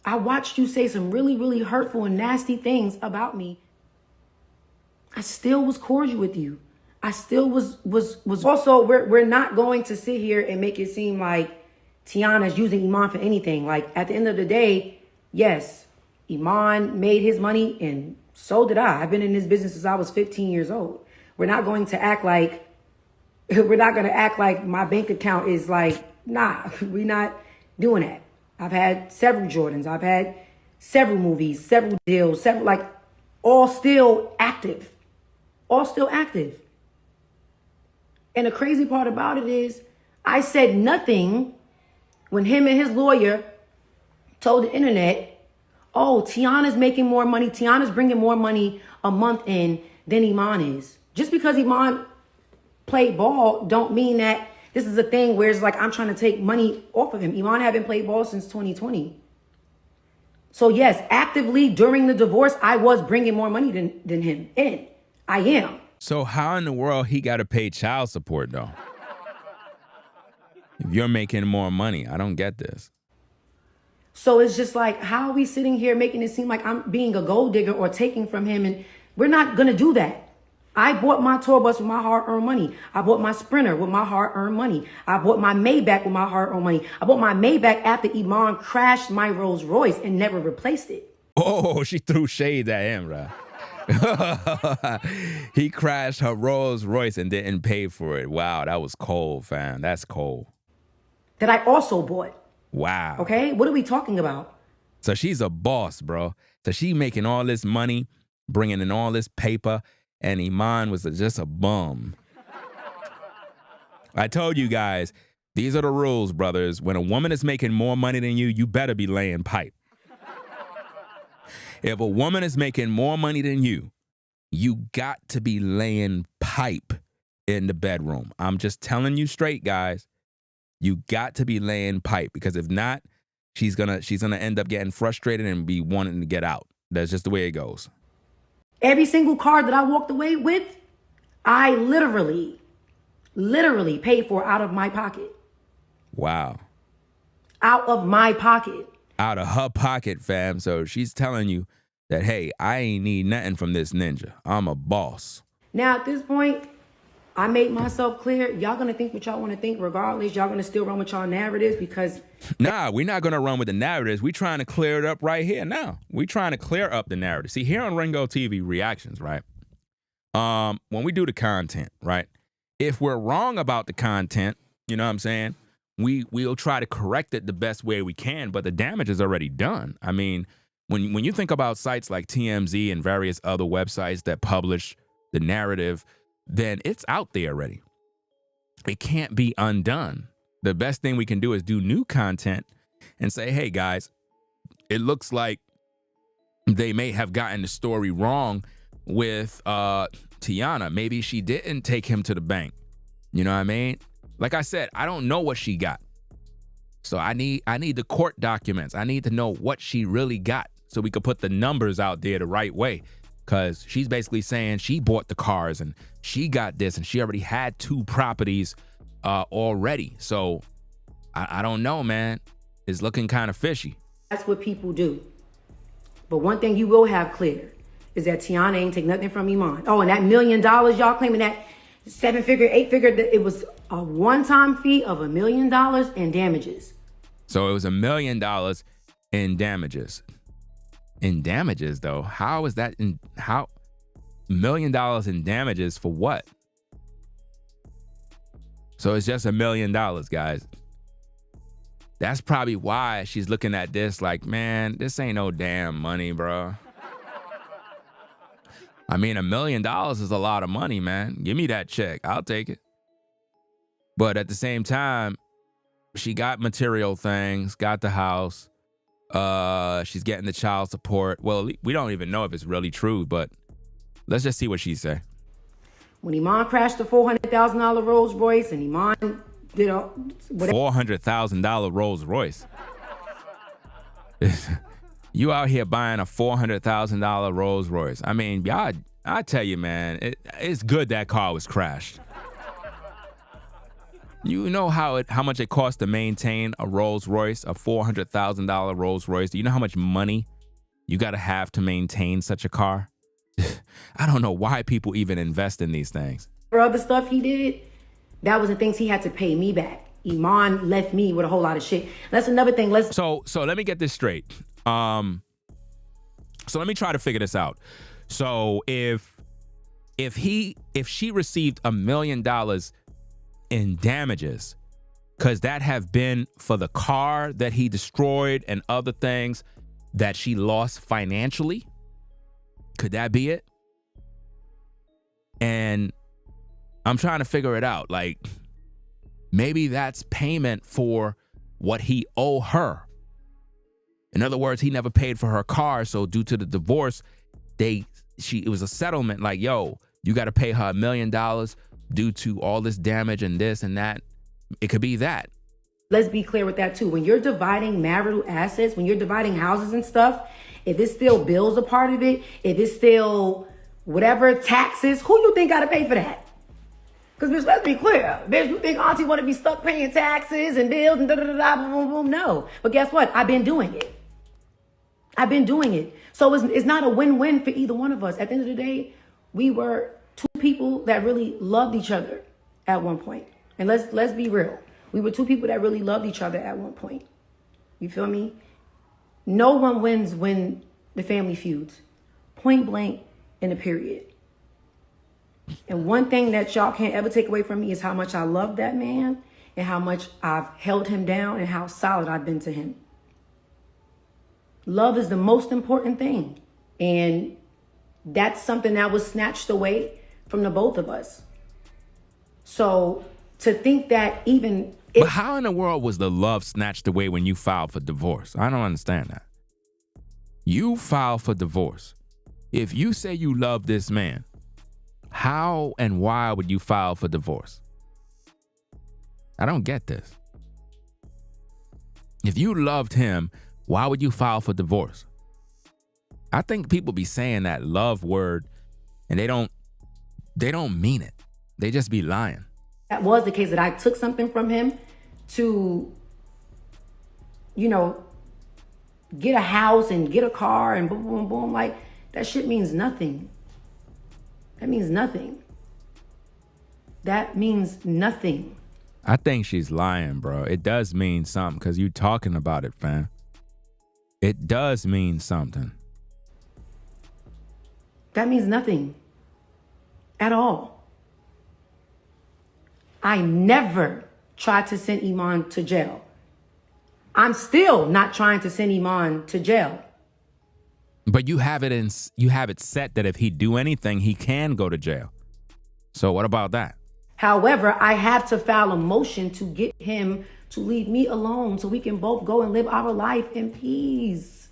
I watched you say some really, really hurtful and nasty things about me. I still was cordial with you. I still was also, we're not going to sit here and make it seem like Teyana's using Iman for anything. At the end of the day, yes, Iman made his money and so did I. I've been in this business since I was 15 years old. We're not going to act like my bank account is nah, we're not doing that. I've had several Jordans. I've had several movies, several deals, all still active. All still active. And the crazy part about it is I said nothing when him and his lawyer told the internet, oh, Teyana's making more money. Teyana's bringing more money a month in than Iman is. Just because Iman played ball don't mean that this is a thing where it's I'm trying to take money off of him. Iman haven't played ball since 2020. So yes, actively during the divorce, I was bringing more money than him in. I am. So how in the world he got to pay child support though? If you're making more money, I don't get this. So it's just how are we sitting here making it seem like I'm being a gold digger or taking from him? And we're not going to do that. I bought my tour bus with my hard-earned money. I bought my Sprinter with my hard-earned money. I bought my Maybach with my hard-earned money. I bought my Maybach after Iman crashed my Rolls Royce and never replaced it. Oh, she threw shade at him, right? He crashed her Rolls Royce and didn't pay for it. Wow, that was cold, fam. That's cold. That I also bought. Wow. Okay, what are we talking about? So she's a boss, bro. So she making all this money, bringing in all this paper, and Iman was just a bum. I told you guys, these are the rules, brothers. When a woman is making more money than you, you better be laying pipe. If a woman is making more money than you got to be laying pipe. in the bedroom. I'm just telling you straight, guys. You got to be laying pipe, because if not, she's gonna end up getting frustrated and be wanting to get out. That's just the way it goes. Every single car that I walked away with, I literally paid for out of my pocket. Wow. Out of my pocket. Out of her pocket, fam. So she's telling you that, hey, I ain't need nothing from this ninja. I'm a boss. Now, at this point, I made myself clear. Y'all gonna think what y'all want to think regardless. Y'all gonna still run with y'all narratives because... Nah, we're not gonna run with the narratives. We're trying to clear it up right here now. We're trying to clear up the narrative. See, here on Ringo TV Reactions, right? When we do the content, right? If we're wrong about the content, you know what I'm saying? We'll try to correct it the best way we can, but the damage is already done. I mean, when you think about sites like TMZ and various other websites that publish the narrative, then it's out there already. It can't be undone. The best thing we can do is do new content and say, hey, guys, it looks like they may have gotten the story wrong with Teyana. Maybe she didn't take him to the bank. You know what I mean? Like I said, I don't know what she got. So I need the court documents. I need to know what she really got so we could put the numbers out there the right way. Because she's basically saying she bought the cars and she got this and she already had 2 properties already. So I don't know, man. It's looking kind of fishy. That's what people do. But one thing you will have clear is that Teyana ain't take nothing from Iman. Oh, and that $1 million y'all claiming, that 7-figure, 8-figure, it was a one-time fee of $1 million in damages. So it was $1 million in damages. In damages, though, how is that? $1 million in damages for what? So it's just $1 million, guys. That's probably why she's looking at this like, man, this ain't no damn money, bro. I mean, $1 million is a lot of money, man. Give me that check. I'll take it. But at the same time, she got material things, got the house. She's getting the child support. Well, we don't even know if it's really true, but let's just see what she say. When Iman crashed the $400,000 Rolls Royce and Iman did $400,000 Rolls Royce. You out here buying a $400,000 Rolls Royce. I mean, y'all, I tell you, man, it's good that car was crashed. You know how much it costs to maintain a Rolls Royce, a $400,000 Rolls Royce? Do you know how much money you got to have to maintain such a car? I don't know why people even invest in these things. For other stuff he did, that was the things he had to pay me back. Iman left me with a whole lot of shit. That's another thing. So let me get this straight. So let me try to figure this out. So if she received $1 million in damages, because that have been for the car that he destroyed and other things that she lost financially, could that be it? And I'm trying to figure it out. Like, maybe that's payment for what he owe her. In other words, he never paid for her car, so due to the divorce, it was a settlement like, yo, you got to pay her $1 million due to all this damage and this and that. It could be that. Let's be clear with that too. When you're dividing marital assets, when you're dividing houses and stuff, if it's still bills a part of it, if it's still whatever taxes, who you think got to pay for that? Because bitch, let's be clear. Bitch, you think auntie want to be stuck paying taxes and bills and da-da-da-da, boom, boom, boom? No. But guess what? I've been doing it. So it's not a win-win for either one of us. At the end of the day, we were 2 people that really loved each other at one point. And let's be real. We were 2 people that really loved each other at one point. You feel me? No one wins when the family feuds. Point blank in a period. And one thing that y'all can't ever take away from me is how much I love that man and how much I've held him down and how solid I've been to him. Love is the most important thing. And that's something that was snatched away from the both of us. So to think that even... But how in the world was the love snatched away when you filed for divorce? I don't understand that. You filed for divorce. If you say you love this man, How and why would you file for divorce? I don't get this. If you loved him, why would you file for divorce? I think people be saying that love word and they don't mean it. They just be lying. That was the case, that I took something from him to, you know, get a house and get a car and boom, boom, boom. Like, that shit means nothing. That means nothing. That means nothing. I think she's lying, bro. It does mean something because you talking about it, fam. It does mean something. That means nothing at all. I never tried to send Iman to jail. I'm still not trying to send Iman to jail. But you have it set that if he do anything, he can go to jail. So what about that? However, I have to file a motion to get him to leave me alone so we can both go and live our life in peace.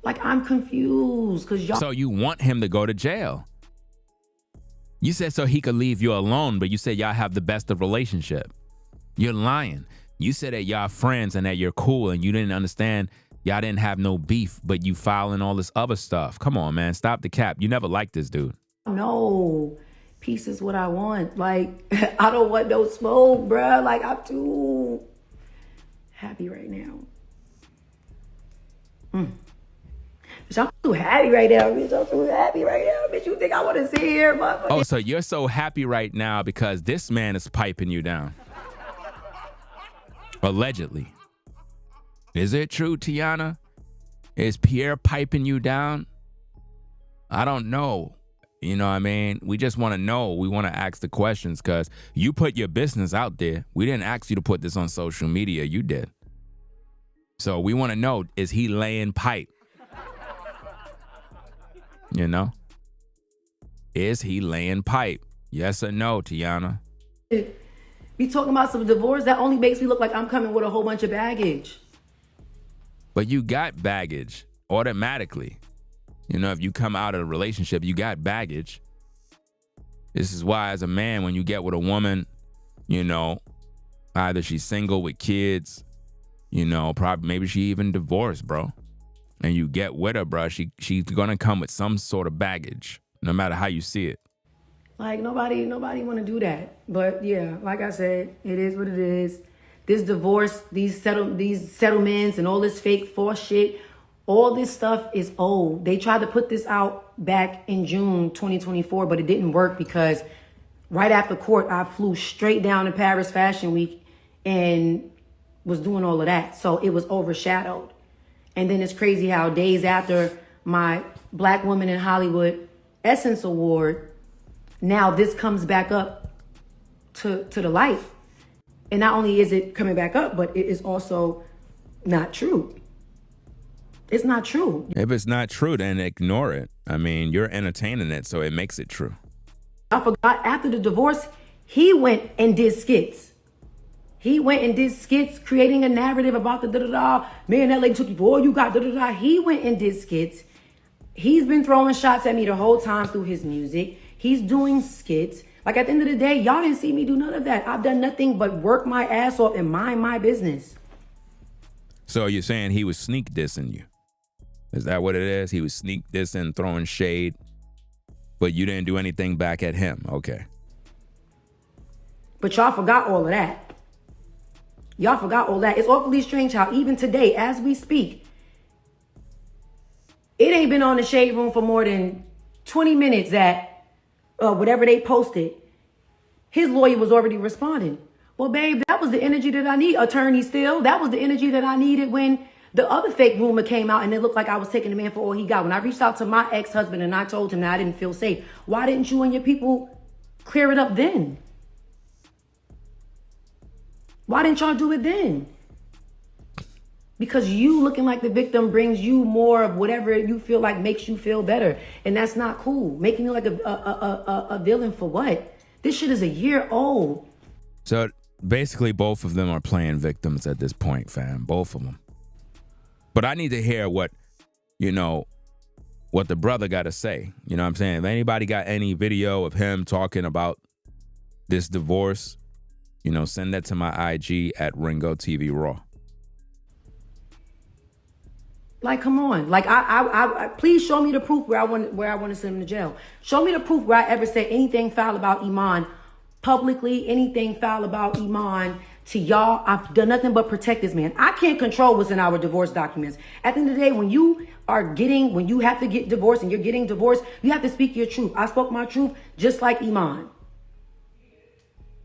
Like, I'm confused because y'all. So you want him to go to jail? You said so he could leave you alone, but you said y'all have the best of relationship. You're lying. You said that y'all friends and that you're cool and you didn't understand y'all didn't have no beef, but you filing all this other stuff. Come on, man. Stop the cap. You never liked this dude. No, peace is what I want. Like, I don't want no smoke, bruh. Like, I'm too happy right now. Bitch, I'm too happy right now, bitch. I'm too happy right now, bitch. You think I want to sit here, motherfucker? Oh, so you're so happy right now because this man is piping you down. Allegedly. Is it true, Teyana? Is Pierre piping you down? I don't know. You know what I mean? We just want to know. We want to ask the questions because you put your business out there. We didn't ask you to put this on social media. You did. So we want to know, is he laying pipe? You know? Is he laying pipe? Yes or no, Teyana? Be talking about some divorce, that only makes me look like I'm coming with a whole bunch of baggage. But you got baggage automatically. You know, if you come out of a relationship, you got baggage. This is why, as a man, when you get with a woman, you know, either she's single with kids, you know, probably maybe she even divorced, bro. And you get with her, bro, she's gonna come with some sort of baggage, no matter how you see it. Like, nobody want to do that. But yeah, like I said, it is what it is. This divorce, these settlements and all this fake false shit, all this stuff is old. They tried to put this out back in June 2024, but it didn't work because right after court, I flew straight down to Paris Fashion Week and was doing all of that. So it was overshadowed. And then it's crazy how days after my Black Woman in Hollywood Essence Award, now this comes back up to the light. And not only is it coming back up, but it is also not true. It's not true. If it's not true, then ignore it. I mean, you're entertaining it, so it makes it true. I forgot, after the divorce, he went and did skits. He went and did skits, creating a narrative about the da-da-da. Man, that lady took you for all you got, da-da-da. He went and did skits. He's been throwing shots at me the whole time through his music. He's doing skits. Like, at the end of the day, y'all didn't see me do none of that. I've done nothing but work my ass off and mind my business. So you're saying he was sneak dissing you? Is that what it is? He was sneak dissing, throwing shade, but you didn't do anything back at him. Okay. But y'all forgot all of that. Y'all forgot all that. It's awfully strange how even today, as we speak, it ain't been on the Shade Room for more than 20 minutes that whatever they posted, his lawyer was already responding. Well, babe, that was the energy that I need, attorney Still. That was the energy that I needed when the other fake rumor came out and it looked like I was taking the man for all he got. When I reached out to my ex-husband and I told him that I didn't feel safe, why didn't you and your people clear it up then? Why didn't y'all do it then? Because you looking like the victim brings you more of whatever you feel like makes you feel better. And that's not cool. Making you like a villain for what? This shit is a year old. So basically both of them are playing victims at this point, fam. Both of them. But I need to hear what, you know, what the brother got to say. You know what I'm saying? If anybody got any video of him talking about this divorce, you know, send that to my IG at Ringo TV Raw. Like, come on. Like, I please show me the proof where I want to send him to jail. Show me the proof where I ever said anything foul about Iman publicly, anything foul about Iman to y'all. I've done nothing but protect this man. I can't control what's in our divorce documents. At the end of the day, when you have to get divorced and you're getting divorced, you have to speak your truth. I spoke my truth just like Iman.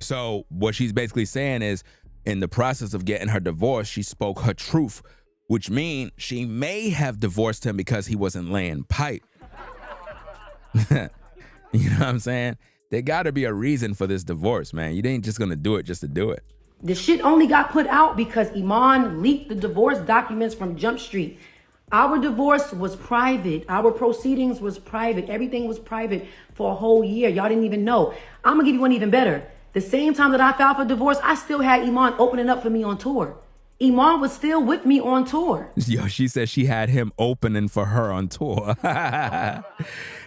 So what she's basically saying is, in the process of getting her divorce, she spoke her truth, which means she may have divorced him because he wasn't laying pipe. You know what I'm saying? There got to be a reason for this divorce, man. You ain't just going to do it just to do it. The shit only got put out because Iman leaked the divorce documents from Jump Street. Our divorce was private. Our proceedings was private. Everything was private for a whole year. Y'all didn't even know. I'm going to give you one even better. The same time that I filed for divorce, I still had Iman opening up for me on tour. Iman was still with me on tour. Yo, she said she had him opening for her on tour.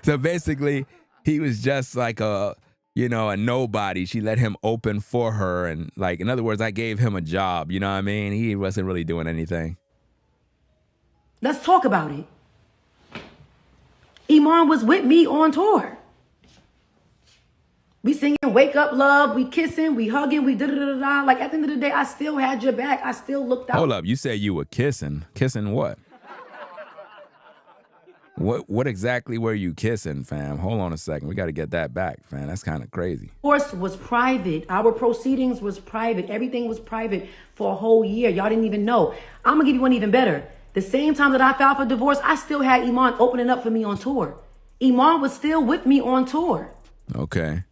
So basically, he was just like a nobody. She let him open for her. And like, in other words, I gave him a job. You know what I mean? He wasn't really doing anything. Let's talk about it. Iman was with me on tour. We singing Wake Up Love, we kissing, we hugging, we da-da-da-da-da. Like, at the end of the day, I still had your back. I still looked out. Hold up, you said you were kissing. Kissing what? What exactly were you kissing, fam? Hold on a second. We got to get that back, fam. That's kind of crazy. Divorce was private. Our proceedings was private. Everything was private for a whole year. Y'all didn't even know. I'm going to give you one even better. The same time that I filed for divorce, I still had Iman opening up for me on tour. Iman was still with me on tour. Okay.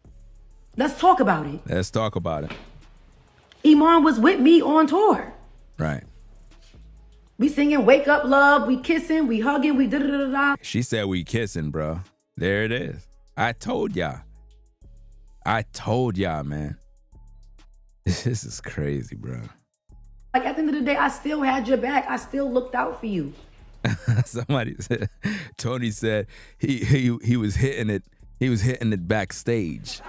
Let's talk about it. Let's talk about it. Iman was with me on tour. Right. We singing Wake Up Love, we kissing, we hugging, we da-da-da-da-da. She said we kissing, bro. There it is. I told y'all, man. This is crazy, bro. Like, at the end of the day, I still had your back. I still looked out for you. Somebody said, Tony said he was hitting it. He was hitting it backstage.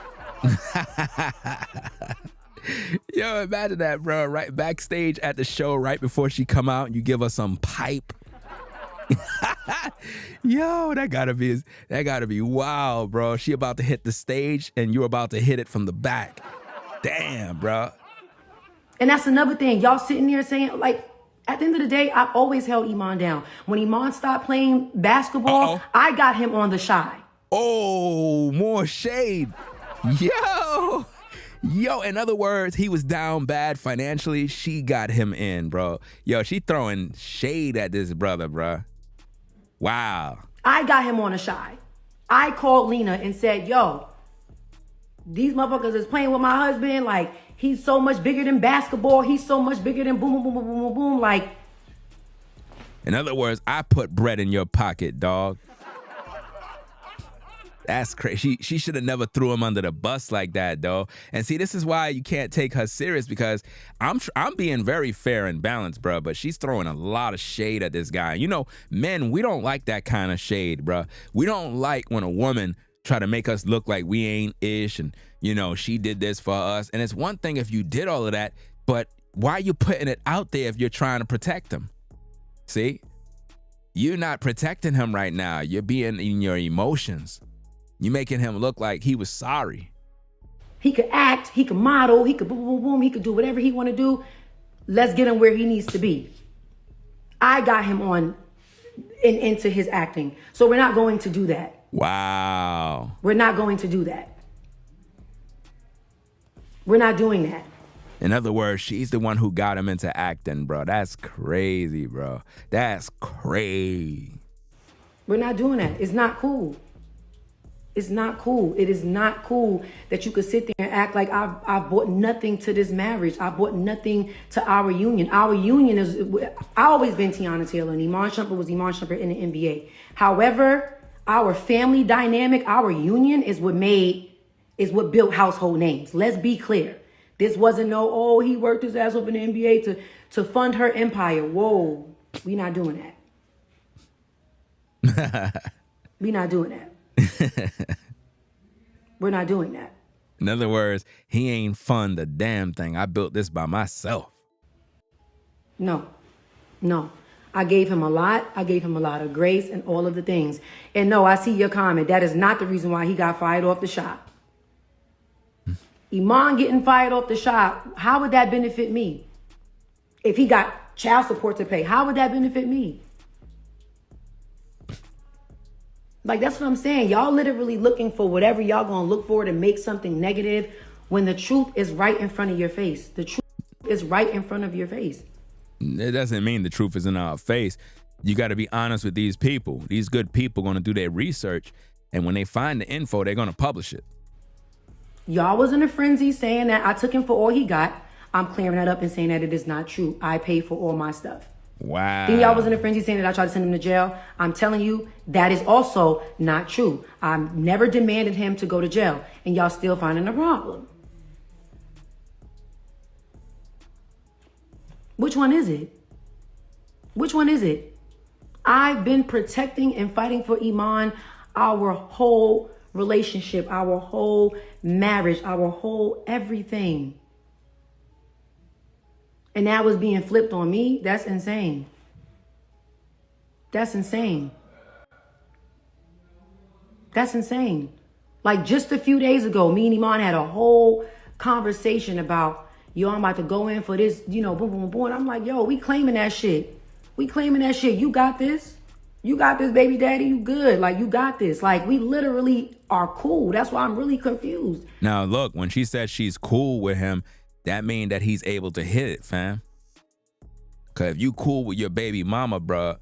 Yo, imagine that, bro. Right backstage at the show, right before she come out, you give her some pipe. Yo, that gotta be wild, bro. She about to hit the stage and you're about to hit it from the back. Damn, bro. And that's another thing. Y'all sitting there saying, like, at the end of the day, I've always held Iman down. When Iman stopped playing basketball, I got him on the shy. Oh, more shade. Yo, in other words, he was down bad financially. She got him in, bro. Yo, she throwing shade at this brother, bro. Wow. I got him on a shy. I called Lena and said, yo, these motherfuckers is playing with my husband. Like, he's so much bigger than basketball. He's so much bigger than boom, boom, boom, boom, boom, boom, boom. Like, in other words, I put bread in your pocket, dog. That's crazy. She should have never threw him under the bus like that, though. And see, this is why you can't take her serious, because I'm being very fair and balanced, bro. But she's throwing a lot of shade at this guy. You know, men, we don't like that kind of shade, bro. We don't like when a woman try to make us look like we ain't ish and, you know, she did this for us. And it's one thing if you did all of that, but why are you putting it out there if you're trying to protect him? See? You're not protecting him right now. You're being in your emotions. You're making him look like he was sorry. He could act, he could model, he could boom, boom, boom, he could do whatever he want to do. Let's get him where he needs to be. I got him on into his acting. So we're not going to do that. Wow. We're not going to do that. We're not doing that. In other words, she's the one who got him into acting, bro. That's crazy, bro. That's crazy. We're not doing that. It's not cool. It's not cool. It is not cool that you could sit there and act like I've brought nothing to this marriage. I brought nothing to our union. Our union is, I always been Teyana Taylor, and Iman Shumpert was Iman Shumpert in the NBA. However, our family dynamic, our union is what built household names. Let's be clear. This wasn't he worked his ass off in the NBA to fund her empire. Whoa, we not doing that. We're not doing that. We're not doing that. In other words, he ain't fund the damn thing. I built this by myself. No. I gave him a lot. I gave him a lot of grace and all of the things. And no, I see your comment. That is not the reason why he got fired off the shop. Iman getting fired off the shop, how would that benefit me? If he got child support to pay, how would that benefit me? Like, that's what I'm saying. Y'all literally looking for whatever y'all gonna look for to make something negative when the truth is right in front of your face. The truth is right in front of your face. It doesn't mean the truth is in our face. You got to be honest with these people. These good people going to do their research, and when they find the info, they're going to publish it. Y'all was in a frenzy saying that I took him for all he got. I'm clearing that up and saying that it is not true. I paid for all my stuff. Wow. Then y'all was in a frenzy saying that I tried to send him to jail. I'm telling you, that is also not true. I never demanded him to go to jail, and y'all still finding a problem. Which one is it? Which one is it? I've been protecting and fighting for Iman our whole relationship, our whole marriage, our whole everything. And now it's being flipped on me. That's insane. That's insane. That's insane. Like just a few days ago, me and Iman had a whole conversation about, yo, I'm about to go in for this, boom, boom, boom. And I'm like, yo, we claiming that shit. We claiming that shit. You got this. You got this, baby daddy. You good. Like, you got this. Like, we literally are cool. That's why I'm really confused. Now, look, when she said she's cool with him, that mean that he's able to hit it, fam. Because if you cool with your baby mama, bruh,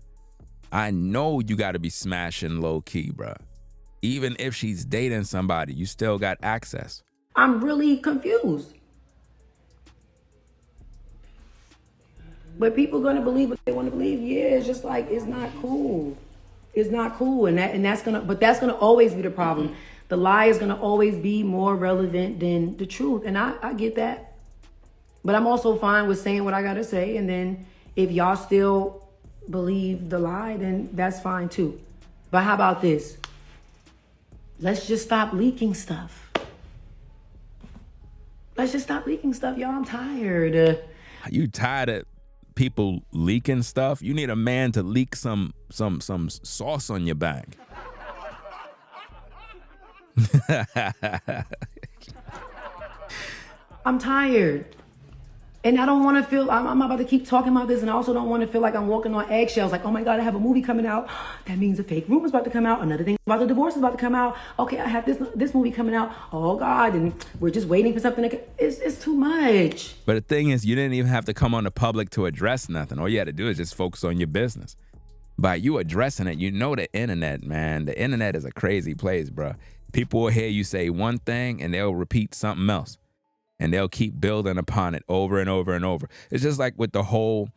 I know you got to be smashing low key, bruh. Even if she's dating somebody, you still got access. I'm really confused. But people gonna believe what they want to believe. Yeah, it's just like, it's not cool. It's not cool, and that's gonna always be the problem. The lie is gonna always be more relevant than the truth, and I get that. But I'm also fine with saying what I gotta say, and then if y'all still believe the lie, then that's fine too. But how about this? Let's just stop leaking stuff. Let's just stop leaking stuff, y'all. I'm tired. You tired of people leaking stuff? You need a man to leak some sauce on your back. I'm tired. And I don't want to feel, I'm about to keep talking about this, and I also don't want to feel like I'm walking on eggshells. Like, oh my God, I have a movie coming out. That means a fake rumor's about to come out. Another thing about the divorce is about to come out. Okay, I have this movie coming out. Oh God, and we're just waiting for something to, it's too much. But the thing is, you didn't even have to come on the public to address nothing. All you had to do is just focus on your business. By you addressing it, you know the internet, man. The internet is a crazy place, bro. People will hear you say one thing and they'll repeat something else. And they'll keep building upon it over and over and over. It's just like with the whole,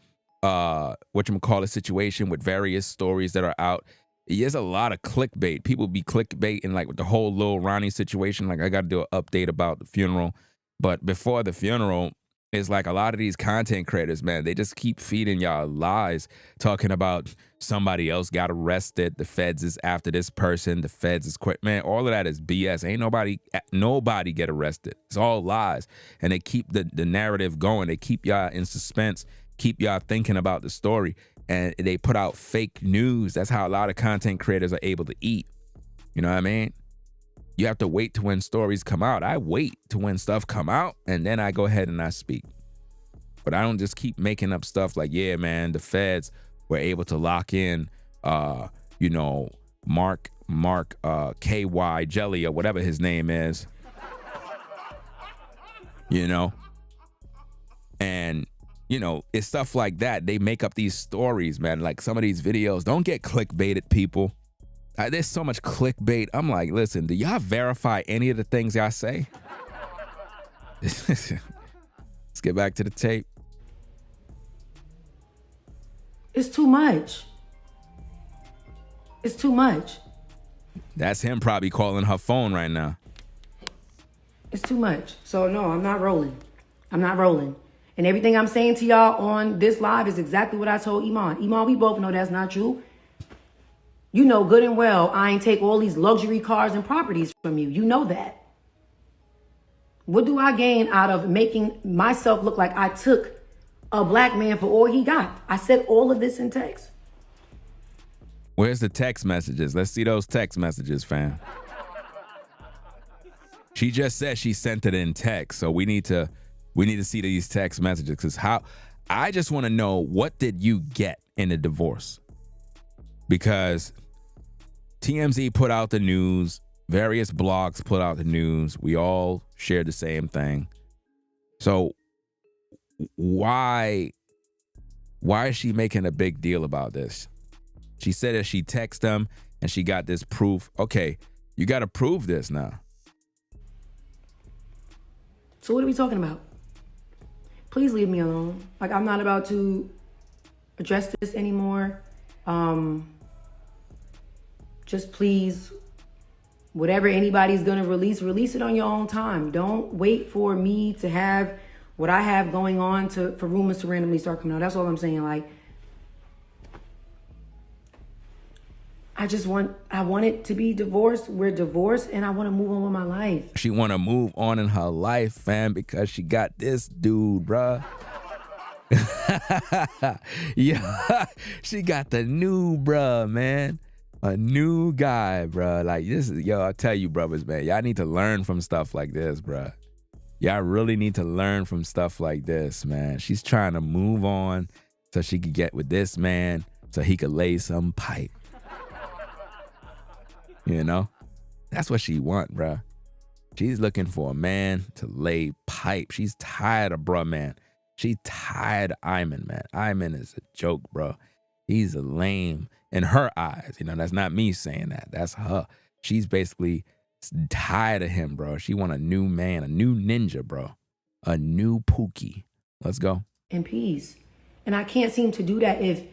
whatchamacallit situation with various stories that are out. There's a lot of clickbait. People be clickbaiting, like with the whole Lil Ronnie situation. Like, I got to do an update about the funeral. But before the funeral, it's like a lot of these content creators, man, they just keep feeding y'all lies, talking about somebody else got arrested. The feds is after this person. The feds is quit. Man, all of that is BS. Ain't nobody get arrested. It's all lies. And they keep the narrative going. They keep y'all in suspense, keep y'all thinking about the story. And they put out fake news. That's how a lot of content creators are able to eat. You know what I mean? You have to wait to when stories come out. I wait to when stuff come out, and then I go ahead and I speak. But I don't just keep making up stuff like, yeah, man, the feds were able to lock in, Mark KY Jelly or whatever his name is. And, it's stuff like that. They make up these stories, man. Like some of these videos, don't get clickbaited, people. There's so much clickbait. I'm like, listen, do y'all verify any of the things y'all say? Let's get back to the tape. It's too much. It's too much. That's him probably calling her phone right now. It's too much. So no, I'm not rolling. I'm not rolling. And everything I'm saying to y'all on this live is exactly what I told Iman. Iman, we both know that's not true. You know good and well I ain't take all these luxury cars and properties from you. You know that. What do I gain out of making myself look like I took a black man for all he got? I said all of this in text. Where's the text messages? Let's see those text messages, fam. She just said she sent it in text, so we need to see these text messages, because I just want to know, what did you get in the divorce? Because TMZ put out the news, various blogs put out the news, we all shared the same thing. So why is she making a big deal about this? She said that she texted them and she got this proof. Okay, you got to prove this now. So what are we talking about? Please leave me alone. Like, I'm not about to address this anymore. Just please, whatever anybody's gonna release it on your own time. Don't wait for me to have what I have going on for rumors to randomly start coming out. That's all I'm saying. Like, I want it to be divorced. We're divorced, and I want to move on with my life. She want to move on in her life, fam, because she got this dude, bruh. Yeah, she got the new bruh, man. A new guy, bruh. Like, this is, I tell you, brothers, man, y'all need to learn from stuff like this, bruh. Y'all really need to learn from stuff like this, man. She's trying to move on so she could get with this man so he could lay some pipe. You know? That's what she want, bruh. She's looking for a man to lay pipe. She's tired of bruh, man. She tired of Iman, man. Iman is a joke, bro. He's a lame in her eyes. You know, that's not me saying that. That's her. She's basically tired of him, bro. She want a new man, a new ninja, bro. A new Pookie. Let's go. In peace. And I can't seem to do that if...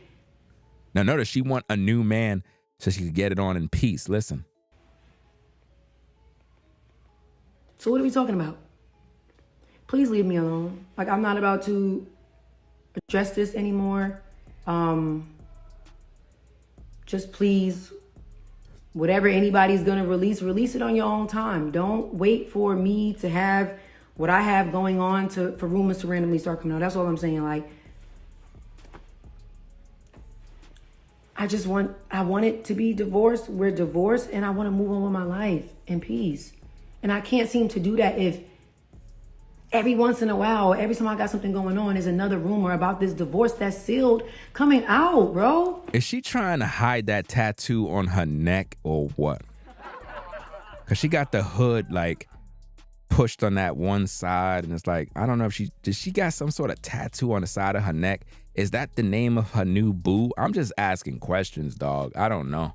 Now notice, she want a new man so she could get it on in peace. Listen. So what are we talking about? Please leave me alone. Like, I'm not about to address this anymore. Just please, whatever anybody's gonna release it on your own time. Don't wait for me to have what I have going on for rumors to randomly start coming out. That's all I'm saying. Like, I want it to be divorced. We're divorced, and I want to move on with my life in peace. And I can't seem to do that if every once in a while, every time I got something going on, is another rumor about this divorce that's sealed coming out, bro. Is she trying to hide that tattoo on her neck or what? Because she got the hood, like, pushed on that one side, and it's like, I don't know if she got some sort of tattoo on the side of her neck. Is that the name of her new boo? I'm just asking questions, dog. I don't know.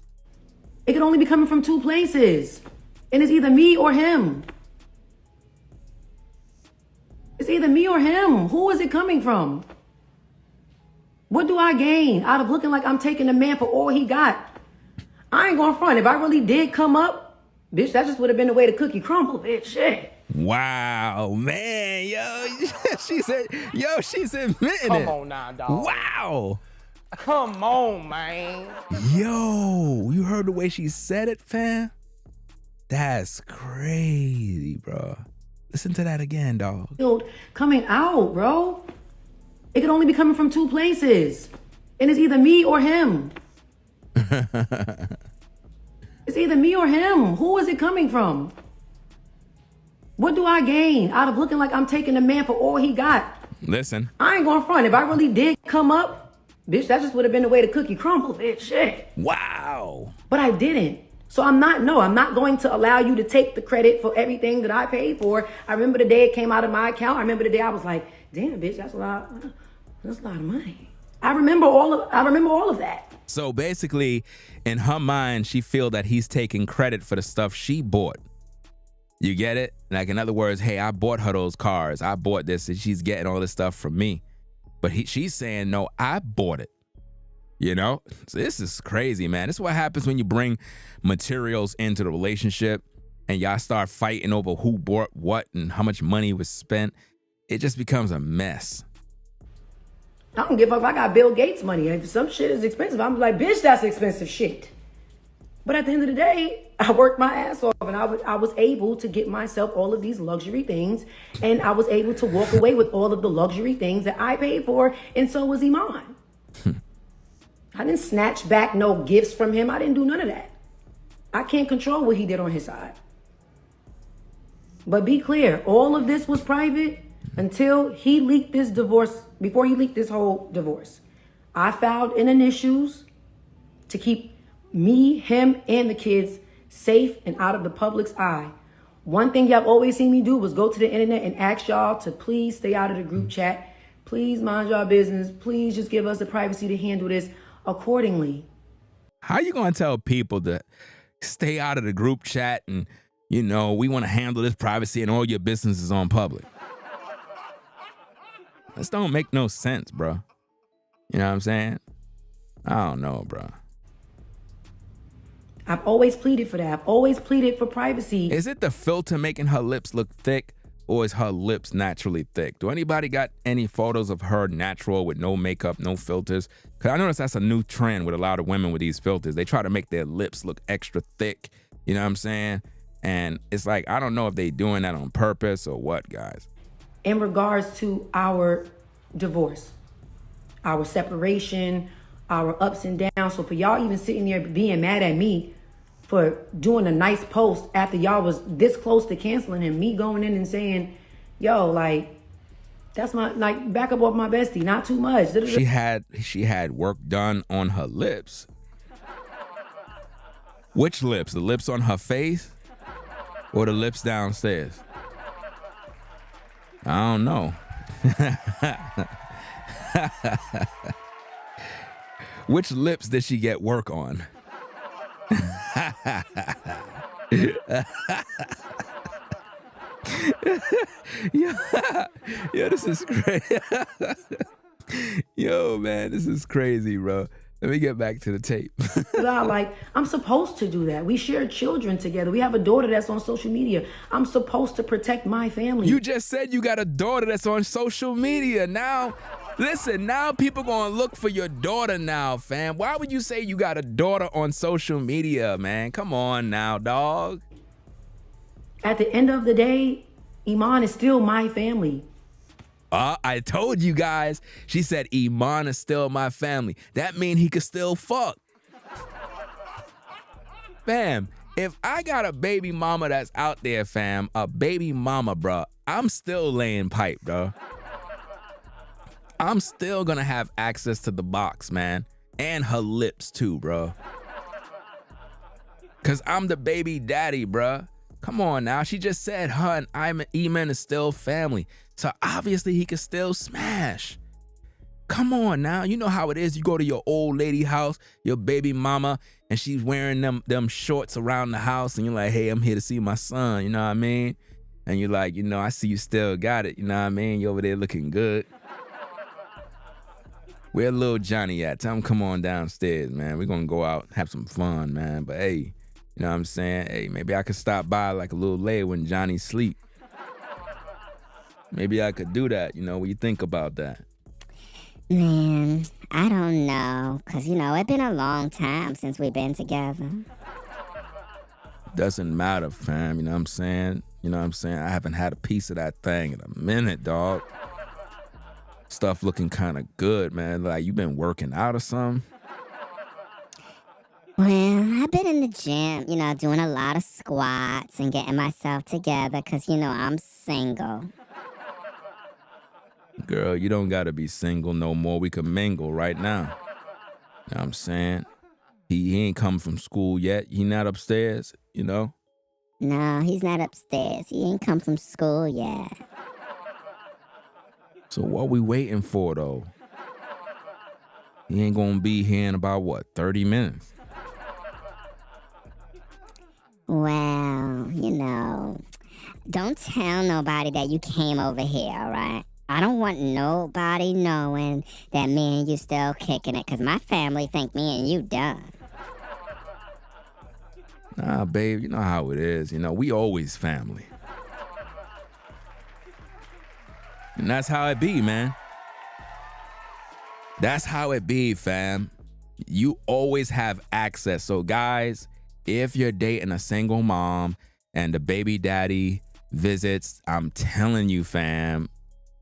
It could only be coming from two places. And it's either me or him. It's either me or him. Who is it coming from? What do I gain out of looking like I'm taking the man for all he got? I ain't gonna front. If I really did come up, bitch, that just would have been the way the cookie crumbled, bitch. Shit. Wow, man, yo, she's admitting it. Come on now, dog. Wow. Come on, man. Yo, you heard the way she said it, fam? That's crazy, bro. Listen to that again, dog. Coming out, bro. It could only be coming from two places. And it's either me or him. It's either me or him. Who is it coming from? What do I gain out of looking like I'm taking the man for all he got? Listen. I ain't gonna front. If I really did come up, bitch, that just would have been the way the cookie crumbled, bitch. Shit. Wow. But I didn't. So I'm not going to allow you to take the credit for everything that I paid for. I remember the day it came out of my account. I remember the day I was like, damn, bitch, that's a lot of money. I remember all of that. So basically, in her mind, she feel that he's taking credit for the stuff she bought. You get it? Like, in other words, hey, I bought her those cars. I bought this, and she's getting all this stuff from me. But she's saying, no, I bought it. You know? So this is crazy, man. This is what happens when you bring materials into the relationship and y'all start fighting over who bought what and how much money was spent. It just becomes a mess. I don't give a fuck if I got Bill Gates money. If some shit is expensive, I'm like, bitch, that's expensive shit. But at the end of the day, I worked my ass off, and I was able to get myself all of these luxury things, and I was able to walk away with all of the luxury things that I paid for, and so was Iman. I didn't snatch back no gifts from him. I didn't do none of that. I can't control what he did on his side. But be clear, all of this was private until he leaked this divorce, before he leaked this whole divorce. I filed in initials to keep me, him, and the kids safe and out of the public's eye. One thing y'all always seen me do was go to the internet and ask y'all to please stay out of the group chat. Please mind y'all business. Please just give us the privacy to handle this accordingly. How you gonna tell people to stay out of the group chat and, you know, we want to handle this privacy and all your business is on public? This don't make no sense, bro. You know what I'm saying? I don't know, bro. I've always pleaded for that. I've always pleaded for privacy. Is it the filter making her lips look thick, or is her lips naturally thick? Do anybody got any photos of her natural with no makeup, no filters? Because I notice that's a new trend with a lot of women with these filters. They try to make their lips look extra thick. You know what I'm saying? And it's like, I don't know if they doing that on purpose or what, guys. In regards to our divorce, our separation, our ups and downs. So for y'all even sitting there being mad at me for doing a nice post after y'all was this close to canceling him, me going in and saying, yo, like, that's my, like, back up off my bestie, not too much. She had work done on her lips. Which lips? The lips on her face or the lips downstairs? I don't know. Which lips did she get work on? Yo, this is crazy. Yo, man, this is crazy, bro. Let me get back to the tape. Like, I'm supposed to do that. We share children together. We have a daughter that's on social media. I'm supposed to protect my family. You just said you got a daughter that's on social media. Now, listen, now people gonna look for your daughter now, fam. Why would you say you got a daughter on social media, man? Come on now, dog. At the end of the day, Iman is still my family. I told you guys. She said Iman is still my family. That mean he could still fuck. Fam, if I got a baby mama that's out there, fam, a baby mama, bro, I'm still laying pipe, bro. I'm still gonna have access to the box, man. And her lips too, bro. Cause I'm the baby daddy, bro. Come on now. She just said her and Iman is still family. So obviously he could still smash. Come on now. You know how it is. You go to your old lady house, your baby mama, and she's wearing them shorts around the house, and you're like, hey, I'm here to see my son. You know what I mean? And you're like, you know, I see you still got it. You know what I mean? You over there looking good. Where little Johnny at? Tell him come on downstairs, man. We're going to go out, have some fun, man. But hey, you know what I'm saying? Hey, maybe I could stop by like a little later when Johnny sleep. Maybe I could do that, you know, what you think about that? Man, I don't know. Because, you know, it's been a long time since we've been together. Doesn't matter, fam, you know what I'm saying? You know what I'm saying? I haven't had a piece of that thing in a minute, dog. Stuff looking kind of good, man. Like, you been working out or something? Well, I've been in the gym, you know, doing a lot of squats and getting myself together because, you know, I'm single. Girl, you don't gotta be single no more. We can mingle right now. You know what I'm saying? He ain't come from school yet. He not upstairs, you know? No, he's not upstairs. He ain't come from school yet. So what we waiting for, though? He ain't gonna be here in about, what, 30 minutes? Well, you know, don't tell nobody that you came over here, all right? I don't want nobody knowing that me and you still kicking it, because my family think me and you done. Nah, babe, you know how it is. You know, we always family. And that's how it be, man. That's how it be, fam. You always have access. So, guys, if you're dating a single mom and the baby daddy visits, I'm telling you, fam,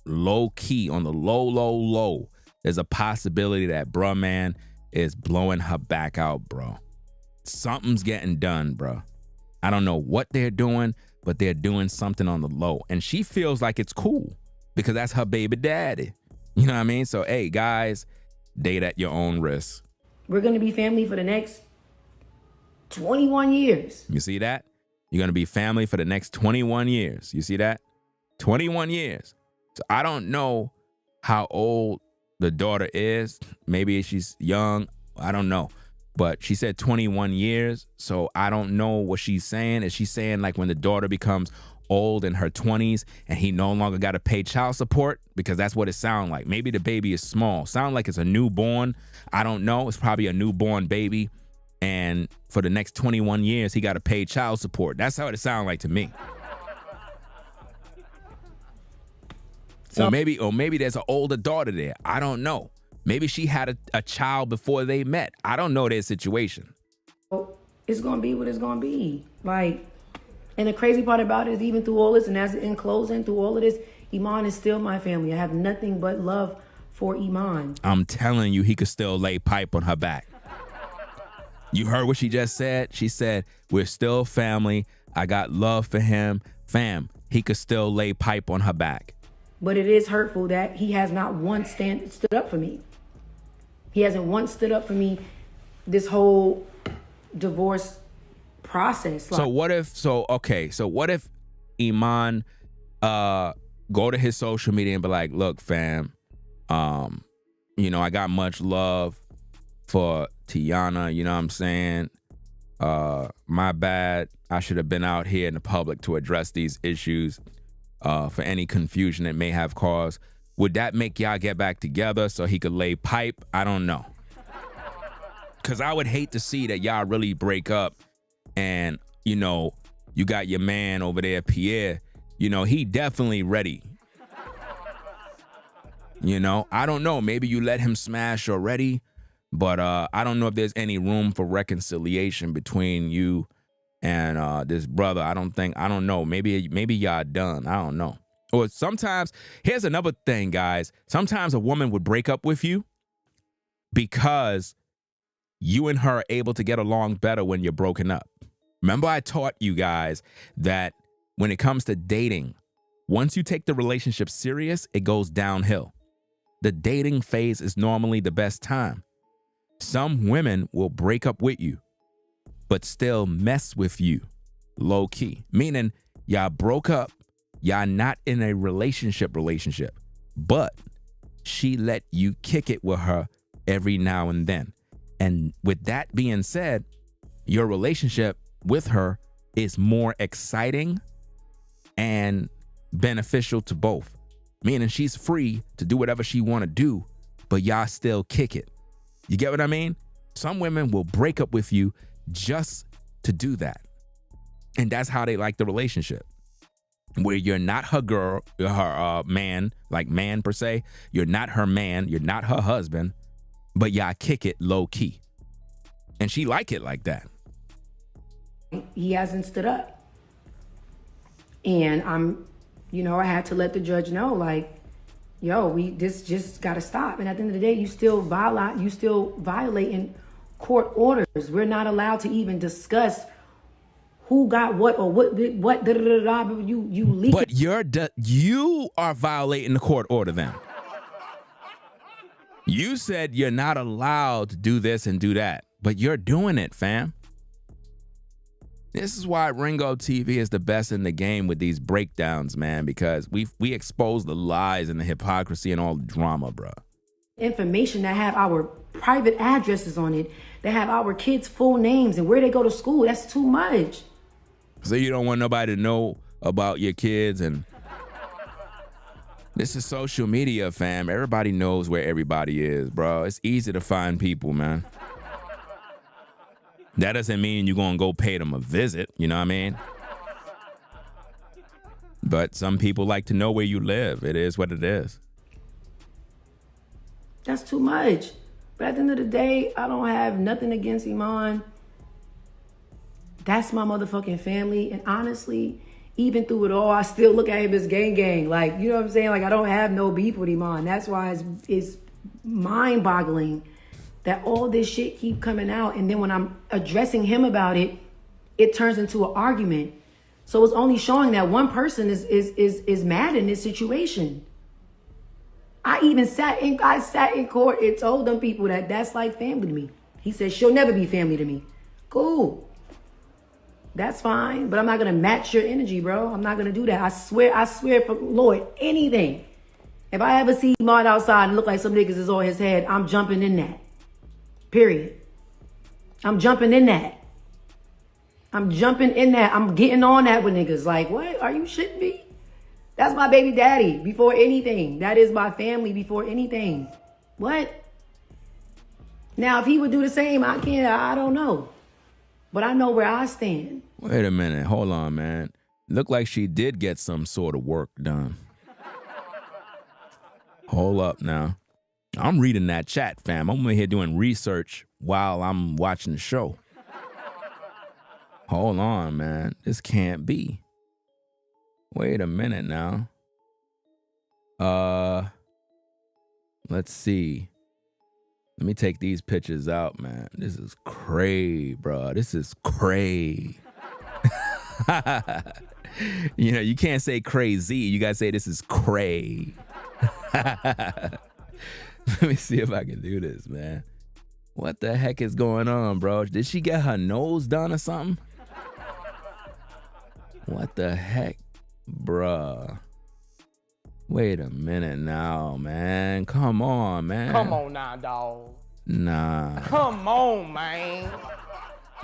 low key, on the low, there's a possibility that bruh man is blowing her back out, bro. Something's getting done, bro. I don't know what they're doing, but they're doing something on the low. And she feels like it's cool because that's her baby daddy. You know what I mean? So, hey, guys, date at your own risk. We're going to be family for the next 21 years. You see that? You're going to be family for the next 21 years. You see that? 21 years. So I don't know how old the daughter is. Maybe she's young. I don't know. But she said 21 years. So I don't know what she's saying. Is she saying like when the daughter becomes old in her 20s and he no longer got to pay child support? Because that's what it sounds like. Maybe the baby is small. Sound like it's a newborn. I don't know. It's probably a newborn baby. And for the next 21 years, he got to pay child support. That's how it sounds like to me. Or maybe there's an older daughter there. I don't know. Maybe she had a child before they met. I don't know their situation. It's going to be what it's going to be. Like, and the crazy part about it is even through all this, and as in closing, through all of this, Iman is still my family. I have nothing but love for Iman. I'm telling you, he could still lay pipe on her back. You heard what she just said? She said, we're still family. I got love for him. Fam, he could still lay pipe on her back. But it is hurtful that he has not once stood up for me. He hasn't once stood up for me this whole divorce process. So what if Iman go to his social media and be like, look, fam, I got much love for Teyana, you know what I'm saying? My bad. I should have been out here in the public to address these issues for any confusion it may have caused. Would that make y'all get back together so he could lay pipe? I don't know. Because I would hate to see that y'all really break up and, you got your man over there, Pierre, he definitely ready. I don't know. Maybe you let him smash already, but I don't know if there's any room for reconciliation between you and this brother. I don't know. Maybe y'all done. I don't know. Or sometimes, here's another thing, guys. Sometimes a woman would break up with you because you and her are able to get along better when you're broken up. Remember, I taught you guys that when it comes to dating, once you take the relationship serious, it goes downhill. The dating phase is normally the best time. Some women will break up with you, but still mess with you low key, meaning y'all broke up, y'all not in a relationship, but she let you kick it with her every now and then. And with that being said, your relationship with her is more exciting and beneficial to both, meaning she's free to do whatever she want to do, but y'all still kick it. You get what I mean? Some women will break up with you just to do that. And that's how they like the relationship. Where you're not her girl, her man, like man per se. You're not her man. You're not her husband. But y'all kick it low key. And she like it like that. He hasn't stood up. And I had to let the judge know, like, this just got to stop. And at the end of the day, you still violating court orders. We're not allowed to even discuss who got what or what da da da da. You leak. But you are violating the court order then. You said you're not allowed to do this and do that, but you're doing it, fam. This is why Ringo TV is the best in the game with these breakdowns, man, because we expose the lies and the hypocrisy and all the drama, bro. Information that have our private addresses on it, that have our kids' full names and where they go to school. That's too much. So you don't want nobody to know about your kids. And this is social media, fam. Everybody knows where everybody is, bro. It's easy to find people, man. That doesn't mean you're going to go pay them a visit, you know what I mean? But some people like to know where you live. It is what it is. That's too much. But at the end of the day, I don't have nothing against Iman. That's my motherfucking family. And honestly, even through it all, I still look at him as gang. Like, you know what I'm saying? Like, I don't have no beef with Iman. That's why it's mind-boggling that all this shit keep coming out. And then when I'm addressing him about it, it turns into an argument. So it's only showing that one person is mad in this situation. I even sat in court and told them people that that's like family to me. He said, she'll never be family to me. Cool. That's fine. But I'm not going to match your energy, bro. I'm not going to do that. I swear for Lord, anything. If I ever see Iman outside and look like some niggas is on his head, I'm jumping in that. Period. I'm jumping in that. I'm getting on that with niggas. Like, what? Are you shitting me? That's my baby daddy before anything. That is my family before anything. What? Now, if he would do the same, I don't know. But I know where I stand. Wait a minute. Hold on, man. Looked like she did get some sort of work done. Hold up now. I'm reading that chat, fam. I'm over here doing research while I'm watching the show. Hold on, man. This can't be. Wait a minute now. Let's see. Let me take these pictures out, man. This is cray, bro. This is cray. You know, you can't say crazy. You gotta say this is cray. Let me see if I can do this, man. What the heck is going on, bro? Did she get her nose done or something? What the heck, bruh? Wait a minute now, man. Come on, man. Come on now, dog. Nah. Come on, man.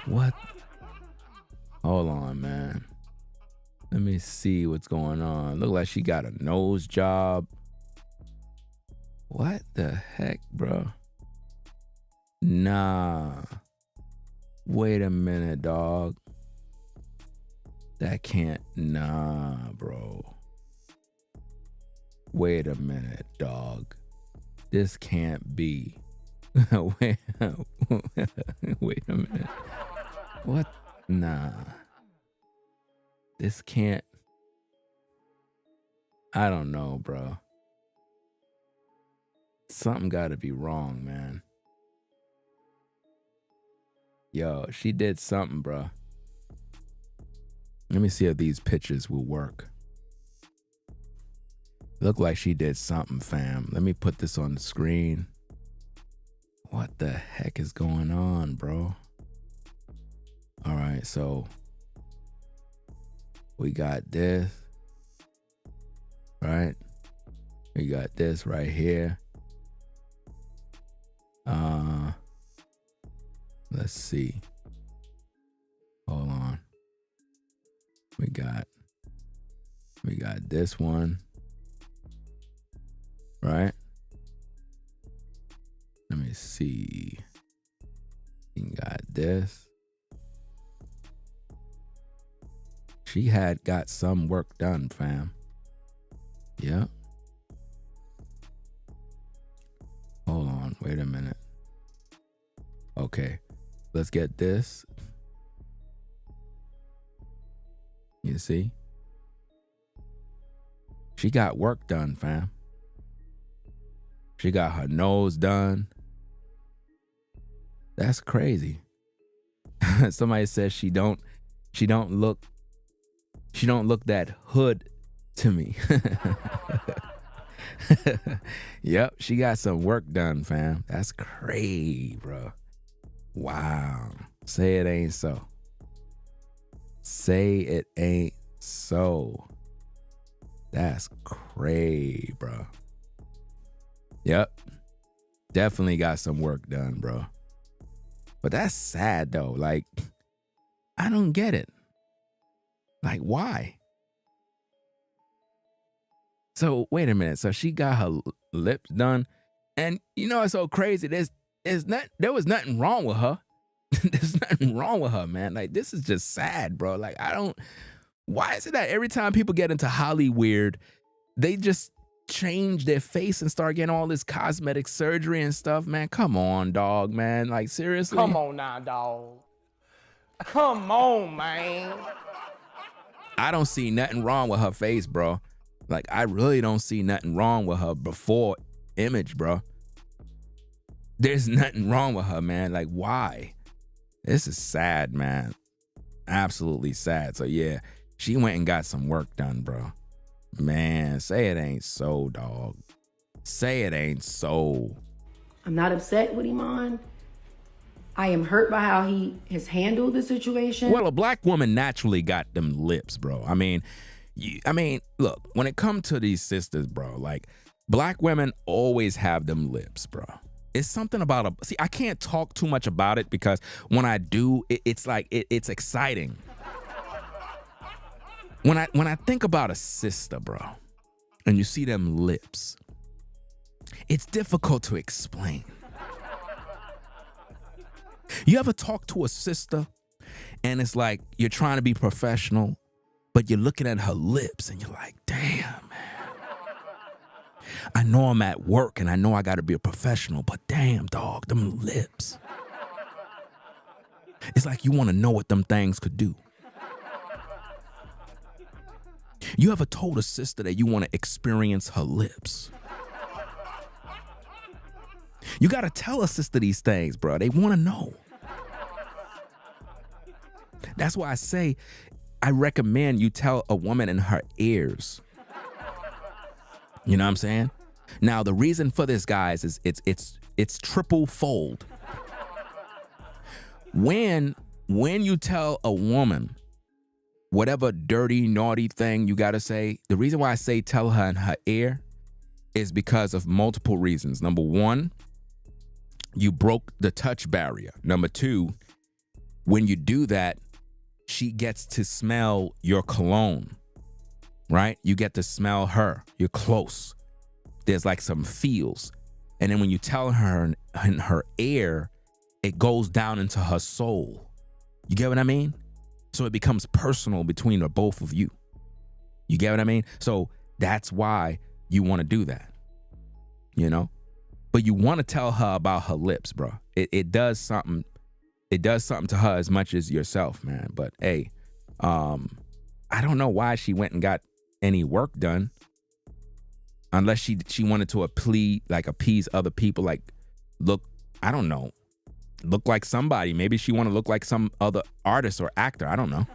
What? Hold on, man. Let me see what's going on. Look like she got a nose job. What the heck, bro? Nah. Wait a minute, dog. That can't. Nah, bro. Wait a minute, dog. This can't be. Wait a minute. What? Nah. This can't. I don't know, bro. Something gotta be wrong, man. Yo, she did something, bro. Let me see if these pictures will work. Look like she did something, fam. Let me put this on the screen. What the heck is going on, bro? All right, so we got this, right? We got this right here. Let's see. Hold on. We got this one, right? Let me see. You got this. She had got some work done, fam. Yep. Hold on, wait a minute. Okay, let's get this. You see? She got work done, fam. She got her nose done. That's crazy. Somebody says she don't look that hood to me. Yep, she got some work done, fam. That's crazy, bro. Wow. Say it ain't so. Say it ain't so. That's crazy, bro. Yep. Definitely got some work done, bro. But that's sad, though. Like, I don't get it. Like, why? So, wait a minute. So, she got her lips done. And, you know, it's so crazy. There was nothing wrong with her. There's nothing wrong with her, man. Like, this is just sad, bro. Like, why is it that every time people get into Hollyweird, they just change their face and start getting all this cosmetic surgery and stuff, man? Come on, dog, man. Like, seriously? Come on now, dog. Come on, man. I don't see nothing wrong with her face, bro. Like, I really don't see nothing wrong with her before image, bro. There's nothing wrong with her, man. Like, why? This is sad, man. Absolutely sad. So, yeah, she went and got some work done, bro. Man, say it ain't so, dog. Say it ain't so. I'm not upset with Iman. I am hurt by how he has handled the situation. Well, a black woman naturally got them lips, bro. I mean, look, when it comes to these sisters, bro, like, black women always have them lips, bro. It's something about see, I can't talk too much about it because when I do, it's like, it's exciting. When I think about a sister, bro, and you see them lips, it's difficult to explain. You ever talk to a sister and it's like you're trying to be professional, but you're looking at her lips and you're like, damn, man. I know I'm at work and I know I got to be a professional, but damn, dog, them lips. It's like you want to know what them things could do. You ever told a sister that you want to experience her lips? You got to tell a sister these things, bro. They want to know. That's why I say I recommend you tell a woman in her ears. You know what I'm saying? Now, the reason for this, guys, is it's triple fold. When you tell a woman whatever dirty, naughty thing you got to say, the reason why I say tell her in her ear is because of multiple reasons. Number one, you broke the touch barrier. Number two, when you do that, she gets to smell your cologne, right? You get to smell her. You're close. There's like some feels. And then when you tell her in her ear, it goes down into her soul. You get what I mean? So it becomes personal between the both of you. You get what I mean? So that's why you want to do that, you know? But you want to tell her about her lips, bro. It does something. It does something to her as much as yourself, man. But hey, I don't know why she went and got any work done, unless she wanted to appease other people. Like, look, I don't know, look like somebody. Maybe she want to look like some other artist or actor. I don't know.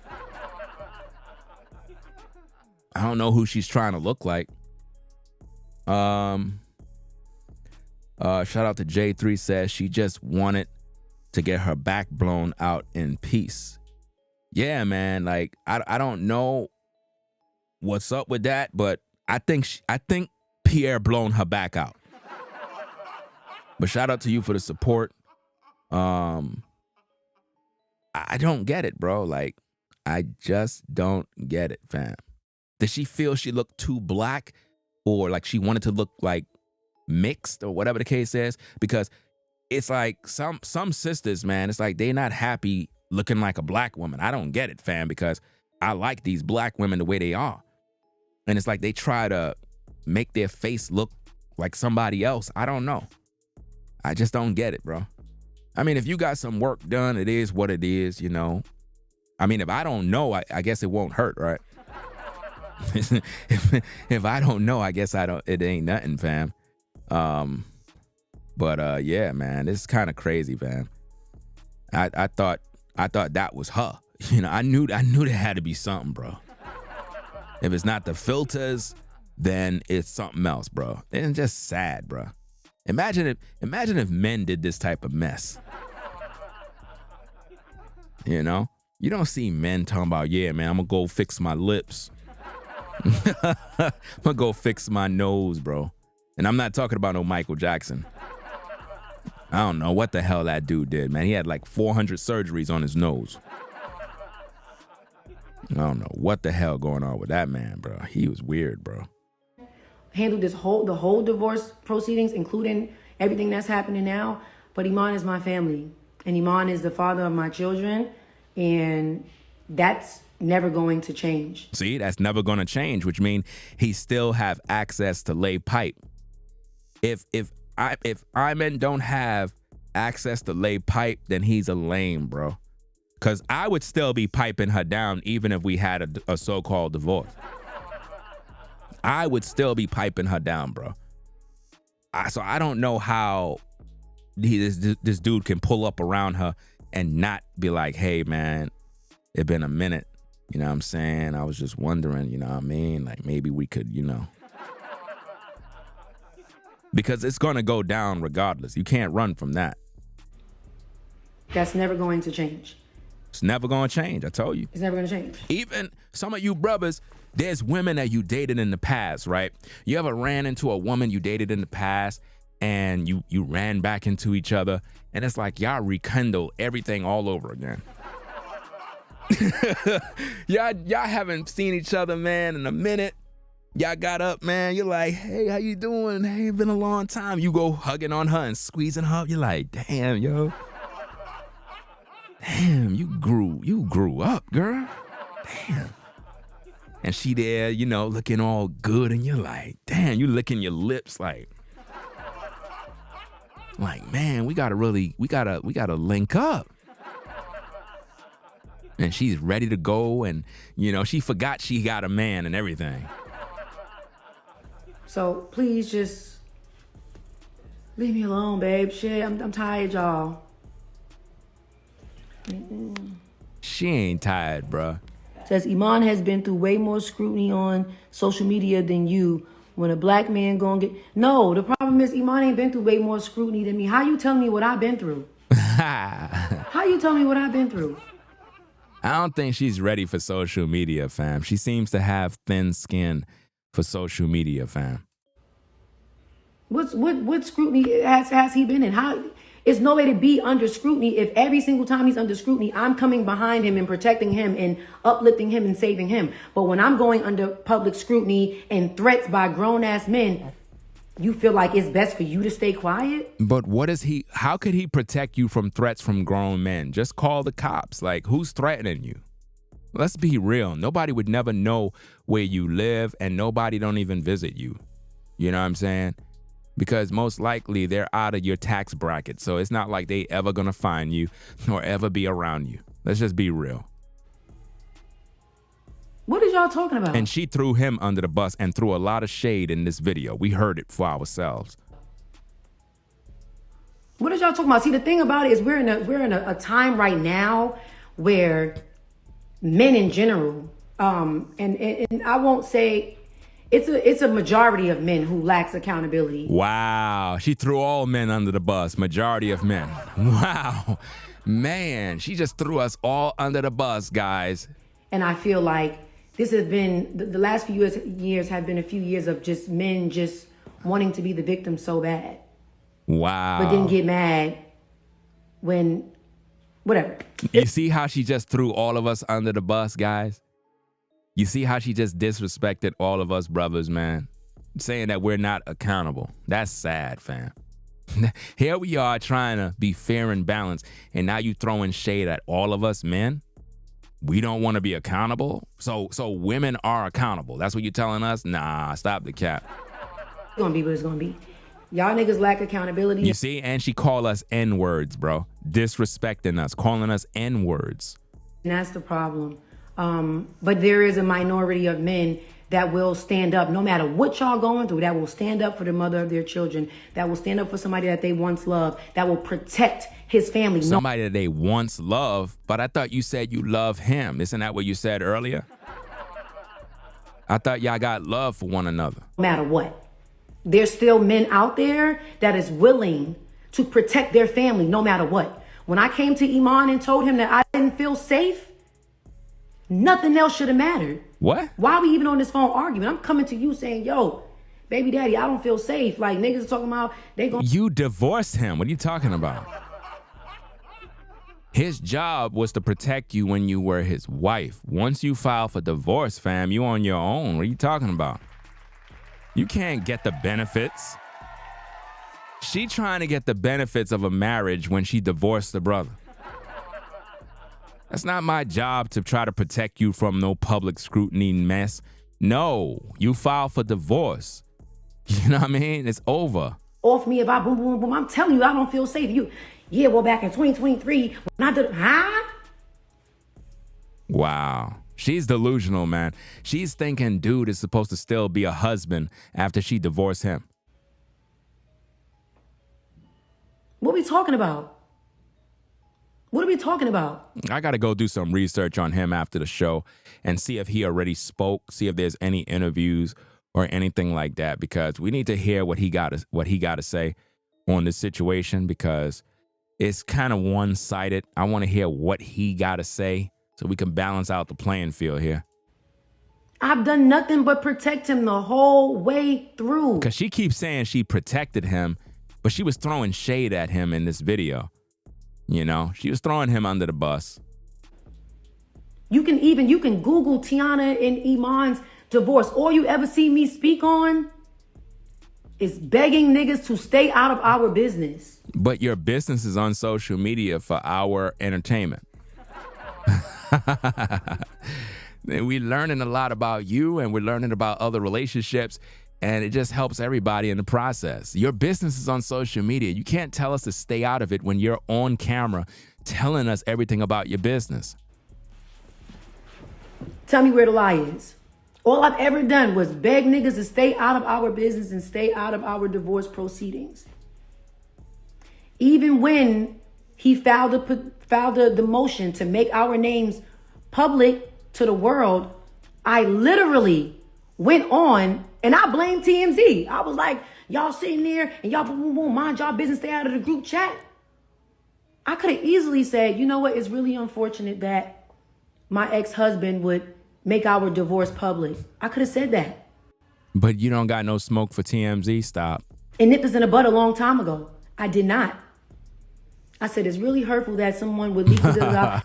I don't know who she's trying to look like. Shout out to J3 says she just wanted to get her back blown out in peace. Yeah, man. Like, I don't know what's up with that, but I think Pierre blown her back out. But shout out to you for the support. I don't get it, bro. Like, I just don't get it, fam. Did she feel she looked too black, or like she wanted to look like mixed, or whatever the case is? Because it's like some sisters, man, it's like they're not happy looking like a black woman. I don't get it, fam, because I like these black women the way they are. And it's like they try to make their face look like somebody else. I don't know. I just don't get it, bro. I mean, if you got some work done, it is what it is, you know. I mean, if I don't know, I guess it won't hurt, right? if I don't know, I guess it ain't nothing, fam. But yeah, man, it's kind of crazy, fam. I thought that was her. You know, I knew there had to be something, bro. If it's not the filters, then it's something else, bro. It's just sad, bro. Imagine if men did this type of mess. You know? You don't see men talking about, yeah, man, I'm gonna go fix my lips. I'm gonna go fix my nose, bro. And I'm not talking about no Michael Jackson. I don't know what the hell that dude did, man. He had like 400 surgeries on his nose. I don't know what the hell going on with that man, bro. He was weird, bro. Handled the whole divorce proceedings, including everything that's happening now. But Iman is my family, and Iman is the father of my children, and that's never going to change. See, that's never going to change, which means he still have access to lay pipe. If Iman don't have access to lay pipe, then he's a lame, bro. Because I would still be piping her down even if we had a so-called divorce. I would still be piping her down, bro. So I don't know how this dude can pull up around her and not be like, hey, man, it's been a minute. You know what I'm saying? I was just wondering, you know what I mean? Like maybe we could, you know. Because it's going to go down regardless. You can't run from that. That's never going to change. It's never going to change. I told you. It's never going to change. Even some of you brothers, there's women that you dated in the past, right? You ever ran into a woman you dated in the past and you ran back into each other and it's like y'all rekindle everything all over again. y'all haven't seen each other, man, in a minute. Y'all got up, man. You're like, hey, how you doing? Hey, it's been a long time. You go hugging on her and squeezing her up. You're like, damn, yo. Damn, you grew up, girl. Damn. And she there, you know, looking all good. And you're like, damn, you licking your lips like, man, we gotta link up. And she's ready to go. And, you know, she forgot she got a man and everything. So please just leave me alone, babe. Shit, I'm tired, y'all. She ain't tired, bruh. Says Iman has been through way more scrutiny on social media than you. When a black man gonna get... No, the problem is Iman ain't been through way more scrutiny than me. How you telling me what I've been through? How you telling me what I've been through? I don't think she's ready for social media, fam. She seems to have thin skin for social media, fam. What scrutiny has he been in? How... It's no way to be under scrutiny if every single time he's under scrutiny, I'm coming behind him and protecting him and uplifting him and saving him. But when I'm going under public scrutiny and threats by grown-ass men, you feel like it's best for you to stay quiet? But how could he protect you from threats from grown men? Just call the cops. Like, who's threatening you? Let's be real. Nobody would never know where you live and nobody don't even visit you. You know what I'm saying? Because most likely they're out of your tax bracket. So it's not like they ever gonna find you nor ever be around you. Let's just be real. What is y'all talking about? And she threw him under the bus and threw a lot of shade in this video. We heard it for ourselves. What is y'all talking about? See, the thing about it is we're in a time right now where men in general, and I won't say it's a majority of men who lacks accountability. Wow. She threw all men under the bus. Majority of men. Wow. Man, she just threw us all under the bus, guys. And I feel like this has been, the last few years have been a few years of just men just wanting to be the victim so bad. Wow. But then get mad when, whatever. You see how she just threw all of us under the bus, guys? You see how she just disrespected all of us brothers, man? Saying that we're not accountable. That's sad, fam. Here we are trying to be fair and balanced, and now you throwing shade at all of us men? We don't want to be accountable? So women are accountable. That's what you're telling us? Nah, stop the cap. It's gonna be what it's gonna be. Y'all niggas lack accountability. You see? And she called us N-words, bro. Disrespecting us, calling us N-words. And that's the problem. But there is a minority of men that will stand up no matter what y'all going through, that will stand up for the mother of their children, that will stand up for somebody that they once loved, that will protect his family. Somebody that they once loved, but I thought you said you love him. Isn't that what you said earlier? I thought y'all got love for one another. No matter what. There's still men out there that is willing to protect their family no matter what. When I came to Iman and told him that I didn't feel safe, nothing else should have mattered. What? Why are we even on this phone arguing? I'm coming to you saying, yo, baby daddy, I don't feel safe. Like niggas are talking about they going. You divorced him. What are you talking about? His job was to protect you when you were his wife. Once you file for divorce, fam, you on your own. What are you talking about? You can't get the benefits. She trying to get the benefits of a marriage when she divorced the brother. That's not my job to try to protect you from no public scrutiny mess. No, you file for divorce. You know what I mean? It's over. Off me if I boom, boom, boom. I'm telling you, I don't feel safe. Well, back in 2023, when I did, huh? Wow. She's delusional, man. She's thinking dude is supposed to still be a husband after she divorced him. What are we talking about? What are we talking about? I got to go do some research on him after the show and see if he already spoke, see if there's any interviews or anything like that, because we need to hear what he got to say on this situation, because it's kind of one-sided. I want to hear what he got to say so we can balance out the playing field here. I've done nothing but protect him the whole way through. Because she keeps saying she protected him, but she was throwing shade at him in this video. You know, she was throwing him under the bus. You can Google Teyana and Iman's divorce. All you ever see me speak on is begging niggas to stay out of our business. But your business is on social media for our entertainment. We're learning a lot about you, and we're learning about other relationships, and it just helps everybody in the process. Your business is on social media. You can't tell us to stay out of it when you're on camera telling us everything about your business. Tell me where the lie is. All I've ever done was beg niggas to stay out of our business and stay out of our divorce proceedings. Even when he filed the motion to make our names public to the world, I literally went on and I blamed TMZ. I was like, y'all sitting there and y'all boom, boom, boom, mind y'all business, stay out of the group chat. I could have easily said, you know what, it's really unfortunate that my ex-husband would make our divorce public. I could have said that. But you don't got no smoke for TMZ, stop. And nipped us in the butt a long time ago. I did not. I said, it's really hurtful that someone would leak this out.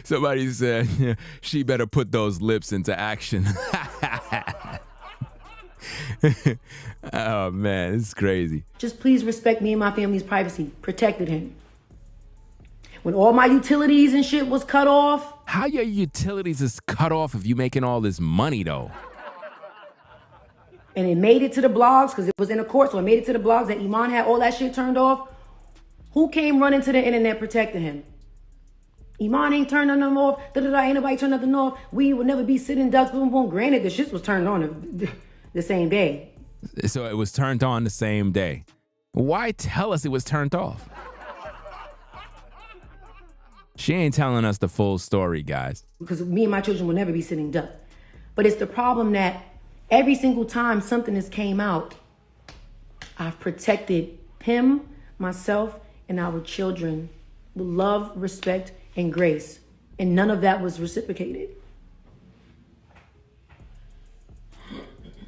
Somebody said, she better put those lips into action. Oh, man, it's crazy. Just please respect me and my family's privacy. Protected him. When all my utilities and shit was cut off. How your utilities is cut off if you making all this money, though? And it made it to the blogs because it was in the court. So it made it to the blogs that Iman had all that shit turned off. Who came running to the internet protecting him? Iman ain't turned nothing off. Ain't nobody turned nothing off. We would never be sitting ducks. Boom, boom. Granted, the shit was turned on the same day. So it was turned on the same day. Why tell us it was turned off? She ain't telling us the full story, guys. Because me and my children will never be sitting duck. But it's the problem that every single time something has came out, I've protected him, myself, and our children with love, respect, and grace. And none of that was reciprocated.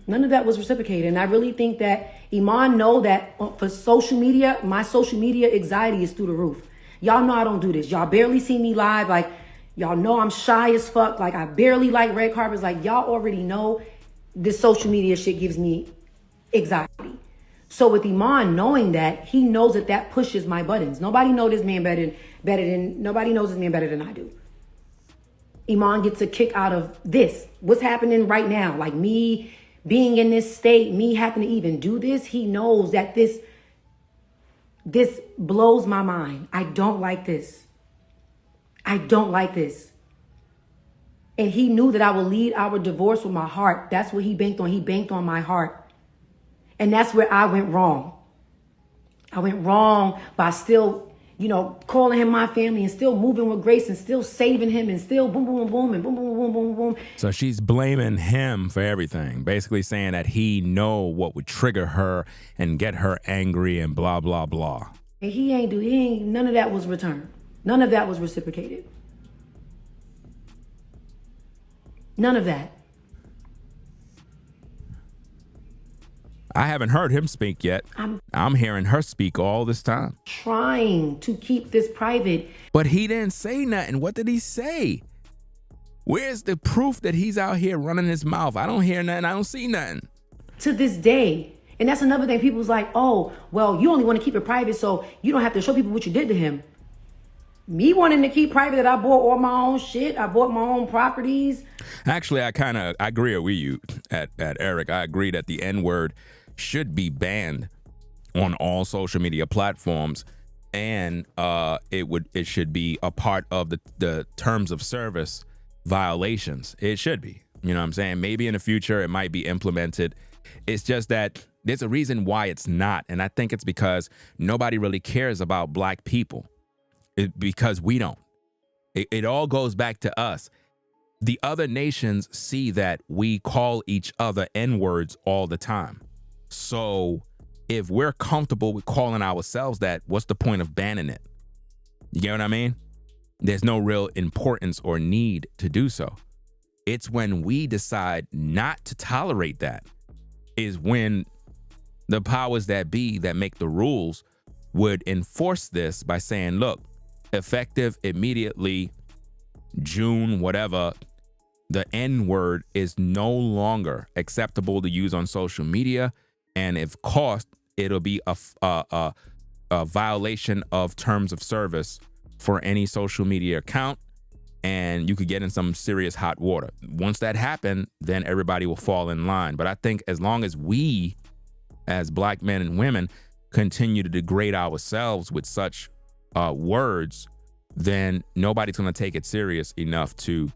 None of that was reciprocated. And I really think that Iman know that for social media, my social media anxiety is through the roof. Y'all know I don't do this. Y'all barely see me live. Like, y'all know I'm shy as fuck. Like, I barely like red carpets. Like, y'all already know this social media shit gives me anxiety. So with Iman knowing that, he knows that pushes my buttons. Nobody knows this man better than I do. Iman gets a kick out of this. What's happening right now? Like me being in this state, me having to even do this. He knows that this blows my mind. I don't like this. I don't like this. And he knew that I would lead our divorce with my heart. That's what he banked on. He banked on my heart. And that's where I went wrong. I went wrong by still, calling him my family and still moving with grace and still saving him and still boom, boom, boom, and boom, boom, boom, boom, boom. So she's blaming him for everything, basically saying that he know what would trigger her and get her angry and blah, blah, blah. And none of that was returned. None of that was reciprocated. None of that. I haven't heard him speak yet. I'm hearing her speak all this time. Trying to keep this private. But he didn't say nothing. What did he say? Where's the proof that he's out here running his mouth? I don't hear nothing. I don't see nothing. To this day. And that's another thing. People's like, oh, well, you only want to keep it private so you don't have to show people what you did to him. Me wanting to keep private that I bought all my own shit. I bought my own properties. Actually, I agree with you at Eric. I agree that the N-word should be banned on all social media platforms. and it should be a part of the terms of service violations. It should be. You know what I'm saying? Maybe in the future it might be implemented. It's just that there's a reason why it's not, and I think it's because nobody really cares about black people. Because we don't. It all goes back to us. The other nations see that we call each other N-words all the time. So if we're comfortable with calling ourselves that, what's the point of banning it? You get what I mean? There's no real importance or need to do so. It's when we decide not to tolerate that is when the powers that be that make the rules would enforce this by saying, look, effective immediately, June, whatever, the N-word is no longer acceptable to use on social media. And if caught, it'll be a violation of terms of service for any social media account. And you could get in some serious hot water. Once that happened, then everybody will fall in line. But I think as long as we, as black men and women, continue to degrade ourselves with such words, then nobody's going to take it serious enough to,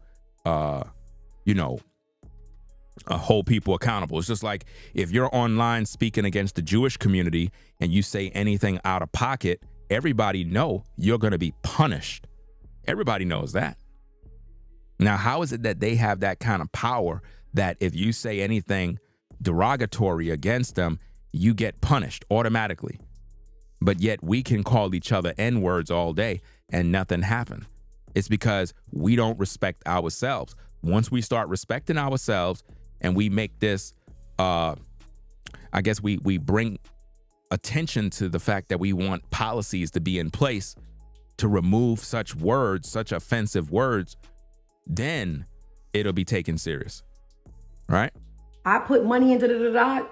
hold people accountable. It's just like if you're online speaking against the Jewish community and you say anything out of pocket, everybody know you're going to be punished. Everybody knows that. Now, how is it that they have that kind of power that if you say anything derogatory against them, you get punished automatically? But yet we can call each other N-words all day and nothing happened. It's because we don't respect ourselves. Once we start respecting ourselves and we make this, I guess we bring attention to the fact that we want policies to be in place to remove such words, such offensive words, then it'll be taken serious, right? I put money into the dot.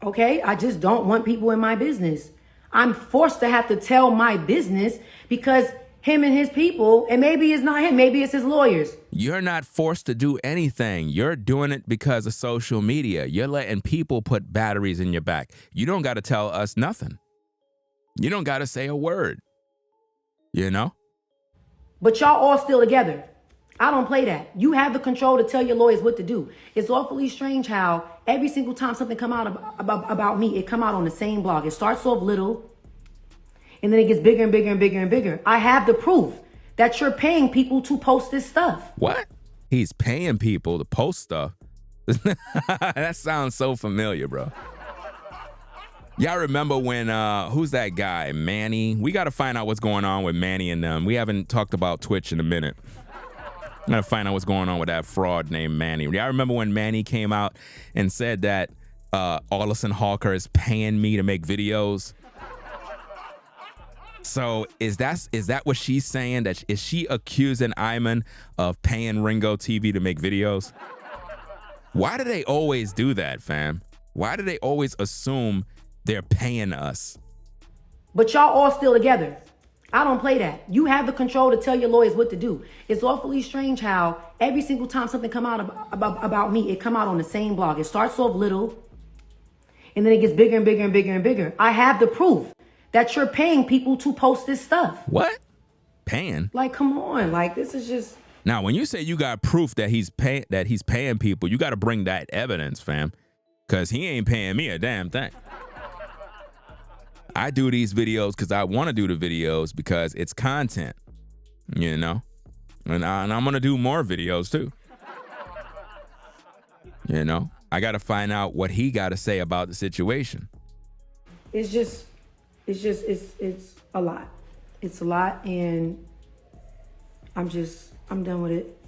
Okay, I just don't want people in my business. I'm forced to have to tell my business because him and his people, and maybe it's not him, maybe it's his lawyers. You're not forced to do anything. You're doing it because of social media. You're letting people put batteries in your back. You don't got to tell us nothing. You don't got to say a word, you know? But y'all all still together. I don't play that. You have the control to tell your lawyers what to do. It's awfully strange how every single time something come out about me, it come out on the same blog. It starts off little, and then it gets bigger and bigger and bigger and bigger. I have the proof that you're paying people to post this stuff. What? He's paying people to post stuff? That sounds so familiar, bro. Y'all remember when, who's that guy, Manny? We got to find out what's going on with Manny and them. We haven't talked about Twitch in a minute. I'm going to find out what's going on with that fraud named Manny. Y'all remember when Manny came out and said that Alison Hawker is paying me to make videos? So is that what she's saying? That is she accusing Iman of paying Ringo TV to make videos? Why do they always do that, fam? Why do they always assume they're paying us? But y'all all still together. I don't play that. You have the control to tell your lawyers what to do. It's awfully strange how every single time something come out about me, it come out on the same blog. It starts off little, and then it gets bigger and bigger and bigger and bigger. I have the proof that you're paying people to post this stuff. What? Paying? Like, come on. Like, this is just... Now, when you say you got proof that he's paying people, you got to bring that evidence, fam, because he ain't paying me a damn thing. I do these videos because I want to do the videos because it's content, you know, and I'm going to do more videos too. You know, I got to find out what he got to say about the situation. It's a lot. It's a lot. And I'm done with it.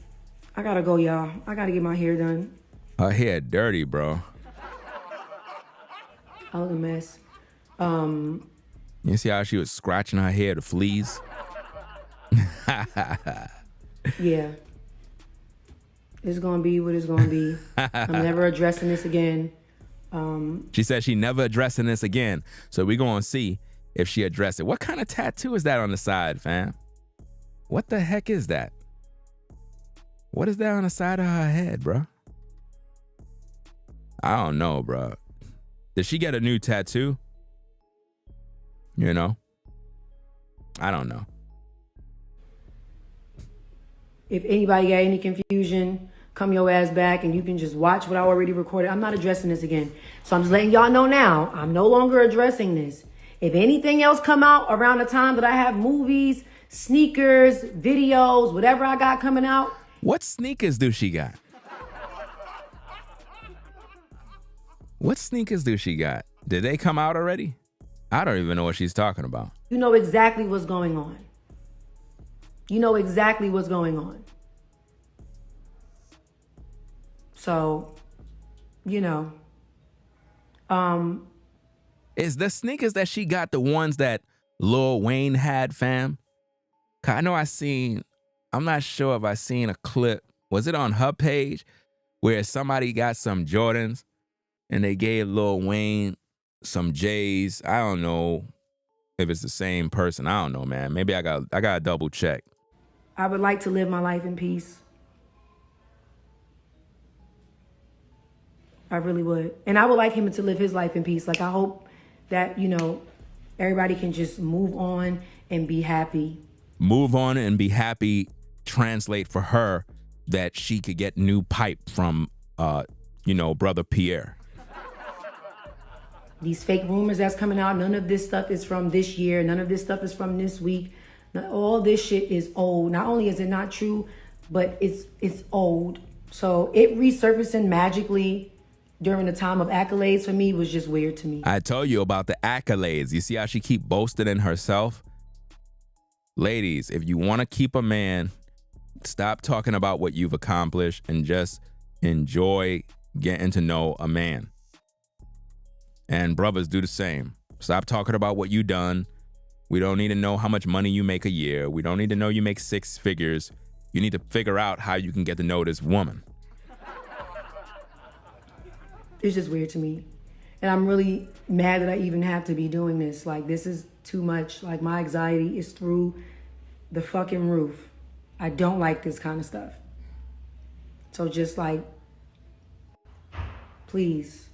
I got to go, y'all. I got to get my hair done. Her hair dirty, bro. I was a mess. You see how she was scratching her hair to fleas? Yeah. It's going to be what it's going to be. I'm never addressing this again. She said she never addressing this again. So we're going to see if she addressed it. What kind of tattoo is that on the side, fam? What the heck is that? What is that on the side of her head, bro? I don't know, bro. Did she get a new tattoo? You know? I don't know. If anybody got any confusion, come your ass back and you can just watch what I already recorded. I'm not addressing this again. So I'm just letting y'all know now, I'm no longer addressing this. If anything else come out around the time that I have movies, sneakers, videos, whatever I got coming out. What sneakers do she got? What sneakers do she got? Did they come out already? I don't even know what she's talking about. You know exactly what's going on. You know exactly what's going on. So, you know. Is the sneakers that she got the ones that Lil Wayne had, fam? 'Cause I know I'm not sure if I seen a clip. Was it on her page where somebody got some Jordans and they gave Lil Wayne some J's? I don't know if it's the same person. I don't know, man. Maybe I got to double check. I would like to live my life in peace. I really would. And I would like him to live his life in peace. Like, I hope that, you know, everybody can just move on and be happy. Move on and be happy. Translate for her that she could get new pipe from, brother Pierre. These fake rumors that's coming out, none of this stuff is from this year. None of this stuff is from this week. All this shit is old. Not only is it not true, but it's old. So it resurfacing magically during the time of accolades for me was just weird to me. I told you about the accolades. You see how she keep boasting in herself? Ladies, if you want to keep a man, stop talking about what you've accomplished and just enjoy getting to know a man. And brothers, do the same. Stop talking about what you done. We don't need to know how much money you make a year. We don't need to know you make 6 figures. You need to figure out how you can get to know this woman. It's just weird to me. And I'm really mad that I even have to be doing this. Like, this is too much. Like, my anxiety is through the fucking roof. I don't like this kind of stuff. So just like, please,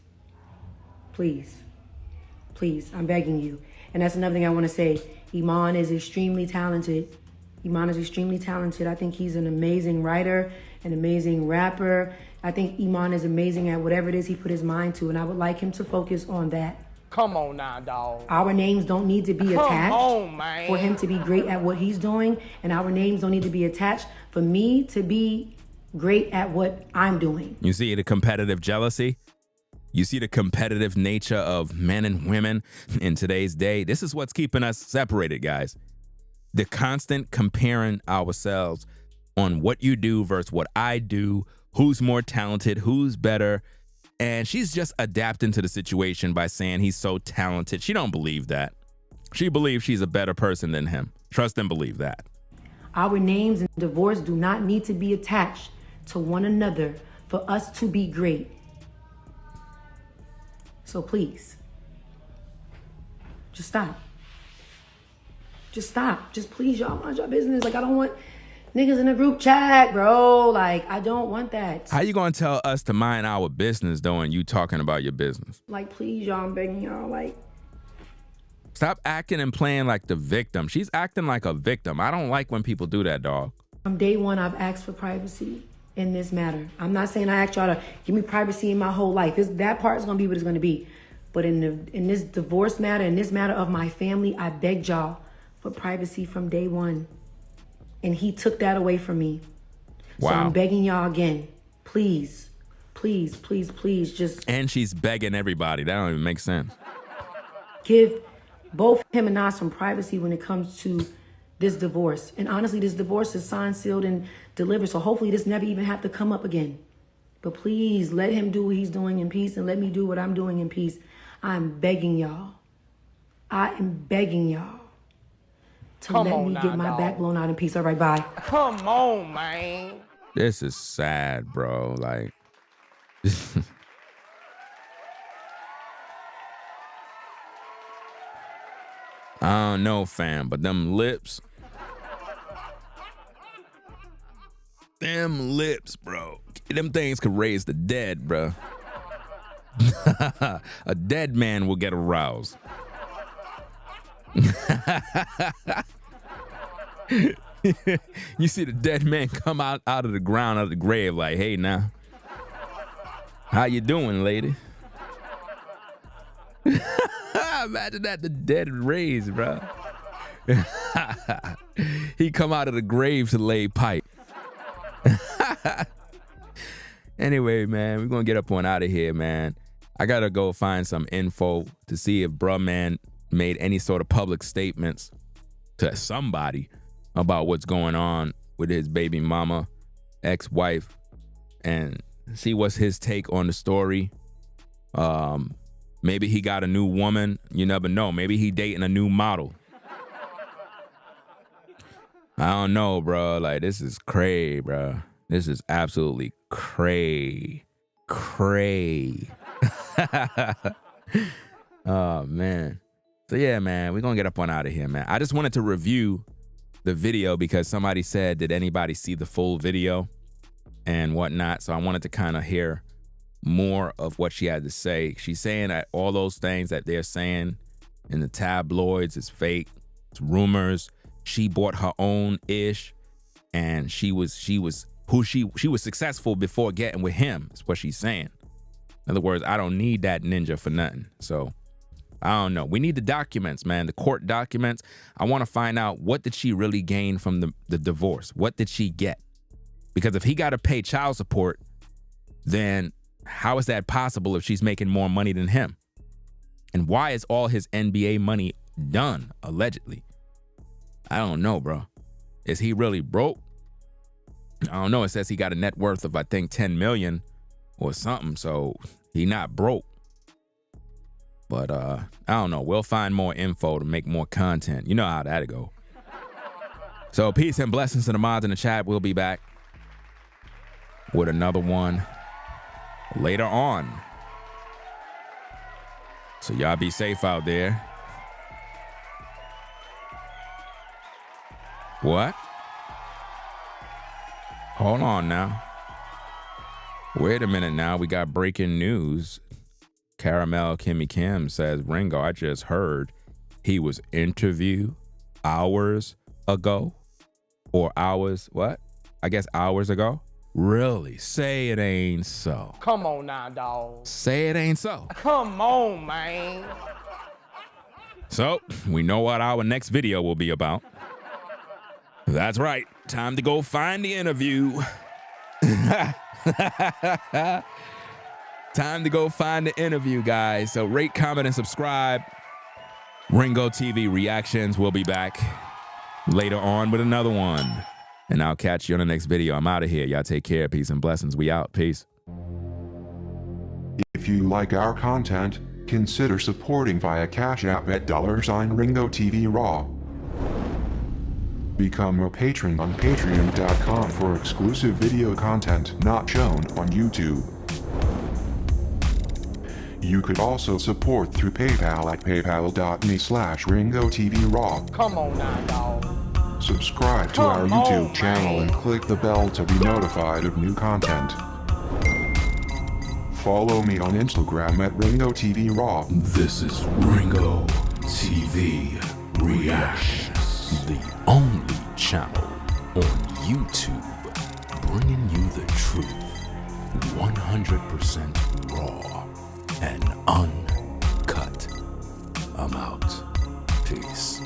I'm begging you. And that's another thing I want to say. Iman is extremely talented. I think he's an amazing writer, an amazing rapper. I think Iman is amazing at whatever it is he put his mind to, and I would like him to focus on that. Come on now, dog. Our names don't need to be attached on, man. for him to be great at what he's doing, and our names don't need to be attached for me to be great at what I'm doing. You see the competitive jealousy? You see the competitive nature of men and women in today's day? This is what's keeping us separated, guys. The constant comparing ourselves on what you do versus what I do, who's more talented, who's better. And she's just adapting to the situation by saying he's so talented. She don't believe that. She believes she's a better person than him. Trust and believe that. Our names in divorce do not need to be attached to one another for us to be great. So please, just stop. Just please, y'all mind your business. Like, I don't want niggas in a group chat, bro. Like, I don't want that. How you gonna tell us to mind our business though and you talking about your business? Like, please, y'all, I'm begging y'all. Like, stop acting and playing like the victim. She's acting like a victim. I don't like when people do that, dog. From day one, I've asked for privacy in this matter. I'm not saying I asked y'all to give me privacy in my whole life. That part is gonna be what it's gonna be. But in this divorce matter, in this matter of my family, I begged y'all for privacy from day one. And he took that away from me. Wow. So I'm begging y'all again, please, just... And she's begging everybody. That don't even make sense. Give both him and Nas some privacy when it comes to this divorce. And honestly, this divorce is signed, sealed, and delivered. So hopefully this never even have to come up again. But please, let him do what he's doing in peace and let me do what I'm doing in peace. I'm begging y'all. I am begging y'all to let me get my back blown out in peace. All right, bye. Come on, man. This is sad, bro. Like, I don't know, fam, but them lips, bro. Them things could raise the dead, bro. A dead man will get aroused. You see the dead man come out of the ground, out of the grave, like, hey, now, how you doing, lady? Imagine that, the dead raised, bro. He come out of the grave to lay pipe. Anyway, man, we're going to get up on out of here, man. I got to go find some info to see if bruh man made any sort of public statements to somebody about what's going on with his baby mama, ex-wife, and see what's his take on the story. Maybe he got a new woman. You never know. Maybe he dating a new model. I don't know, bro. Like, this is cray, bro. This is absolutely cray. Oh, man. So, yeah, man, we're going to get up on out of here, man. I just wanted to review the video because somebody said, did anybody see the full video and whatnot? So I wanted to kind of hear more of what she had to say. She's saying that all those things that they're saying in the tabloids is fake. It's rumors. She bought her own ish, and she was successful before getting with him. Is what she's saying. In other words, I don't need that ninja for nothing. So I don't know. We need the documents, man. The court documents. I want to find out, what did she really gain from the divorce? What did she get? Because if he got to pay child support, then how is that possible if she's making more money than him? And why is all his NBA money done, allegedly? I don't know, bro. Is he really broke? I don't know. It says he got a net worth of, I think, 10 million or something. So he not broke. But I don't know. We'll find more info to make more content. You know how that'll go. So peace and blessings to the mods in the chat. We'll be back with another one later on. So y'all be safe out there. What? Hold on now. Wait a minute now. We got breaking news. Caramel Kimmy Kim says, Ringo, I just heard he was interviewed hours ago. Or hours, what? I guess hours ago. Really? Say it ain't so. Come on now, dog. Say it ain't so. Come on, man. So, we know what our next video will be about. That's right. Time to go find the interview. Time to go find the interview, guys. So rate, comment, and subscribe. Ringo TV Reactions. We'll be back later on with another one. And I'll catch you on the next video. I'm out of here. Y'all take care. Peace and blessings. We out. Peace. If you like our content, consider supporting via Cash App at $Ringo TV Raw. Become a patron on patreon.com for exclusive video content not shown on YouTube. You could also support through PayPal at paypal.me/Ringo TV Raw. Come on now, dog. Subscribe to our YouTube channel and click the bell to be notified of new content. Follow me on Instagram at Ringo TV Raw. This is Ringo TV Reactions, the only channel on YouTube bringing you the truth 100% raw and uncut. I'm out. Peace.